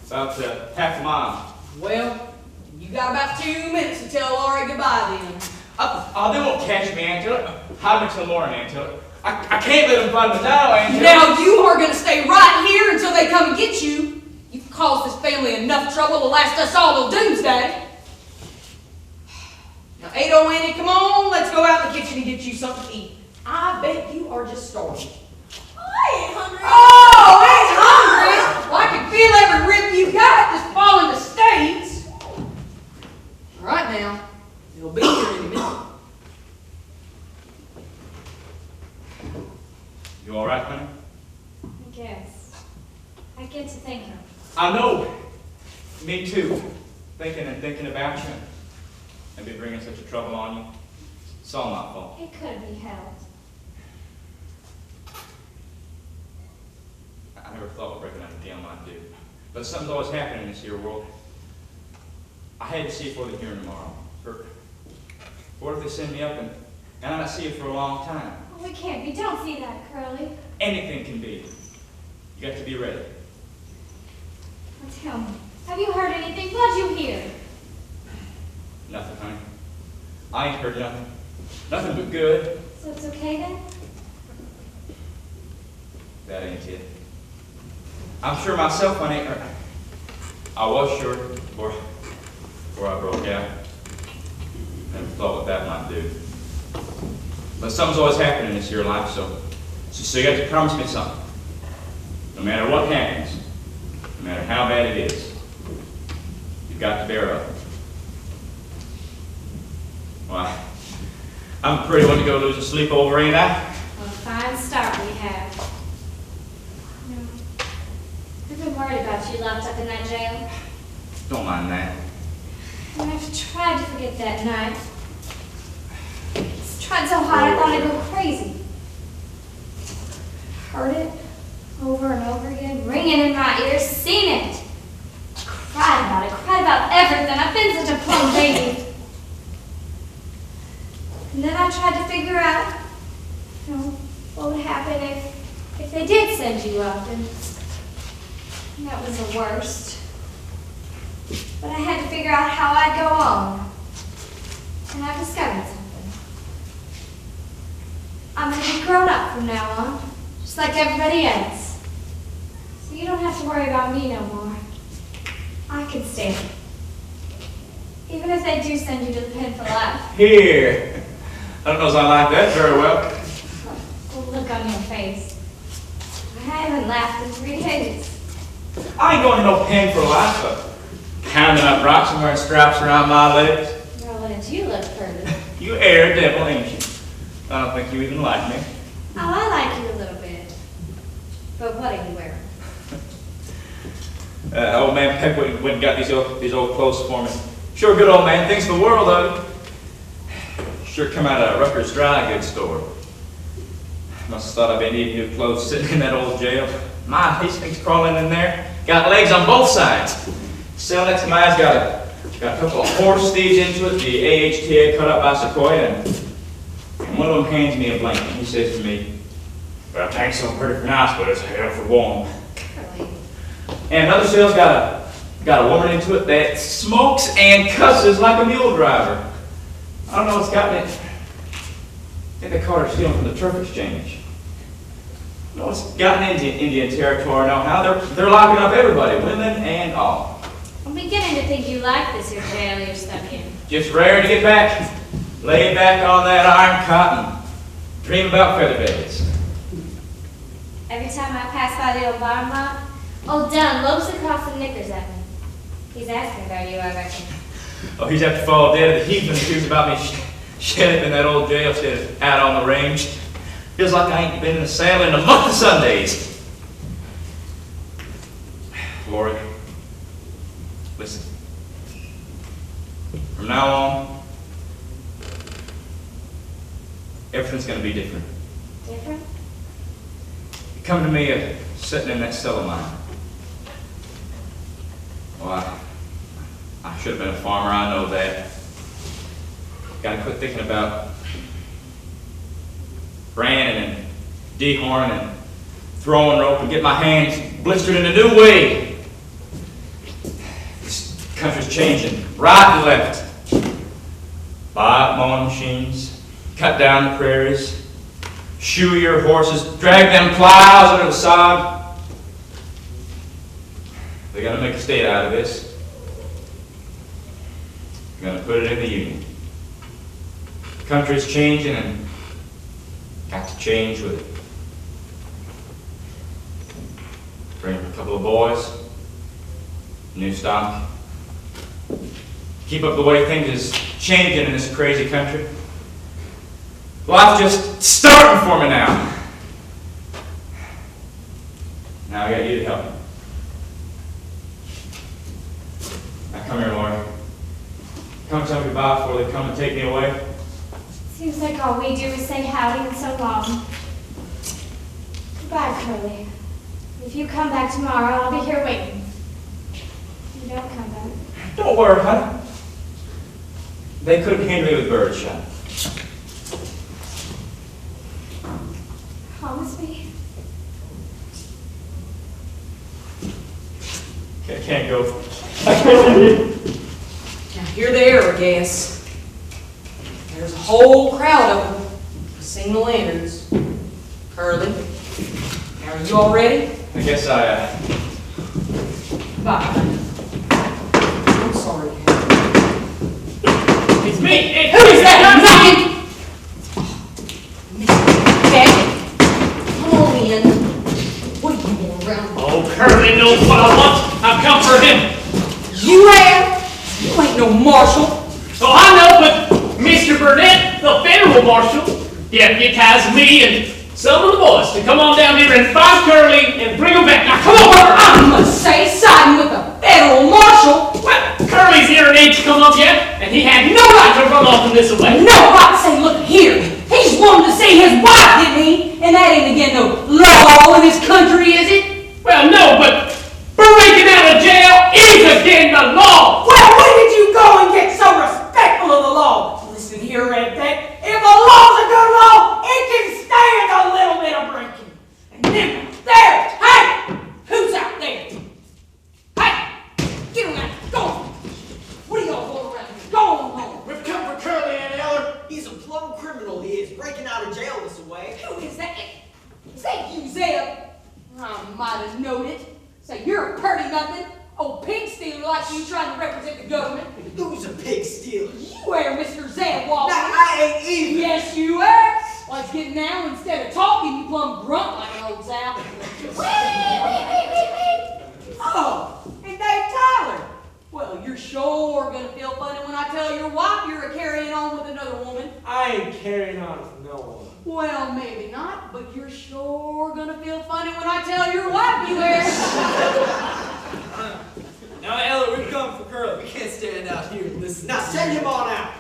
About half a mile. Well, you got about 2 minutes to tell Laurey goodbye then. They won't catch me, Aunt Tiller. Hide me till morning, Aunt Tiller. I can't let them find me now, Aunt Tiller. Now you are going to stay right here until they come and get you. You've caused this family enough trouble to last us all till doomsday. Now, Ado, Annie, come on, let's go out in the kitchen and get you something to eat. I bet you are just starving. I ain't hungry. Oh, he's hungry. Well, I can feel every rib you got just falling to stains. All right now, it'll be here in a minute. You all right, honey? I guess. I get to thinking. I know. Me too. Thinking about you. And be bringing such a trouble on you. It's all my fault. It could be helped. I never thought of breaking out a deal like this. But something's always happening in this here world. I had to see it for the hearing tomorrow. What if they send me up and I not see it for a long time? Oh, it can't be. Don't see that, Curly. Anything can be. You got to be ready. Well, tell me, have you heard anything? What'd you hear? Nothing, honey. I ain't heard nothing. Nothing but good. So it's okay then? That ain't it. I'm sure myself, honey. I was sure before I broke out. Never thought what that might do. But something's always happening in this here life, so you got to promise me something. No matter what happens, no matter how bad it is, you've got to bear up. Why, I'm a pretty one to go losing sleep over, ain't I? What a fine start we have. No. I've been worried about you locked up in that jail. Don't mind that. And I've tried to forget that night. It's tried so hard I thought I'd go crazy. Heard it over and over again, ringing in my ears, seen it. Cried about everything. I've been such a plum baby. And then I tried to figure out, what would happen if they did send you up, and that was the worst. But I had to figure out how I'd go on. And I've discovered something. I'm going to be grown up from now on, just like everybody else. So you don't have to worry about me no more. I can stand it. Even if they do send you to the pen for life. Here. I don't know if I like that very well. The look on your face. I haven't laughed in 3 days. I ain't going to no pen for life, but pounding up rocks and wearing straps around my legs. Well, wouldn't you look pretty? You air devil, ain't you? I don't think you even like me. Oh, I like you a little bit. But what are you wearing? Old man Peck went and got these old clothes for me. Sure good old man, thinks the world of him. Sure come out of Rucker's dry goods store. Must have thought I'd been eating new clothes sitting in that old jail. My, these things crawling in there. Got legs on both sides. Cell next to mine's got a couple of horse thieves into it, the AHTA cut up by Sequoia, and one of them hands me a blanket. He says to me, "Well, thanks so pretty for nice, but it's hell for warm." Curly. And another cell's got a woman into it that smokes and cusses like a mule driver. I don't know what's gotten it. think they caught her stealing from the turf exchange. You know, it's gotten into Indian territory now. How they're locking up everybody, women and all. I'm beginning to think you like this here jail you're stuck in. Just rare to get back, lay back on that iron cotton, dream about feather beds. Every time I pass by the old barn lot, old Dunn lopes across the knickers at me. He's asking about you, I reckon. Oh, he's after fall dead of the heat when he hears about me shut up in that old jail instead of out on the range. Feels like I ain't been in the saddle in a month of Sundays. Laurey, listen. From now on, everything's gonna be different. Different? You come to me sitting in that cell of mine. Well, I should have been a farmer, I know that. Gotta quit thinking about branding and dehorning and throwing rope and get my hands blistered in a new way. This country's changing, right and left. Buy up mowing machines, cut down the prairies, shoe your horses, drag them plows under the sod. They're gonna make a state out of this. They're gonna put it in the Union. The country's changing and got to change with it. Bring a couple of boys, new stock. Keep up the way things is changing in this crazy country. Life's just starting for me now. Now I got you to help me. Now come here, Laurey. Come tell me goodbye before they come and take me away. Seems like all we do is say howdy and so long. Goodbye, Curly. If you come back tomorrow, I'll be here waiting. If you don't come back. Don't worry, honey. They couldn't handle me with birdshot. Promise me. I can't go. Now here they are, I guess. There's a whole crowd of them. Sing the lanterns. Curly, now are you all ready? I guess Bye. I'm sorry. It's me. Who is that knocking? Mr. Beck, come on in. What are you going around? Oh, Curly knows what I want. I've come for him. You have? You ain't no marshal. Oh, I know, but Mr. Burnett, the federal marshal, deputized me and some of the boys to come on down here and find Curly and bring him back. Now, come on! I must say, siding with the federal marshal. Well, Curly's hearing age come up yet, and he had no right to run off in this way. No, I say, look here. He's wanting to see his wife, didn't he? And that ain't again no law in this country, is it? Well, no, but breaking out of jail is against the law. Well, when did you go and get so respectful of the law? Listen here, Redneck. If a law's a good law, it can stand a little bit of breaking. And then there, hey, who's out there? Hey, get him out. Go on. What are y'all going around here? Go on home. We've come for Curly and Eller. He's a plumb criminal, he is, breaking out of jail this way. Who is that? Is that you, Zeb? I might have known it. Say, you're a purty nothing. Old pig stealer like you trying to represent the government. Who's a pig stealer? You are Mr. Zeb Walker. Now, I ain't even. Yes, you are. Why, it's getting now, instead of talking, you plumb grunt like an old sow. Oh, and Dave Tyler. Well, you're sure gonna feel funny when I tell your wife you're carrying on with another woman. I ain't carrying on with no one. Well, maybe not, but you're sure gonna feel funny when I tell your wife you are. Now, Eller, we've come for Curly. We can't stand out here and listen. Now, send him on out.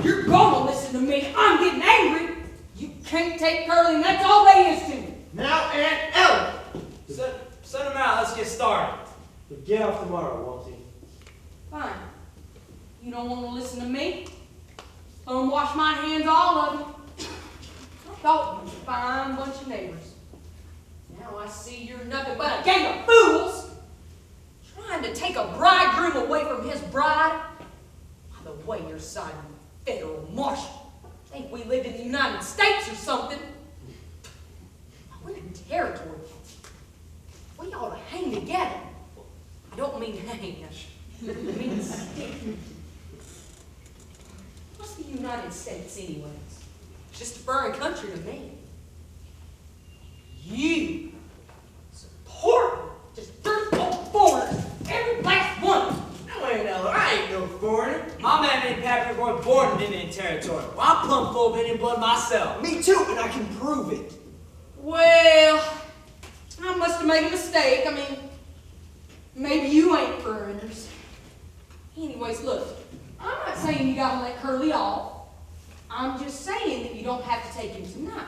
You're gonna listen to me. I'm getting angry. You can't take Curly, and that's all there is to me. Now, Aunt Eller. Send him out. Let's get started. But get off tomorrow, won't you? Fine. You don't want to listen to me? Don't wash my hands, all of you. I thought you were a fine bunch of neighbors. Now I see you're nothing but a gang of fools trying to take a bridegroom away from his bride. By the way, you're siding with the federal marshal. think we live in the United States or something. We're in territory. We ought to hang together. I don't mean hang. I mean stick. What's the United States anyways? It's just a foreign country to me. You support just dirt old foreigners, every last one. No, ain't Eller. I ain't no foreigner. My man ain't Patrick boy born in Indian territory. Well, I'm plumb full of Indian blood myself. Me too, and I can prove it. Well, I must have made a mistake. I mean, maybe you ain't foreigners. Anyways, look, I'm not saying you gotta let Curly off. I'm just saying that you don't have to take him tonight.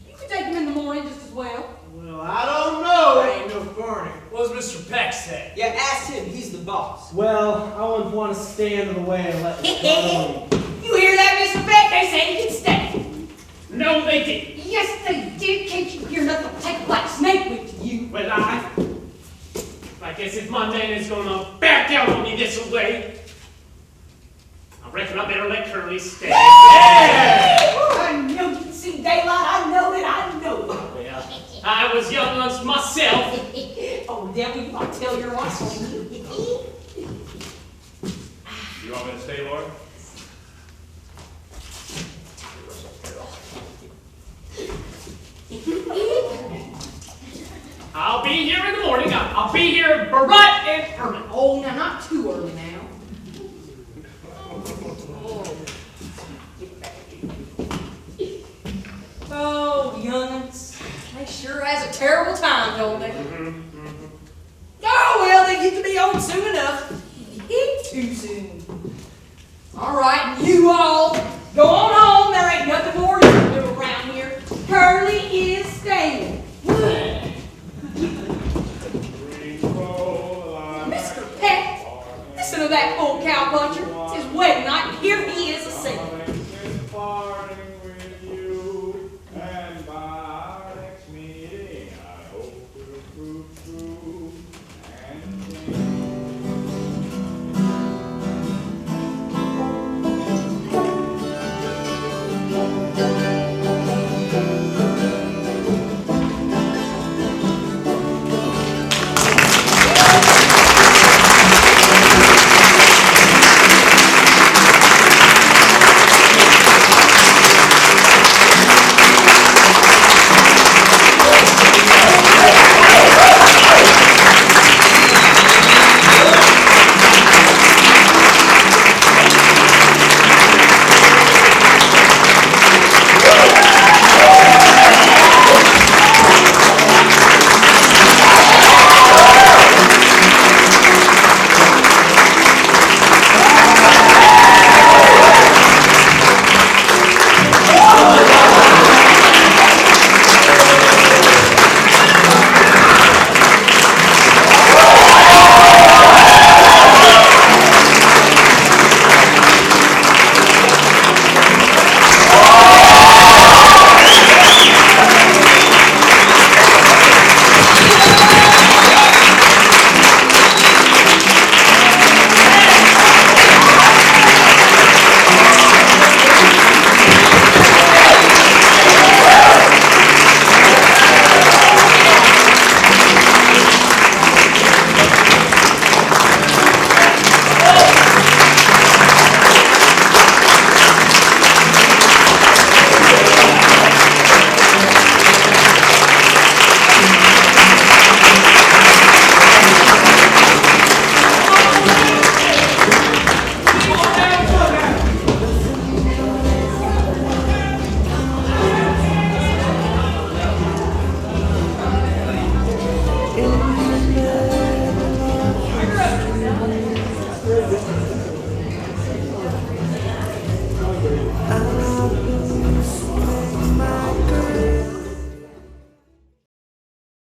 You can take him in the morning just as well. Well, I don't know. I ain't no foreigner. What does Mr. Peck say? Yeah, ask him. He's the boss. Well, I wouldn't want to stand in the way and let them You hear that, Mr. Peck? They said he can stay. No, they didn't. Yes, they did. Can't you hear nothing? Take a black snake with you. Well, I guess if my man is gonna back down on me this way, I reckon I better let Curly stay. Yeah! I know you can see daylight. I know it. Well, I was young once myself. Oh, devil, you ought to tell your wife. You want me to stay, Lord? I'll be here in the morning. I'll be here bright and early. Oh, now, not too early now. Oh, young'uns. They sure has a terrible time, don't they? Oh, well, they get to be old soon enough. Too soon. All right, you all, go on home. There ain't nothing more you can do around here. Curly is staying. Mr. Peck, listen to that old cowpuncher. It's his wedding night, and here he is a-singing.